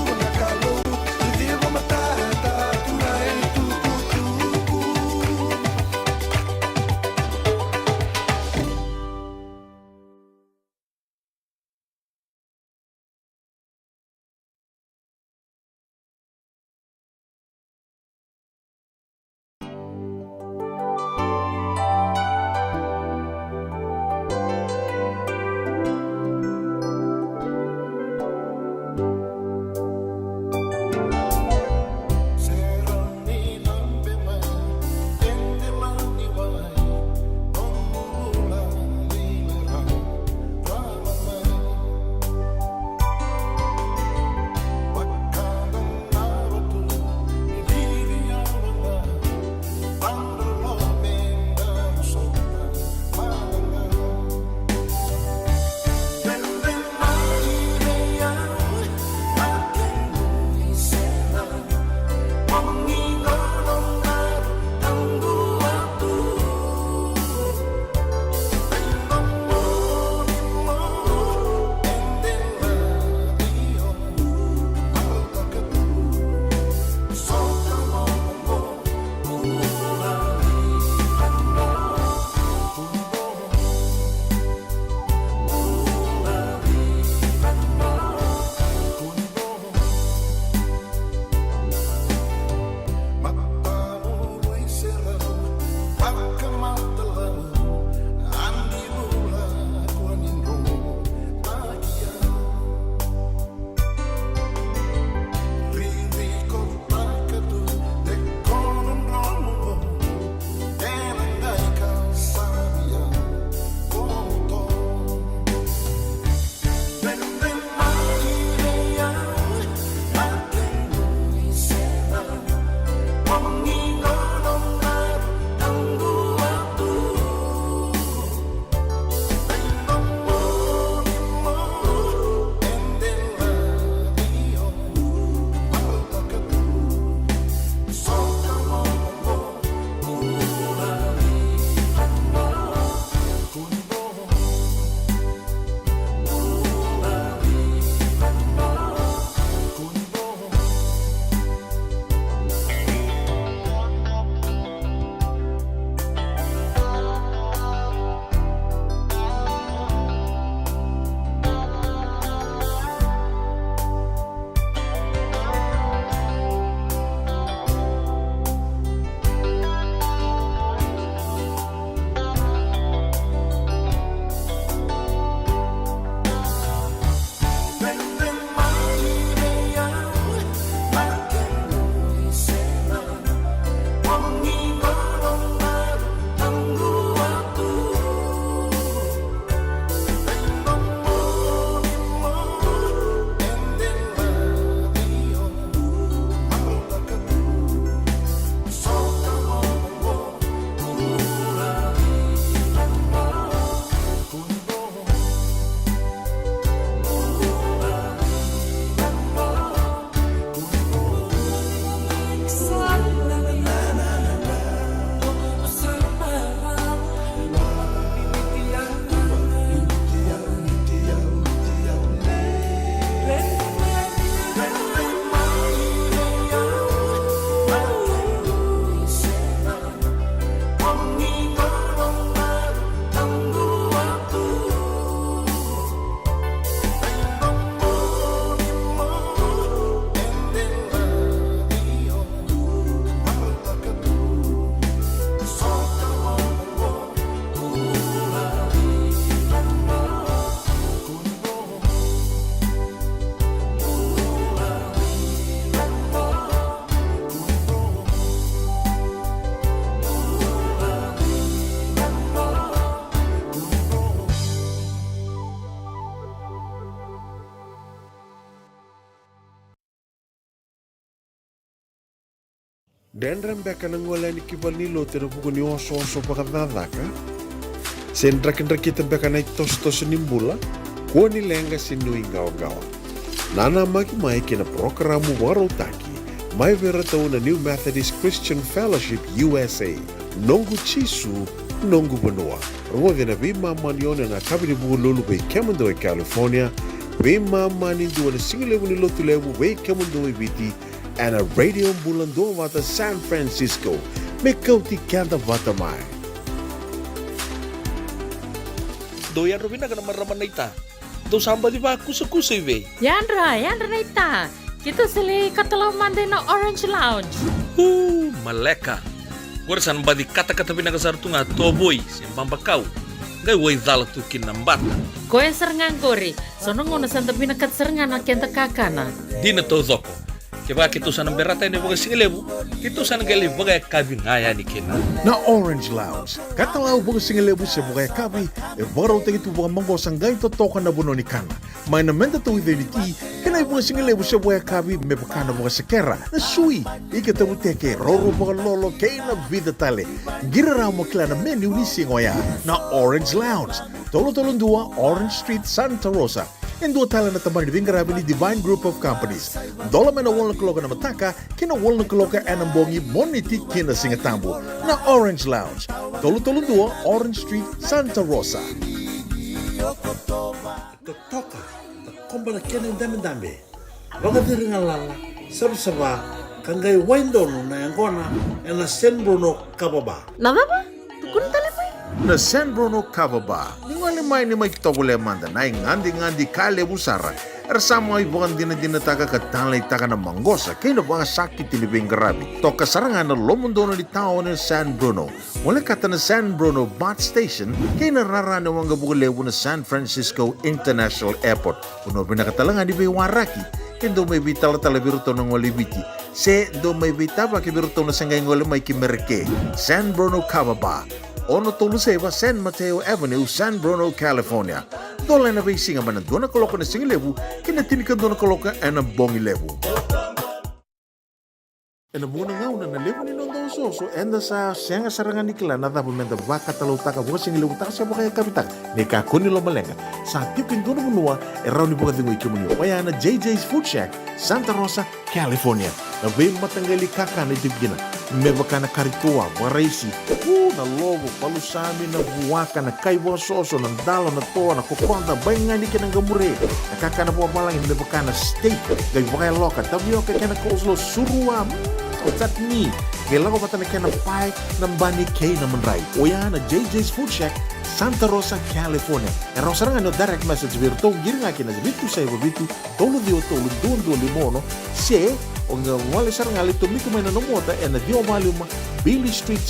Dendran beka nangolani kibalilo tena buku ni oso pakadadaka. Sen drakin-drakitan beka na itos-tos nimbula. Kuha nilenga sinui gawa-gawa. Nana magi mai kina programa warotaki. Mai vera tau na New Methodist Christian Fellowship USA. Nongu chisu, nongu banua. Rua na bima maniona na kabini buku lulu bei kemundo e California. Bima mani dua na singilewu ni lotu lewu bei kemundo e viti. And a radio bulando vata San Francisco. Me kauti kanta vata mai. Do yan Robin na maraman na ita. Do samba di ba kusa-kusa iwe. Yandra na ita. Kita sili katalaw mande na Orange Lounge. Maleka. Gurasan ba di kata-kata pinakasartunga toboy simpang bakau. Gay way dala tu kinambata. Koe serengan gori. Sono ngono santa pinakat serengan na kenta kakana. Di na to zoko. Kaya kita sana berata ini bagai singlebu, kita sana gali bagai kabin ngaya ni kena. Na Orange Lounge, katalaw bagai singlebu sa bagai kabi, baraw tayo ito bagai manggosang gayon totokan na buno ni kana. May namenda to iveniti, kena bagai singlebu sa bagai kabi, may baka na bagai sekera, na sui, ikatabuteke, roro bagai lolo, kaya na vida tale. Giraraw mo kila na menu ni singoya, na Orange Lounge, tolo-tolong dua, Orange Street, Santa Rosa. En dua tala na tamang ni Vingarabi ni Divine Group of Companies. Dola man na walang kaloka na mataka, kina walang kaloka anambongi moniti kina singatambo na Orange Lounge. Tolo-tolo dua, Orange Street, Santa Rosa. Toka, komba na kena yung dami-dami. Waka diri nga lala, saba-saba, kanggay waindono na yung kona, na San Bruno kababa. Nada ba? Tukun tali ba? Na San Bruno Cavaba, ningali mai ni mai kitogule manda na ngandi kale busara. Ersama ibukan dina-dinataga katanlay taka na manggosa kaya na mga sakit ni Vingarabi. Toka sarangan na lomundono di tao ng San Bruno. Mula kata na San Bruno Bot Station kaya nararana mga bukulewo na San Francisco International Airport. Puno pinakatalangan di Baywaraki. Kendo may bitala-tala biruto ng walibiti. Se do may bitaba kibiruto na sanggay ngole may kimerke. San Bruno Cavaba. Ono Toluseva, San Mateo Avenue, San Bruno, California. Dola na basic nga man doon na koloka na singilebu, kinatinikan doon na koloka ang bongilebu. En muna nga una na levo ni Nondo Soso, enda sa siyang sarangan ni Kila na dapat menda baka talutaka buka singilebu taka siya baka kapitak. Ni kakuni lo malenga. Sa tipin doon na munua, eraw ni buka dingo ikimunyo. Kaya na JJ's Food Shack, Santa Rosa, California. Na bay matanggali kaka na itibigina. May baka na karituwa, waraisi, na lobo, palusami, na buwaka, na kaiwa soso, ng dalo, na toa, na kukonta, bay nga ni ka ng gamure. Nakaka na buwa malang, may baka na steak, gay baka loka, tabiyo ka na kauslo, suruwa, at ni. Kailangan ko bata na kaya ng pie, ng bani kay na manray. O yan, na JJ's Food Shack, Santa Rosa, California. Eraw sarang direct message, virto, giringa kina, bitu sa iba, bitu, tolo diyo, tolo, doon, limono, se, ang wala sarang alito mito may nanumota na di omali Bailey Street,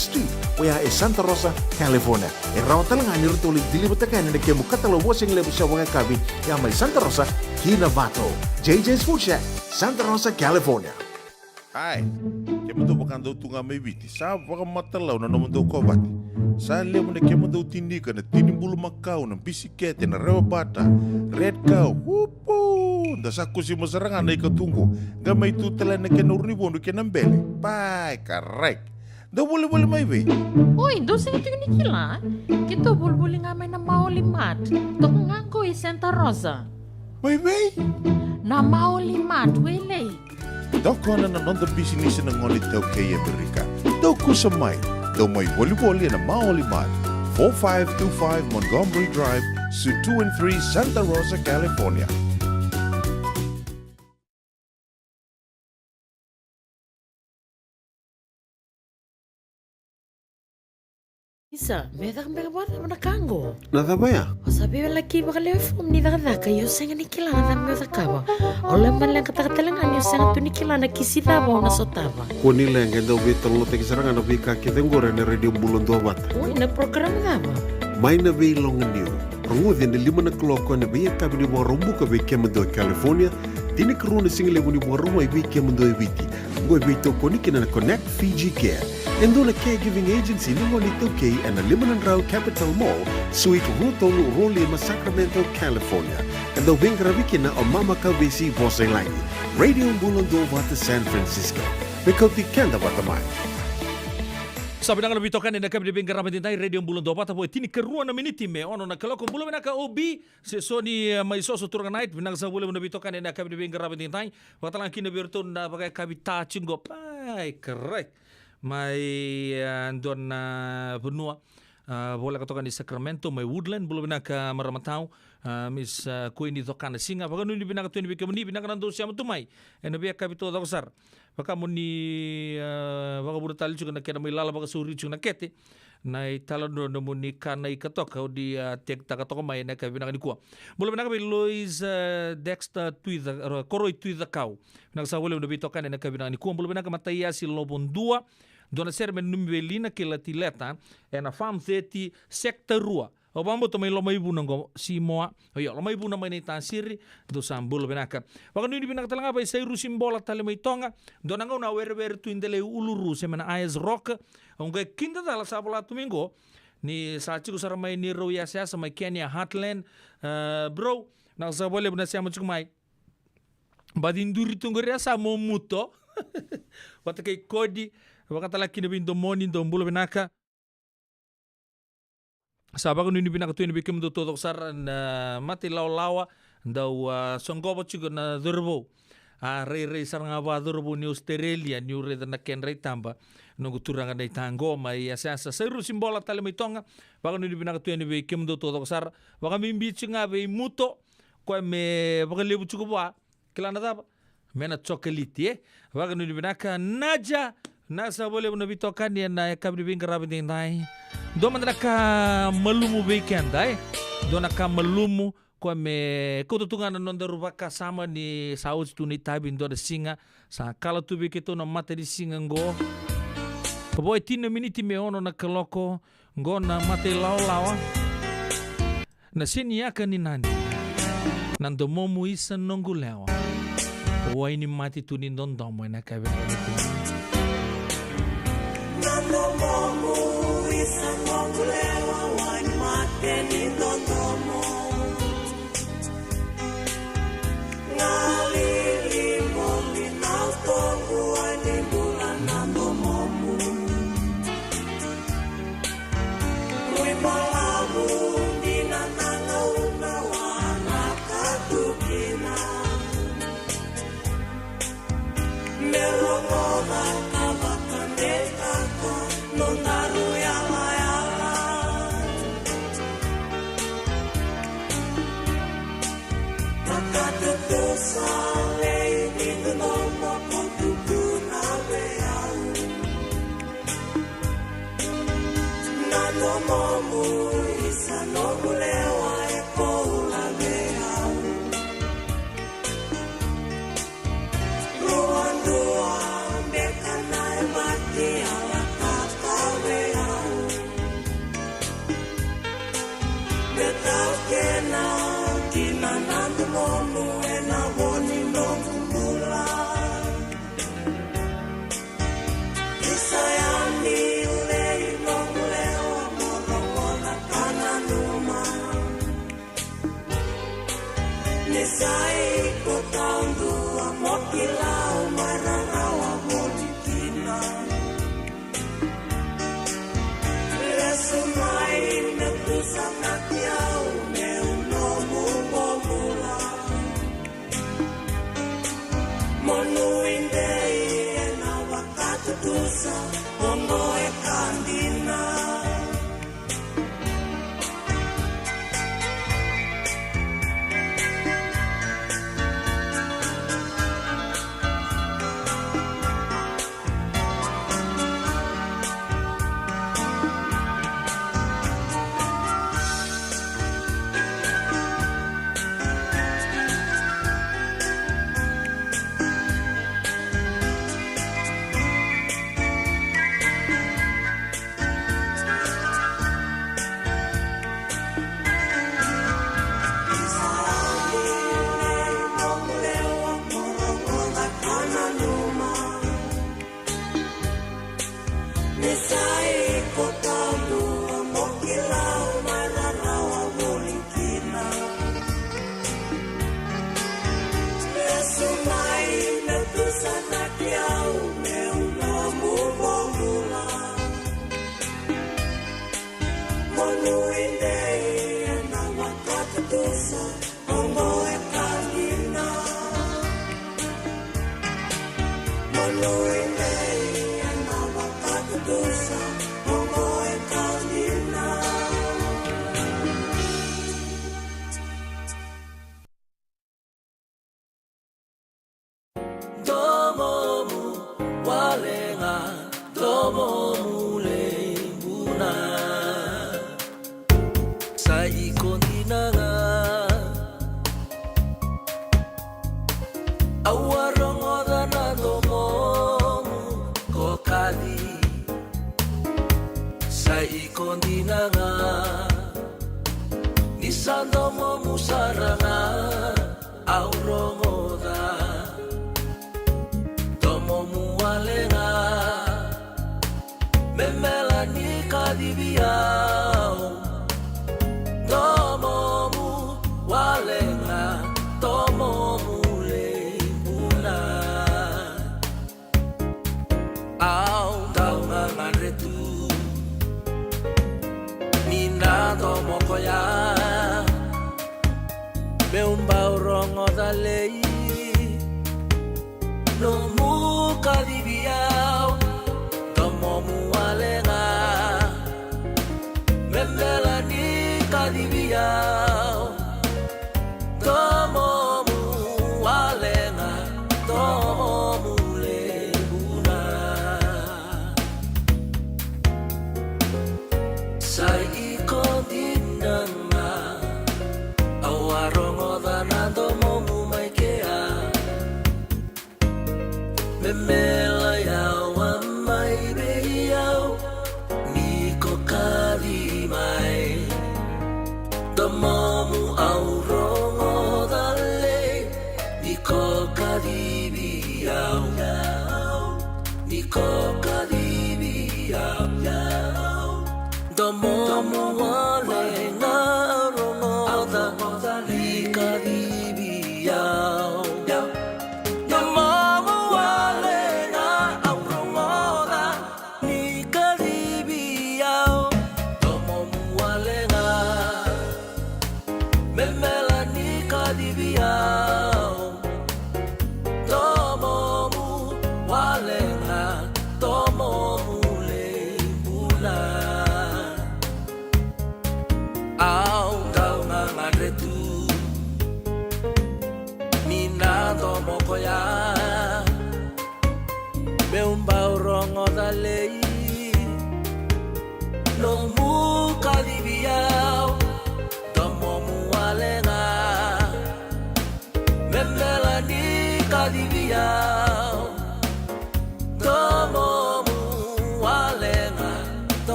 kaya Santa Rosa, California. Raw talaga ni rito ulit dilibot ka na nagkemo katalawa sing lebo sa mga kabi kaya may Santa Rosa, Kinabato. JJ's Food Shack, Santa Rosa, California. Ay, kemo do bakando tunga may biti. Sa baka matalaw na naman daw ko bati. Sa lebo na kemo daw tindika na tinimbulu Macau ng bisikete na rewa bata. Red cow, whoopoo! Dasa ko si masarangan na ikatungo. Gamay tutala na kinurnibono kinambele. Pai, karek. Daw wala may way. Uy, doon sa ito ni Kila. Kito bulbuli nga may na maulimat. Toko nga ko Santa Rosa. May way? Na maulimat, wele. Daw ko na nanonda bisinisa ng ngonit daw kay Amerika. Daw ko sa may. Daw may wali-wali na maulimat. 4525 Montgomery Drive, Suite 2 and 3, Santa Rosa, California. Isa, medak bata mana kango. Nada ba ya? Sabi lagi bakal form ni daga kayo senga ni Kila na medak kawa. Oleh man lang kata-katalangan yung senga tu ni Kila na kisita ba na sotaba. Kuni lang endo betul lo tegi sarang ano bika kita ngore na radio bulon do bat. Uy, na program na ba? May na be long new. Rangudin na 5 o'clock na be kabini mo rumbu ka be kemendo California. Tini karuna single ni mo rumay be kemendo ibiti. Ngoy be to koni na Connect Fiji Care. Endo na caregiving agency ni Monito K and the Limanan Rao Capital Mall, Suite Rutong Rolima, Sacramento, California. And the Wing Raviki na o Mama Kawesi Bosay Langi. Radio Bulando Wata San Francisco. Rekauti kenda batamai. Sabi nang nabitokan na kabi bing garaman din tayo radio bulong do pata po tini keruan na miniti me ono na kaloko bulo na ka obi se soni may soso turang night binang sa bulo nabitokan na kabi bing garaman din tayo watalang kinaberto na bagay kabi taching go ay correct may andon na benua bola katokan di Sacramento may Woodland bulo na ka Maramatao Miss Queen di tokan singa baga nuni binang tuin bikam ni binang nando siya tumay eno biya kabi to dasar baka muni baka buda tali juga na kena may lala baka suri juga na kete na italon do muni kana ikatok au di tek takatok may na kabi na kuwa mula na kabi Lois Dexter tuida koroi tuida kau na sa wala no bitokan na kabi na kuwa mula na kamataya si lobon dua dona ser men numbelina kila tileta na fam 30 sector rua o bambo to may lomay bu nango si moa oyo lomay bu na may tasiri do sambul benaka baka nuni binaka talanga bay say rusim bola tale may tonga do nango na wer tu indele uluru semana ayes rock onga kinda dala sabola tumingo ni sa chiku sara may ni roya sa may Kenya Heartland bro na sa bole buna siya mo may badinduri tunggoria sa momuto wata kay kodi baka talaki na bindo moni do mbulo benaka Sabag nuni binaka tu ni bikim do totok saran mati lawa daw songgobo chigo na durbo re sarang aba durbo ni Australia ni ure na kenre tamba no guturanga dai tango mai asa seru simbola tale mai tonga baga nuni binaka tu ni bikim do totok sar baga mimbi chinga be muto ko me baga lebu chigo ba kilana da mena chocolate baga nuni binaka naja nasa boleh na bitokan dia na kabri bing karabin dai do mandraka malumu weekend dai do naka malumu ko me ko tutungan non da rubaka sama ni saus tu ni tabin do da singa sa kala tu biketo no mata di singa ngo ko boy tin miniti me ono na kaloko ngo na mate lawa na sinia ka ni nani nando momu isa nongu lewa o ini mati tu ni don domo na kabin Nando momu isa nongu lewa wani mate ni dondomo Ngalili moli naltongu wani bulan nando momu Kui malamu dina nana una wana katukina Melongona kabakandeta Nondaru yala yala Takatutu sale Itu nomo kutuku nabe au Nano momu isa nomu lewa eko ulabe au Ruan dua bekana mati ala Kena kina nandu momu ena boni nongu mula Isayani ulei nongu lewa morongona kana numa Nisai kotaundu amokilau mararawa boni kina Resumai netusangat yau Tusa ongo e kandina Sumai na tu sana kiau meu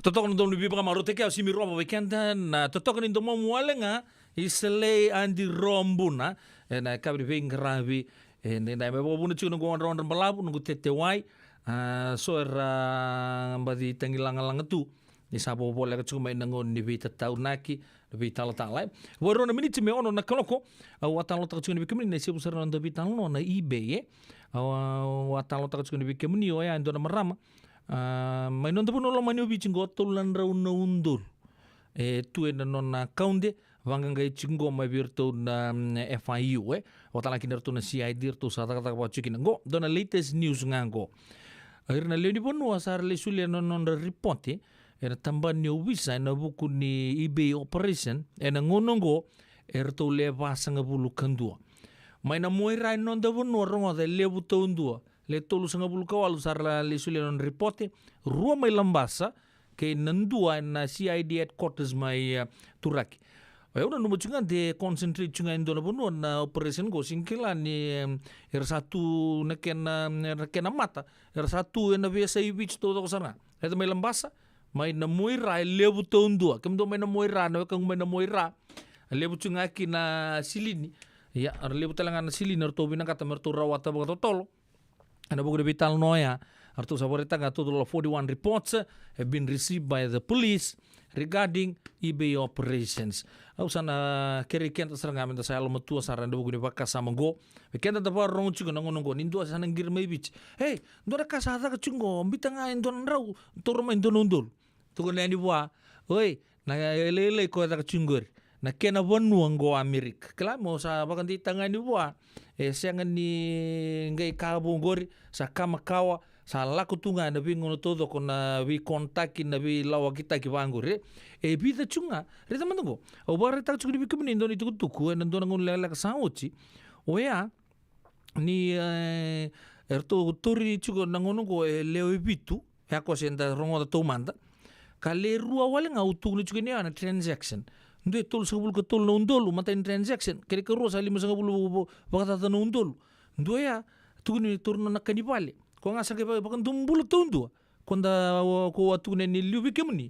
Totokan ndo bibi baka marote kaya simi roba weekenda na totokan ndo mo mualenga isle andi rombuna na kabri veng rabi Ndai me bo bunu chuno go ron balabu ngu tete wai so era mbadi tangilanga tu ni sabo bola ka chuma inango ni vita taunaki vita tala woro na minute me ono na kaloko watalo ta chuna bikemi ni sebu sarana do vita no na eBay watalo ta chuna bikemi ni oya ndo na marama mai non dopo lo mani obi chingo tolan ra una undur tu na non kaunde vanga ngai chingo mai virtu na FIU watala kinertu na CID tu sa ta ba chikina go dona latest news ngango irna leoni bonu asar le sulia non reporte era tamban ni wisa na buku ni eBay operation ena ngonongo erto le vasanga bulu kandua mai na moira non da bonu rongo de le buto undua le tolu sanga bulu kawalu sar le sulia non reporte rua mai lambasa ke nandua na CID headquarters mai turaki una numu chunga de concentrate chunga indona bonu na operation go singkila ni satu na kena mata satu na vesa ibich todo ko sana eta mai lambasa mai na moira lebu tondua kemdo mai na moira na kang mai na moira lebu chunga ki na silini ya lebu talanga na silini to bina kata merto rawata ba tolo ana bugu de vital noya artu saboreta ga todo 41 reports have been received by the police regarding eBay operations. Au sana keri kenta saranga menda sa alma tua saranda bugu ni baka samango. Kenta da ba rongo chungo ngonongo nindo sana ngir mai bich. Hey, ndora kasada ka chungo mbitanga indon rau torma indon undul. Tugo nani bua. Oi, na lele ko da chungor. Na kena wonu ngo Amerika. Kala mo sa bakanti tanga ni bua. Siangan ni ngai kabo ngori sa kamakawa sa laku tunga na vi ngono todo kona vi kontaki na vi lawa kita ki vangure bida chunga reta mandango o bare tak chukri vi kumini ndoni tuku en ndona ngon lela ka sauchi oya ni erto tori chugo nangono go leo bitu ya ko senda rongo da tomanda kale rua wale nga utu ni chugini ana transaction ndo tol sabul ko tol no ndolu mata in transaction kere ko rosa lima sabul bakata no ndolu ndo ya tuguni turno na kanibale ko nga sa kaya bakan dumbulu tundu konda ko atune ni lubi kemni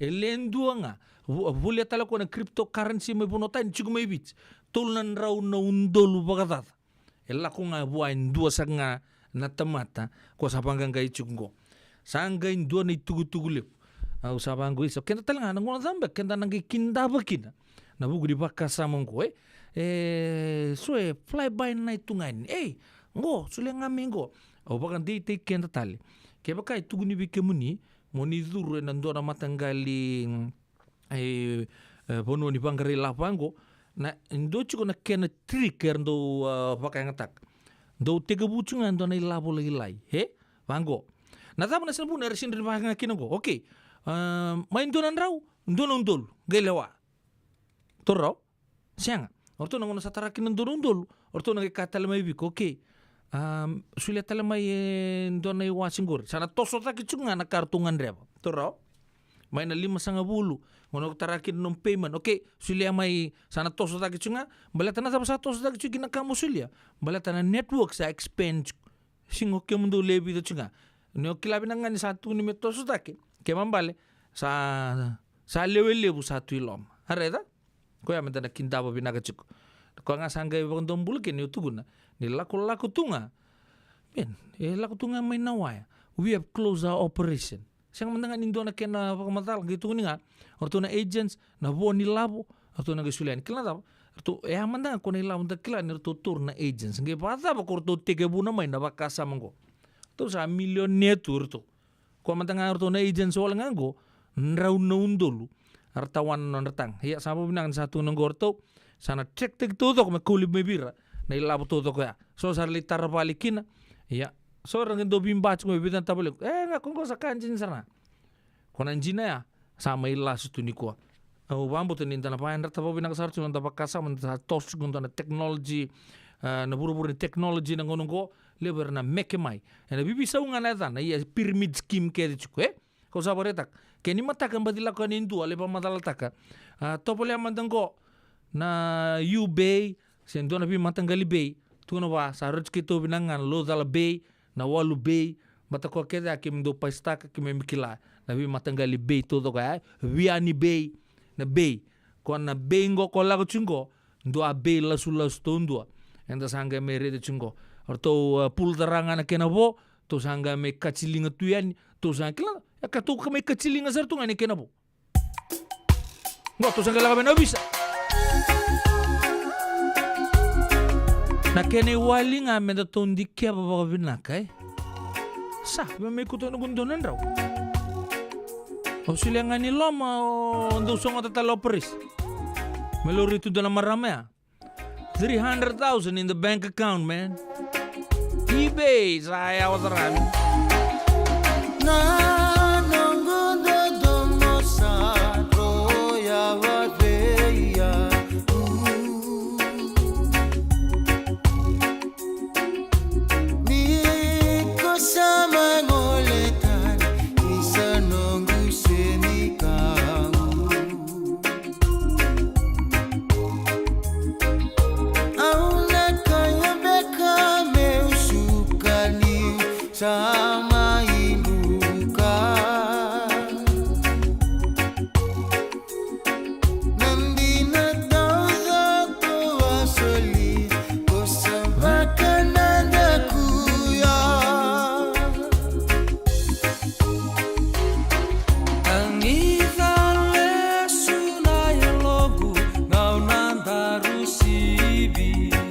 elendu nga vulia tala ko na cryptocurrency me bonota ni chugumay bit tulnan raw na undolu bagata ella ko nga buain dua sa nga na tamata ko sa panggang kay chungo sangga indua ni tugutugulip au sa banggo iso kenta tala nga ngona zamba kenta nang kinda bakina na bugu di bakasa mongko so fly by night tungan ngo sule ngamingo o bakan di te kenta tali ke baka ituguni bikemuni moni duru na ndora matangali bono ni bangare lapango na ndo chuko na kena tricker ndo baka ngatak ndo tega buchunga ndo na ilabo lai bango na tama na sabu na resin rin baka kinango okay mai ndo nandraw ndo ndol gelewa torro sianga orto na ngona satara kinando ndol orto na katala mai biko okay sulia tala mai ndona i wasinggur sana toso ta kichunga na kartungan reba toro mai na 5 bulu ngono tarakin nung payment okay sulia mai sana toso ta kichunga balata na sa toso ta kichunga na kamo sulia balata na network sa expand singo ke mundo lebi to chunga no kilabi na ngani satu ni metoso ta ke mambale sa lebu satu ilom areda ko ya mendana kindaba binaga chuko ko nga sangga ibang dombul ke ni utuguna ni laku tunga ben laku tunga may nawaya we have closed our operation siyang mandangan indo na kena pagmatal gitu ni nga orto na agents na buo ni labo orto na gisulian kila daw orto mandangan ko na ilabo da kila ni orto tour na agents ngi bata ba ko orto tege bu na may na bakasa mango to sa million netur to ko mandangan orto na agents wala ngango nraw na undolu artawan non ratang hiya sabo binang satu ng gorto sana cek tek todo me kulib me bira na ilabo todo ko ya so sarli tarabalikina ya so rangin do bimbach mo bitan tabalik nga kung ko sa kanjin sana konan jina ya sama illa sutu ni ko o bambo tenin tana pa ndar tabo binang sarchu nda bakasa man ta tos gun na technology na buru-buru ni technology na ngono ko leber na meke mai na bibi sa unga na tan ya pyramid scheme ke di ko ko saboretak keni matakan badila ko nindu ale pa madalataka topole amandango na Bay sendo na bi matanggali Bay tuno ba sa rich kito binangan lo dala Bay na walu Bay matako keda kim do paistaka kim mikila na bi matanggali Bay todo ka Viani Bay na Bay ko na Bay ngo ko la chungo ndo a Bay la sulla stondo enda sanga mere de chungo Orto pul teranga na kenabo, to sanga me kacilinga tuyan, to sanga kila, katu ka me kacilinga sartu ngani kenabo. Ngo to sanga laga na bisa. Na kene wali nga me da tondi kia baba binaka Sa, me kuto no gundonan raw. O sila nga ni lama o ndo songa tatalo peris. Melori tu dalam marame 300,000 in the bank account, man. eBay, saya was running. Sama ibuka Nandi na daw ko asali Ko sabaka nanda kuya Ang izale sunay logu Ngau nanda rusibiya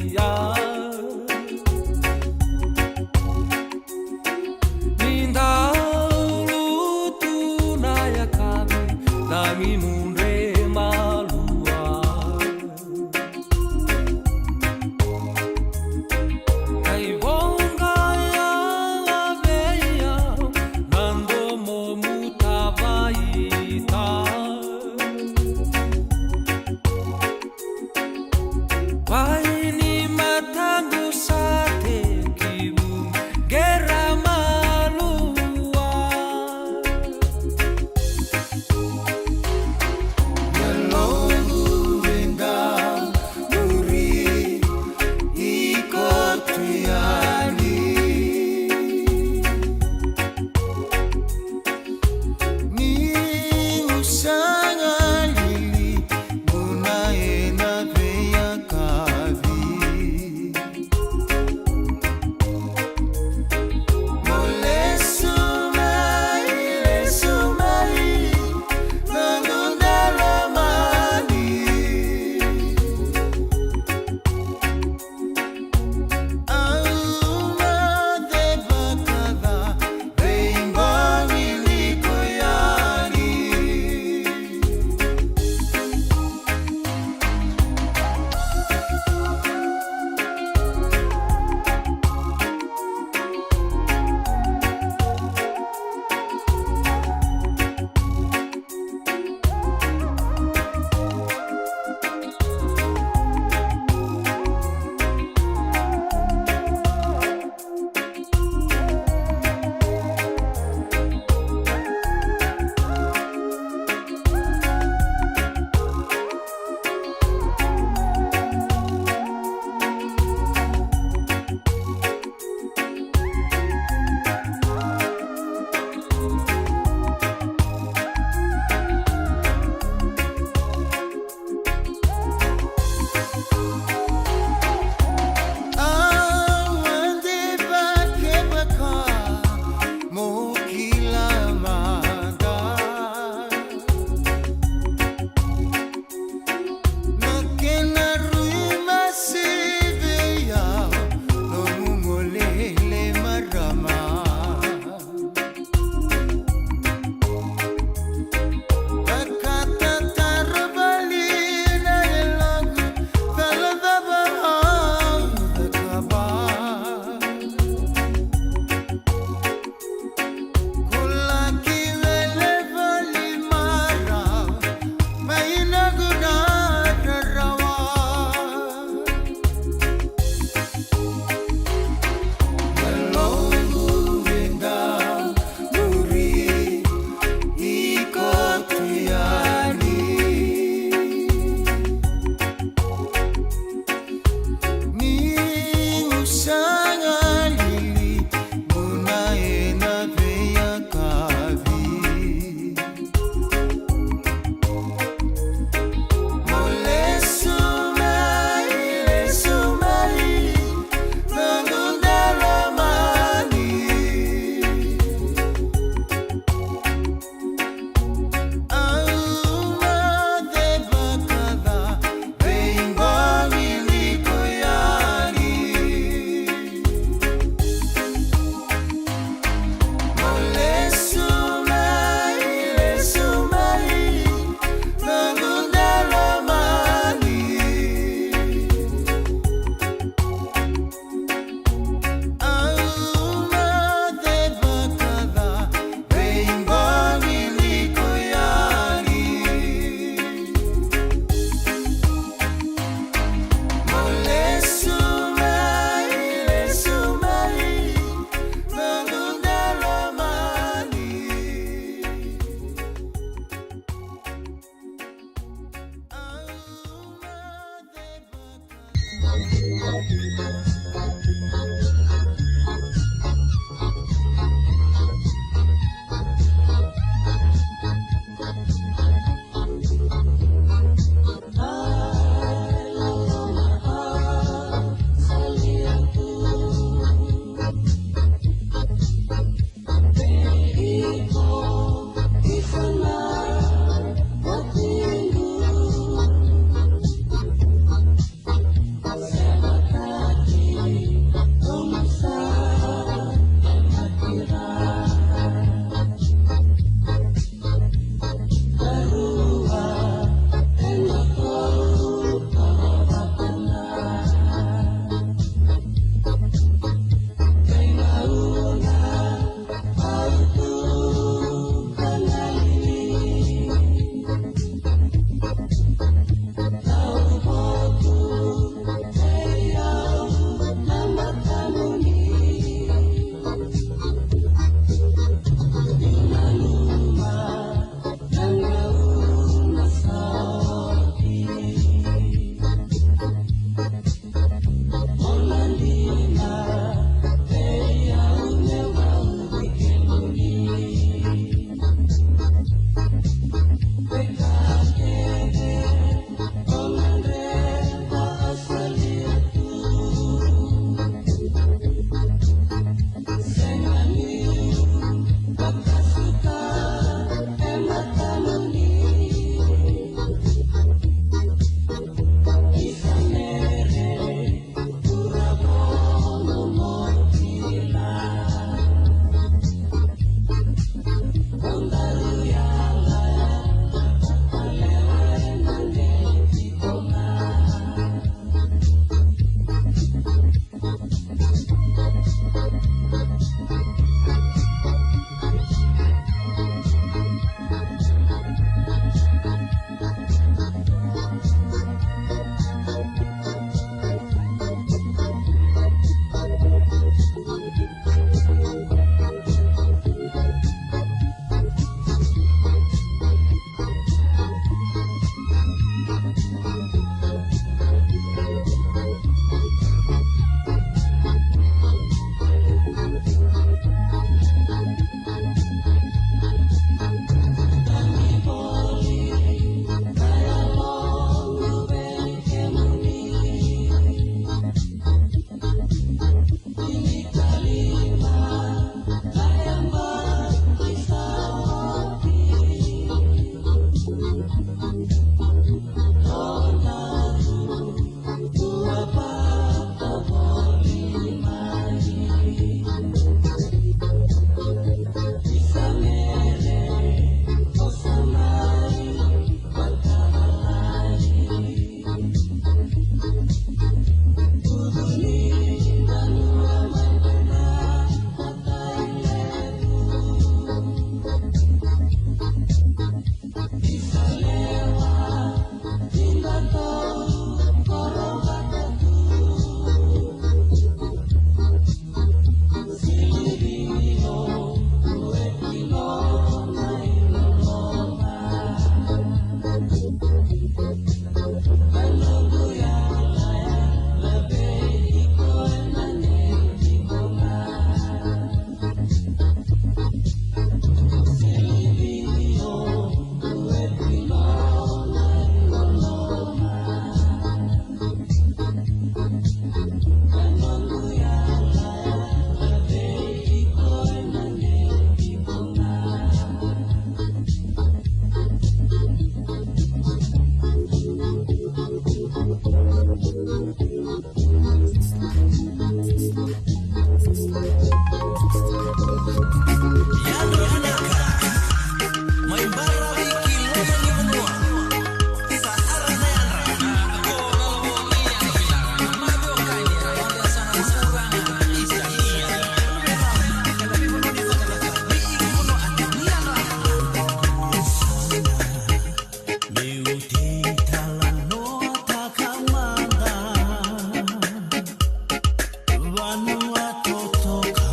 Vanuatu toka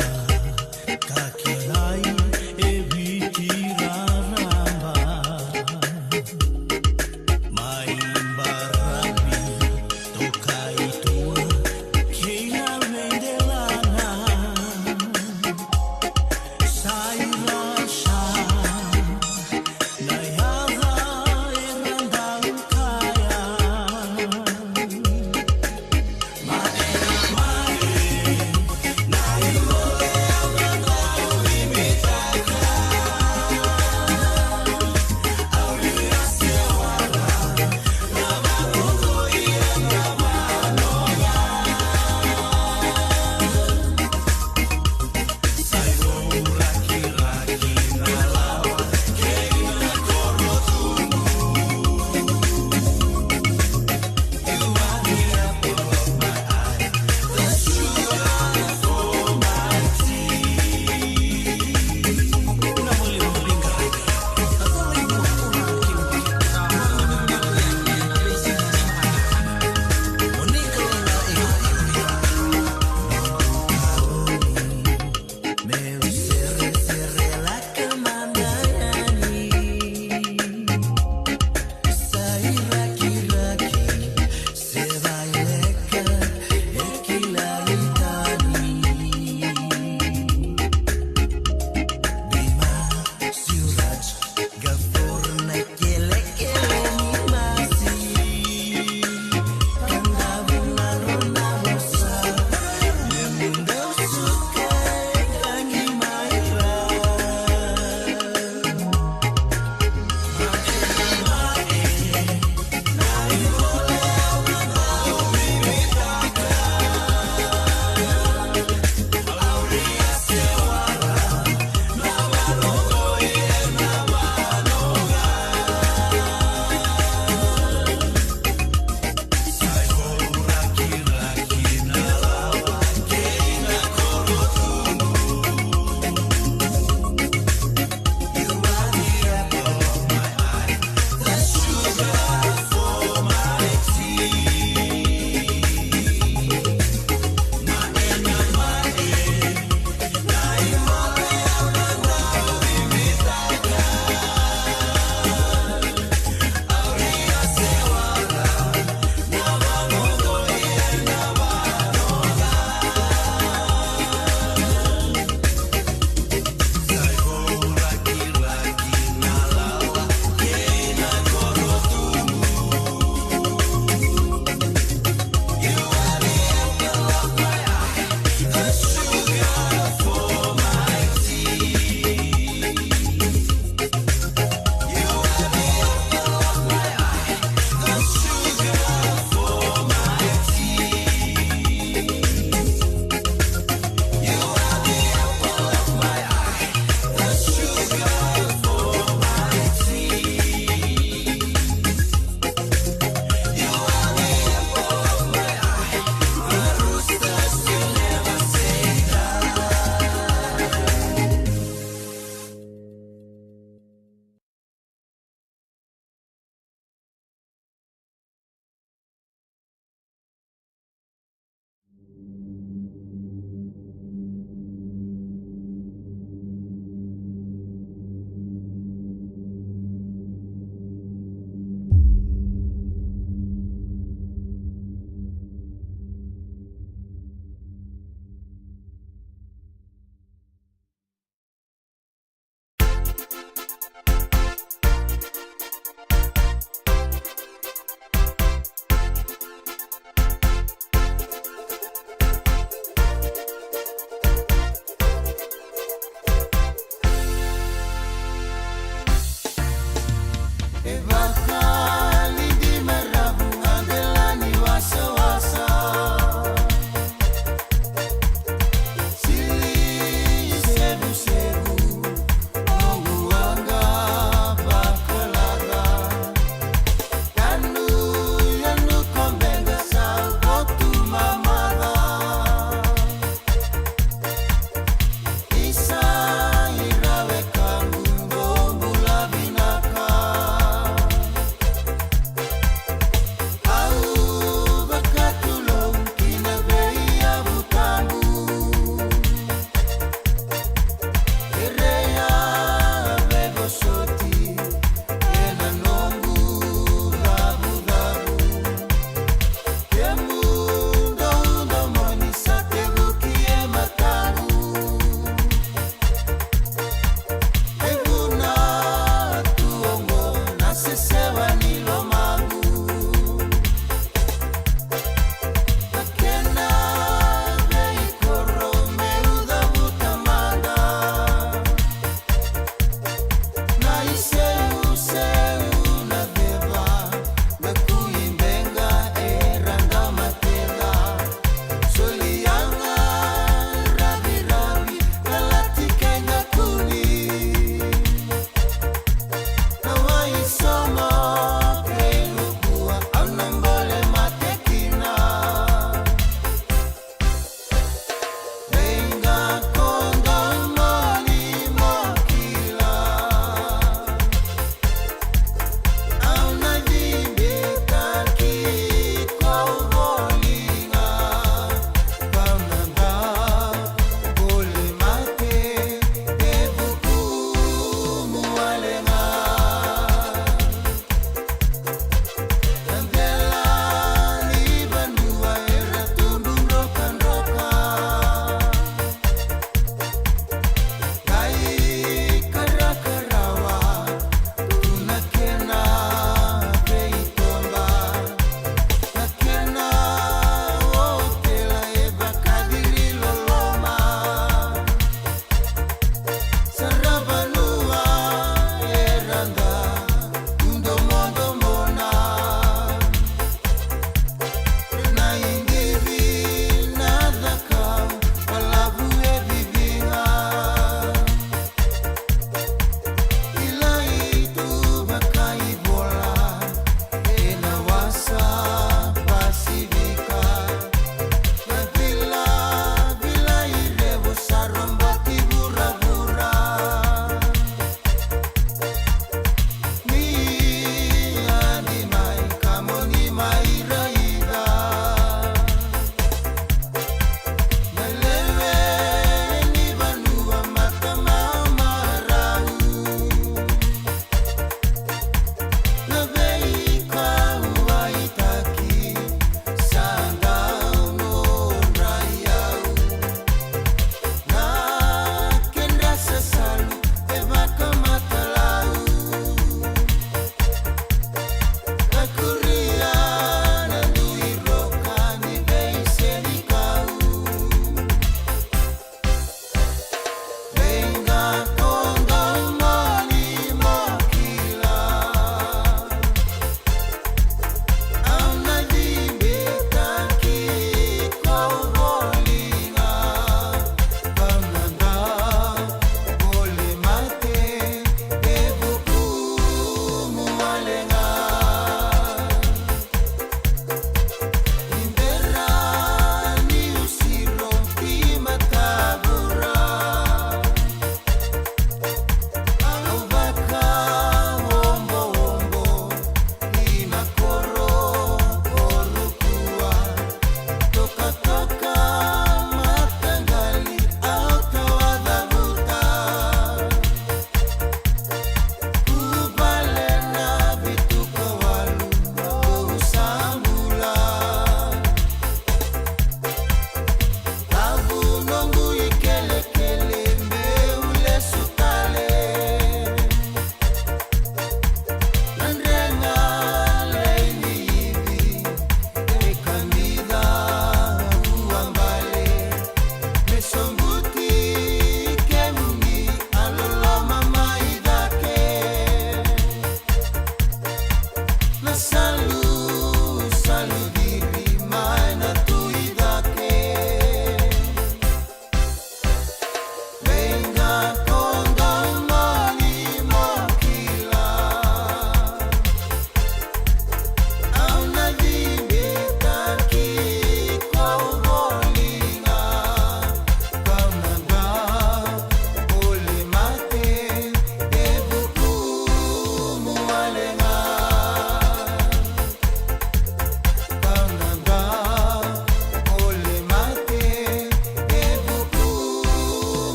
kaki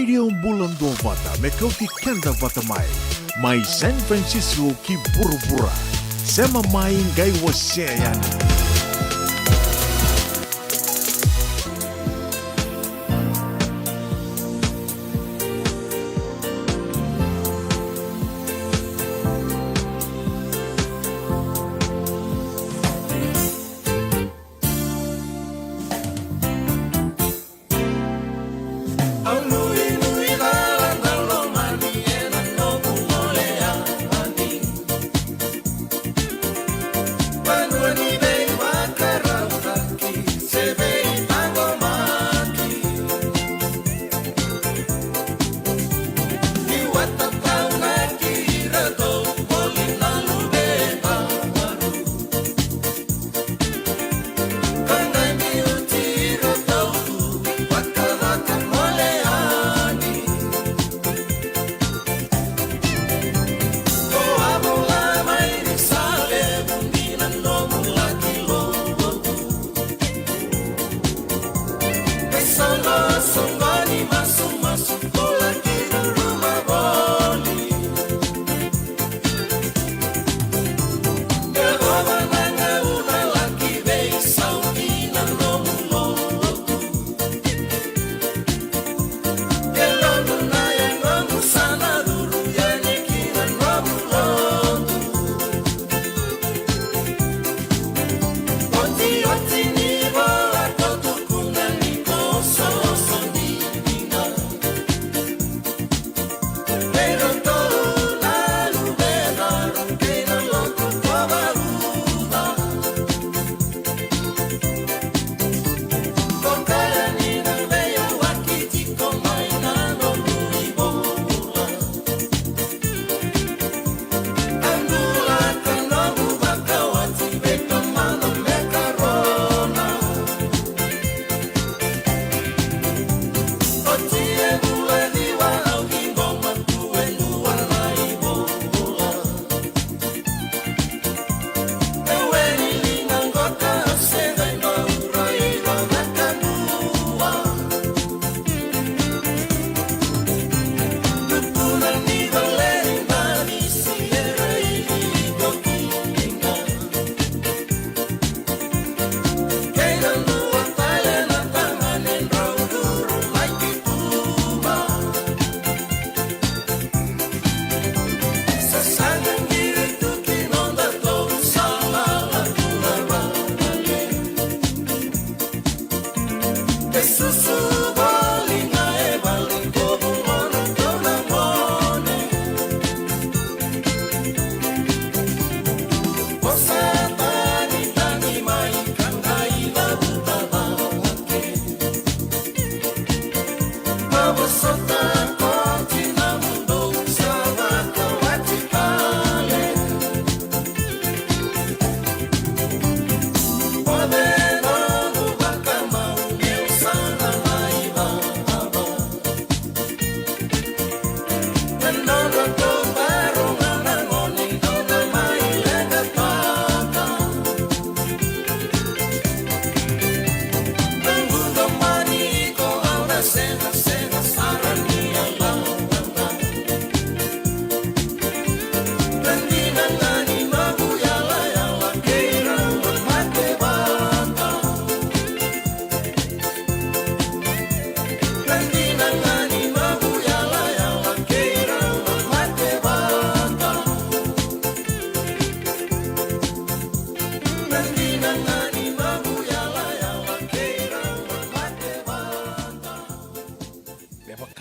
Radio Bulan Dua Vata Mekauti Kenda Vata Mai San Francisco ki Burubura Sema mai ngai wasea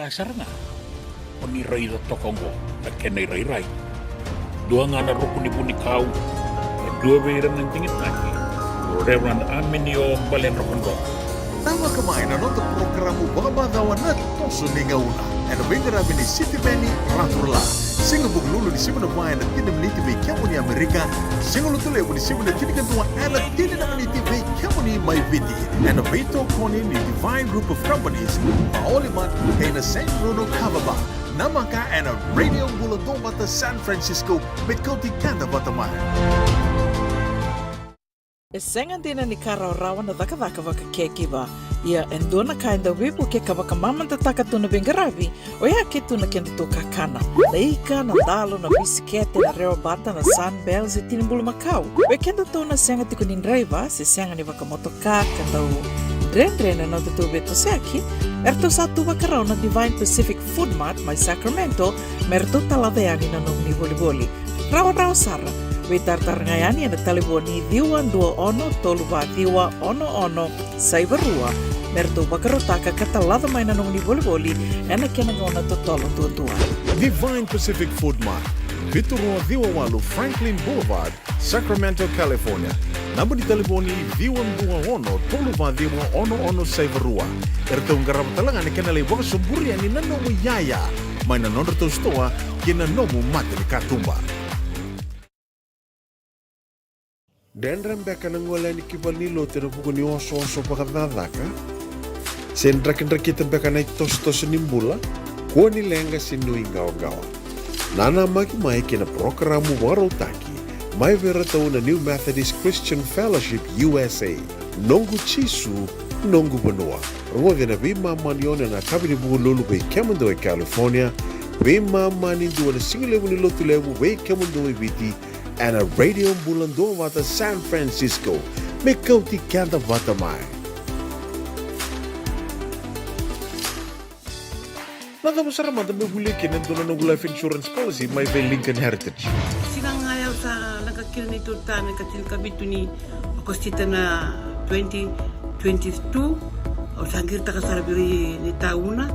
kasar nga. Paniray da tokongo na kenay ray-ray. Dua nga na rukuni-buni kau, na dua beiran ng tingit naki. Reverend Aminio Balen Rokondo. Tama kemain untuk programu Babadawan na toso ni ngauna. Ano bingarabi ni City Benny Raturla. Singapur lulu di sini naman na tinamniti may kiamo ni Amerika. Singapur tuloy mo di sini na tinikantuwa ala tinamniti may kiamo ni May Viti. Ano bito koni ni Divine Group of Companies. Paoliman kay na San Bruno Cavaba. Namaka and a Radio Buladong Bata San Francisco with Koti Kanda Bataman. E senga dina ni karaurawa na dhaka-dhaka waka kekiwa ia endona kaenda wipu ke kawakamaman tataka tuna bengaravi o ia ke tuna kenda to kakana leika na dalo na bisikete na reo bata na sunbells e tinimbulu makau we kenda tona senga tikunin driver se senga ni wakamotoka katau dren na tutu beto seki erto satu wakarau na Divine Pacific Food Mart mai Sacramento merto taladayani na nung ni boli rawa sara we tartar ngayani na taliboni diwan dua ono toluva diwa ono saivarua merto bakarotaka katalada mai na nung ni boli ena kena ngona totolo tua Divine Pacific Food Mart, Vitorua Diwawalu Franklin Boulevard, Sacramento, California. Namba di telefoni Viwan 21 Toluva Diwa ono Saivarua. Erto ngarap talangan ni kena lebo suburi ani nanomu yaya. Mai na nonor to stoa kena nomu mate ni katumba. Dan rembeka nangola ni kibal ni lo teno buku ni oso pakadadaka. Sendra kita beka na tos nimbula. Kua ni lenga sinui gawa. Nana mai kena programu warotaki. Mai vera tau na New Methodist Christian Fellowship USA. Nongu chisu, nongu benua. Rua gena bima manione na kabini buku lulu bei Kemando e California. Bima mani dua na singilewu ni lotu lewu bei Kemando e Viti. And a radio bulan doa wata San Francisco. Me kauti kanta wata mai. Nada masara mata me huli kenen dona no life insurance policy mai ve Lincoln Heritage. Sinang ayaw sa nagkakil ni Tuta, nagkakil kabitu ni Agostita na 2022 o sanggir ta kasarabiri ni tauna.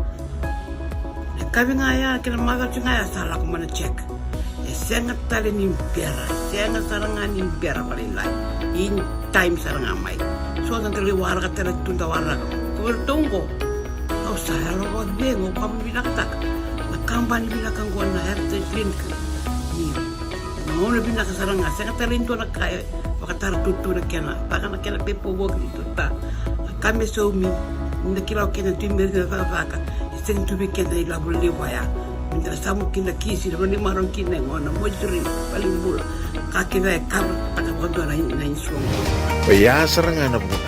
Nagkabi nga ya, kinamagal siya nga ya, sala ko man check. Sengat tali ni impera, sengat sarangan impera palilay. In time sarang amay. So ang kaliwara ka tala tuntawara ko. Kuwertong kau saya lo bengo kamu bilang tak na kampanye bilang gua na heritage link ni mau lebih nak sarang saya kata lintu nak kaya wakatar tutu nak kena takkan nak kena pepo bog itu tak kami somi nak kira kena timber na vaka sing tu bikin na ila boleh waya minta samu kena kisi ni marong kena ngona mojuri paling bula kaki na kar pada kondo na insuang Baya sarangan na muna.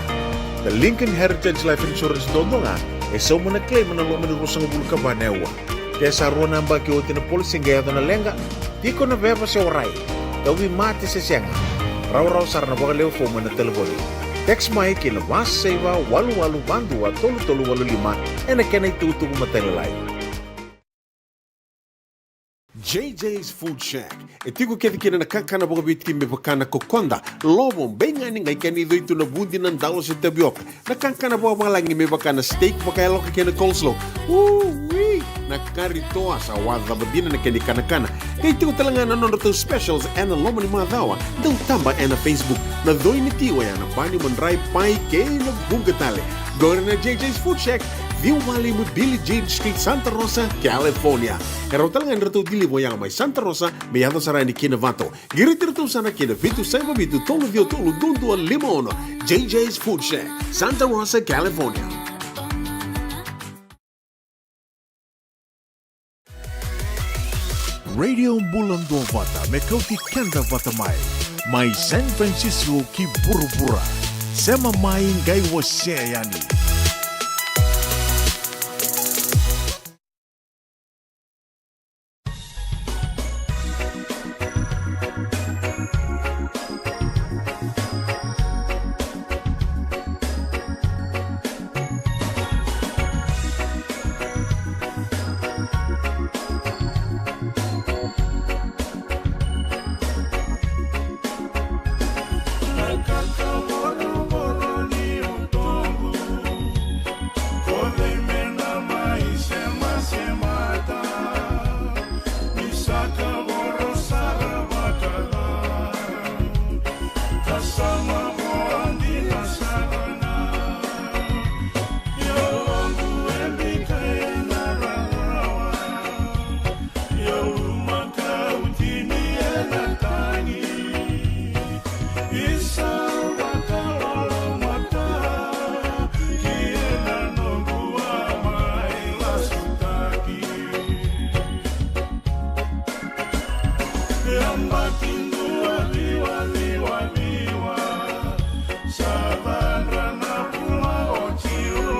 The Lincoln Heritage Life Insurance dodonga so muna claim na lo mena rusang bulu ka banewa. Kaya sa ruwa namba ki otin na policy gaya na lenga, di ko na beba sa oray. Dawi mati sa siyanga. Raw sar na bakaleo fo mo na telefoni. Text mai kina mas seiva walu bandua tolu 85 na kena itutu kumatalilay. JJ's Food Shack. Etigo kedi kina nakakana boga biti me bakana kokonda. Lobong benga ni ngai kani itu na bundi ng dalo sa tabiok. Nakakana boga malangi me bakana steak bakayalo ka kina coleslaw. Woo-wee! Nakarito sa wada badina na kani kanakana. Kaya itigo talaga na nono to specials and na lomo ni mga dawa. Daw tamba na Facebook. Na doy ni tiwa yan. Pani manray pai kay na bugatali. Gawin na JJ's Food Shack. Diwali mo Billie Jean Street, Santa Rosa, California. Kaya talagang rito dili mo yang may Santa Rosa, may yato saray ni Kinavato. Giritirito sana Kinavitu, Saiba Vitu, Tolo Dio Tolo, Dundo, Limono, JJ's Food Shack, Santa Rosa, California. Radio Bulando Vata, may kauti kenda vata may San Francisco ki Burubura. Sema may ngay wasayani. Sabandra na pula o tio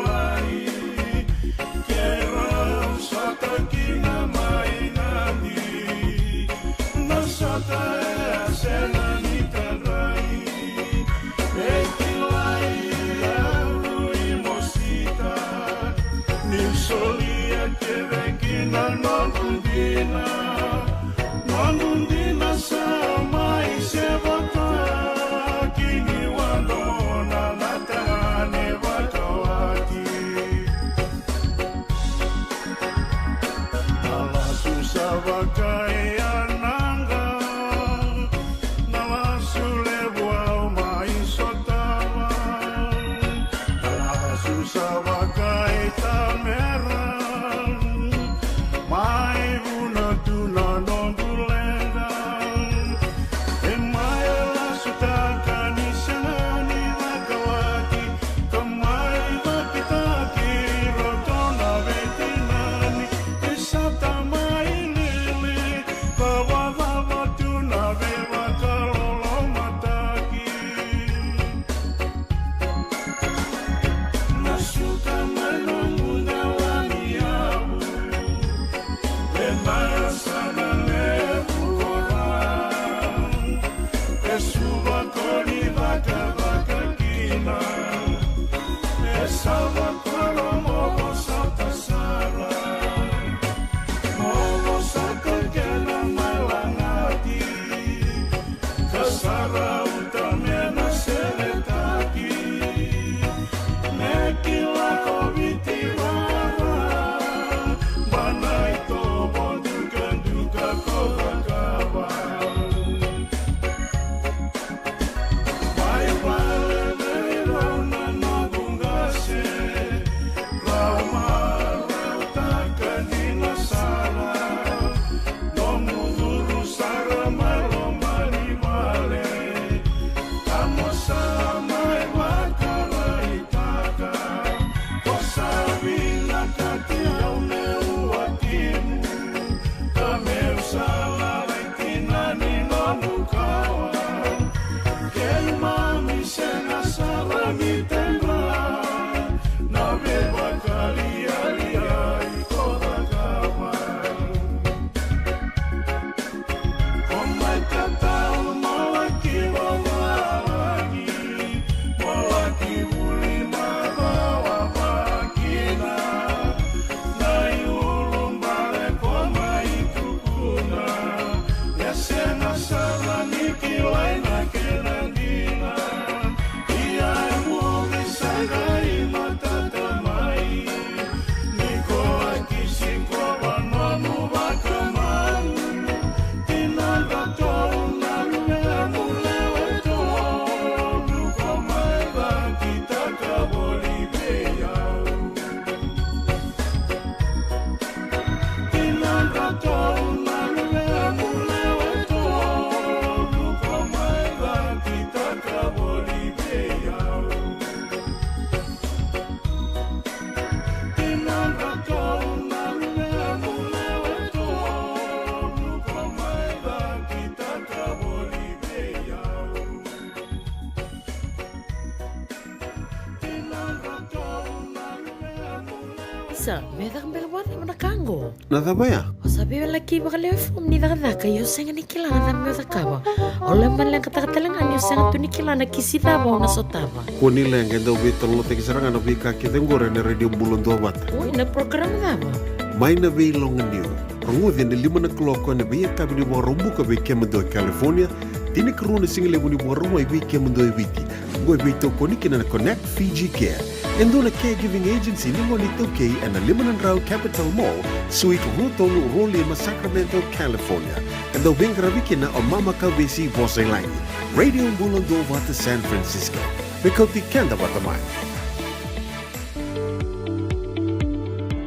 Isa, meda kambela wale mana kango. Nadabaya? O sabi wala ki bakale fum ni daga yo senga ni kilana na meda kaba. Ole malang kata-katalangan yo senga tu ni kilana kisida ba una sotaba. Kuni lengen do beto lo te kisaranga no bika kitengore ne radio bulon do bat. Oi na program daba. Mai na vei longanio. Rangudi ne 5 na kloko ne vei kabini bo rombu ka vei kemendo California. Tini karuna single buni bo romo i vei kemendo i viti. Go vei to koniki na Connect Fiji Care. Endona Caregiving Agency Limoni Tokei and the Limanan Rao Capital Mall, Suite Rutong Rolima, Sacramento, California. And the Wingravikina o Mama Kawisi Voselani. Radio Bulando Vata San Francisco. Mikoti Kenda Vatamai.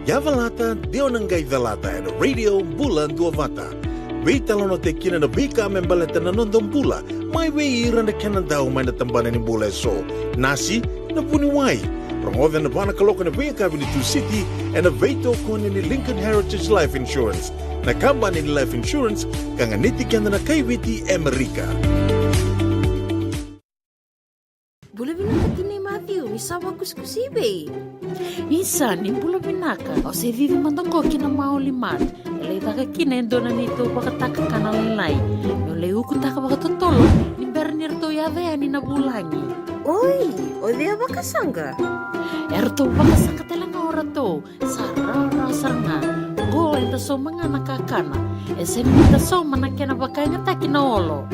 Yavalata, Dionangai Valata and Radio Bulando Vata. Vitalono tekina na vika membaleta na nondong bula. Mai wei iranda kenandau mai na tambana ni bula so. Nasi na puniwai. Promoven na bana kaloko na Via Avenue 2 City and a veto kone ni Lincoln Heritage Life Insurance. Na kamba ni Life Insurance kanganiti kanda na kaiwiti Amerika. Bula binaka ni Matthew, misawa kuskusibe. Isa ni bula binaka, o se vivi mandongo kina maoli mat. Ele taka kina endona nito pakataka kana lalai. Yo le kina bulangi. Oi, o dia bakasanga. Erto bakasanga telanga orato. Sarara saranga. Go enta so mangana kakana. Esen kita so manakena bakanya takina olo.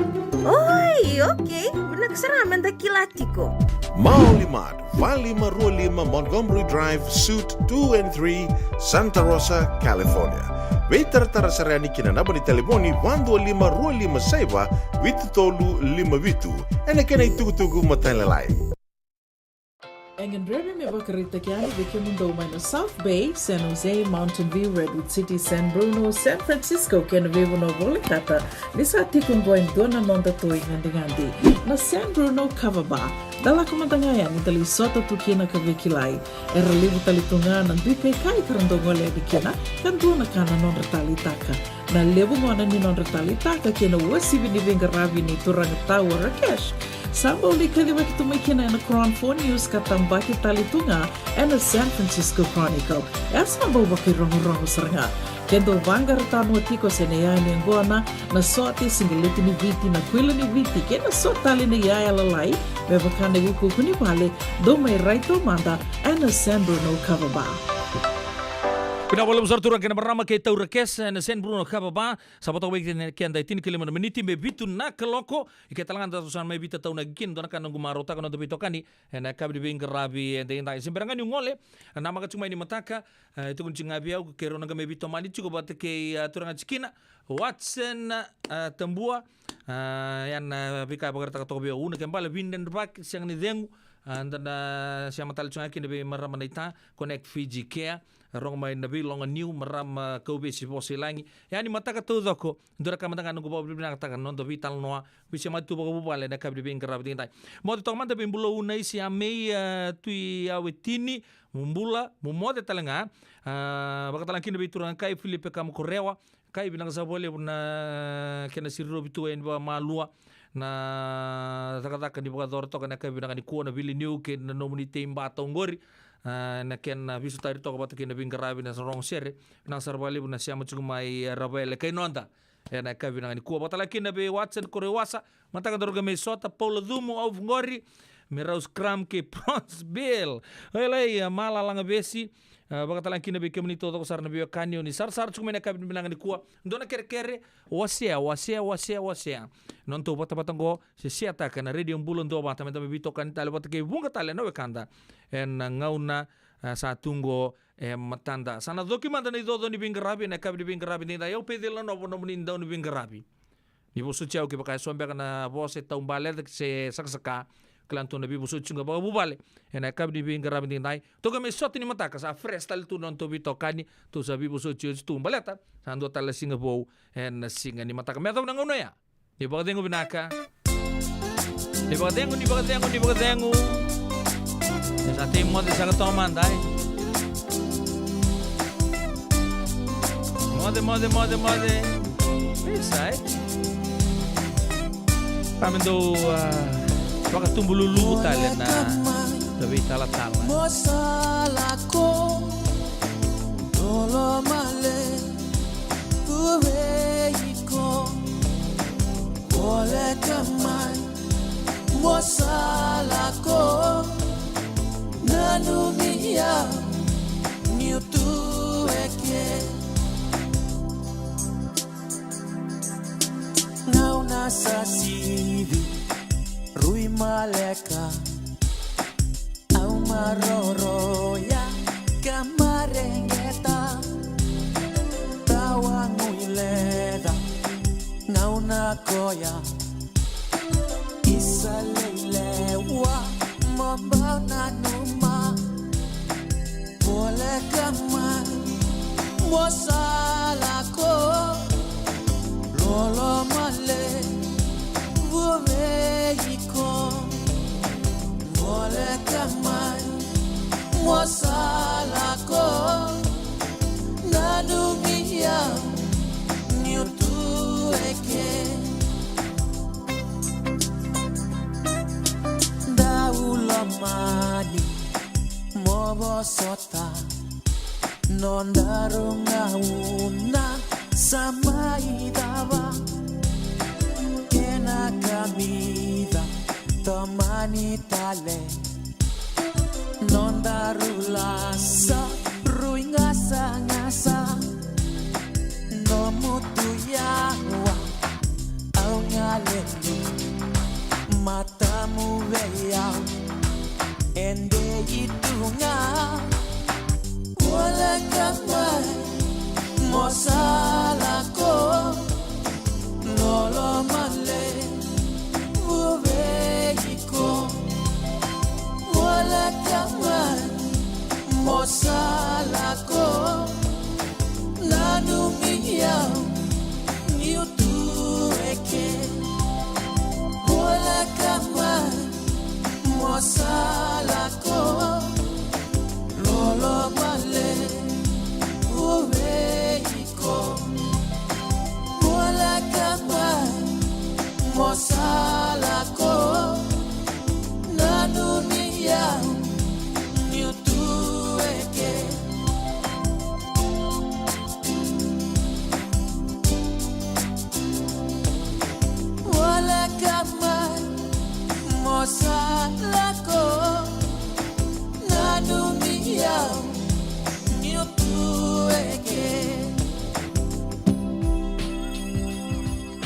Oi, okay. Benaksaraman dakilatiko. Maulimad, Valley Marualima, Montgomery Drive, Suite 2 and 3, Santa Rosa, California. Veitara sarani kina naba ni telefoni 125 saiba vitu tolu 5 vitu. Ene kena itugu matalelai. Engen Rebe me bakarita kiani vike mundo umano South Bay, San Jose, Mountain View, Redwood City, San Bruno, San Francisco, kena vivo no volikata. Nisa tikun goen dona nonda toi ngandi. Na San Bruno Cover Bar, dala kumantangaya ni tali sota tukina ka vikilai. Era libu tali tunga nan dupe kai karandongole bikina, kan dona kana non retali taka. Na lebu ngona ni non retali taka kena wasibi ni vingaravi ni turang tawa Rakesh. Sambo li kaliwa kitumikina na Crown 4 News katambaki talitunga and the San Francisco Chronicle. Esa boba ki rongo saranga. Kendo vanga ratano tiko senea ni ngona na sote singileti ni viti na kwila ni viti kena sotali ni yaya lalai bebakane wuku kuni pale do mai raito manda and the San Bruno Cover Bar. Pinawala besar turang kena bernama ke tau Rakesh na San Bruno Cover Bar. Sabato wiki kenda itini kelima meniti me bitu na keloko ike talangan tatusan me bita tau na gikin dona kana ngumarota kana dobito kani na kabi binga rabi ende inda simberangan yung ngole nama ka cuma ini mataka itu kunci ngabi au ke rona me bito mali cukup bat ke turang cikina Watson tembua yan bika bagar taka tobe una kembali binden bak siang ni dengu andana siama tali cunga kini be marama naita connect Fiji Care rong mai nabi longa new maram kobe si posi langi yani mataka tu doko ndora ka matanga nungu babu bina taka non do vital noa bisi matu babu bale na kabri bin karab dintai mo to manda bin bulo unai si amei tui awetini mumbula mumode talanga bakatalang kini biturang kai Filipe kam korewa kai binang sa bole na kena sirro bitu en ba malua na takataka di bakador to kana kai binang ni kuona bili new ke na nomuni temba tongori na ken visu tari to bat ken bin garabi na rong sere na sarbali na siamo chumai rabele kai nonda na kai binang ni ku batala ken be Watson korewasa mataka dorga me sota Paulo Dumo au ngori meraus kram ke Bronze Bill helai mala langa besi bakatalang kina be kemni to sar na be kanyo ni sar chuma na kabin bilang ni kuwa ndona kere wasia non to bata go se siata kana radio bulon do bata meta bito kan tale bata ke bunga tale no kanda en ngauna sa tungo matanda sana dokimanda ni do ni bingarabi na kabin bingarabi ni yo pedela no munin do ni bingarabi ni bosu chao ke baka sombe kana bose taumbale se saksaka klanto na bibu suchunga ba bubale ena kabdi binga rabin dai to ga me soti ni mataka sa fresh tal tu non to bito kani to sa bibu suchu tu baleta sando tal singa bo en singa ni mataka me na ngono ya di ba dengo binaka di ba dengo esa te mo de sa to mandai mode sai pamendo baka tumbululu tali na tabi tala-tala. Mosalako dolo male uweiko ole kamai mosalako nanumia niutueke nauna sasivi Rui maleka au maroroya kamarengeta tawanguileda nauna koya isalelewa mabana numa boleka mai mosalako lolo male Mexico, mole kamai, mosalako, nadumia, niutueke, daulamani, mobosota, nondarunga una, samaidava. Kamida tama Tale non darula sa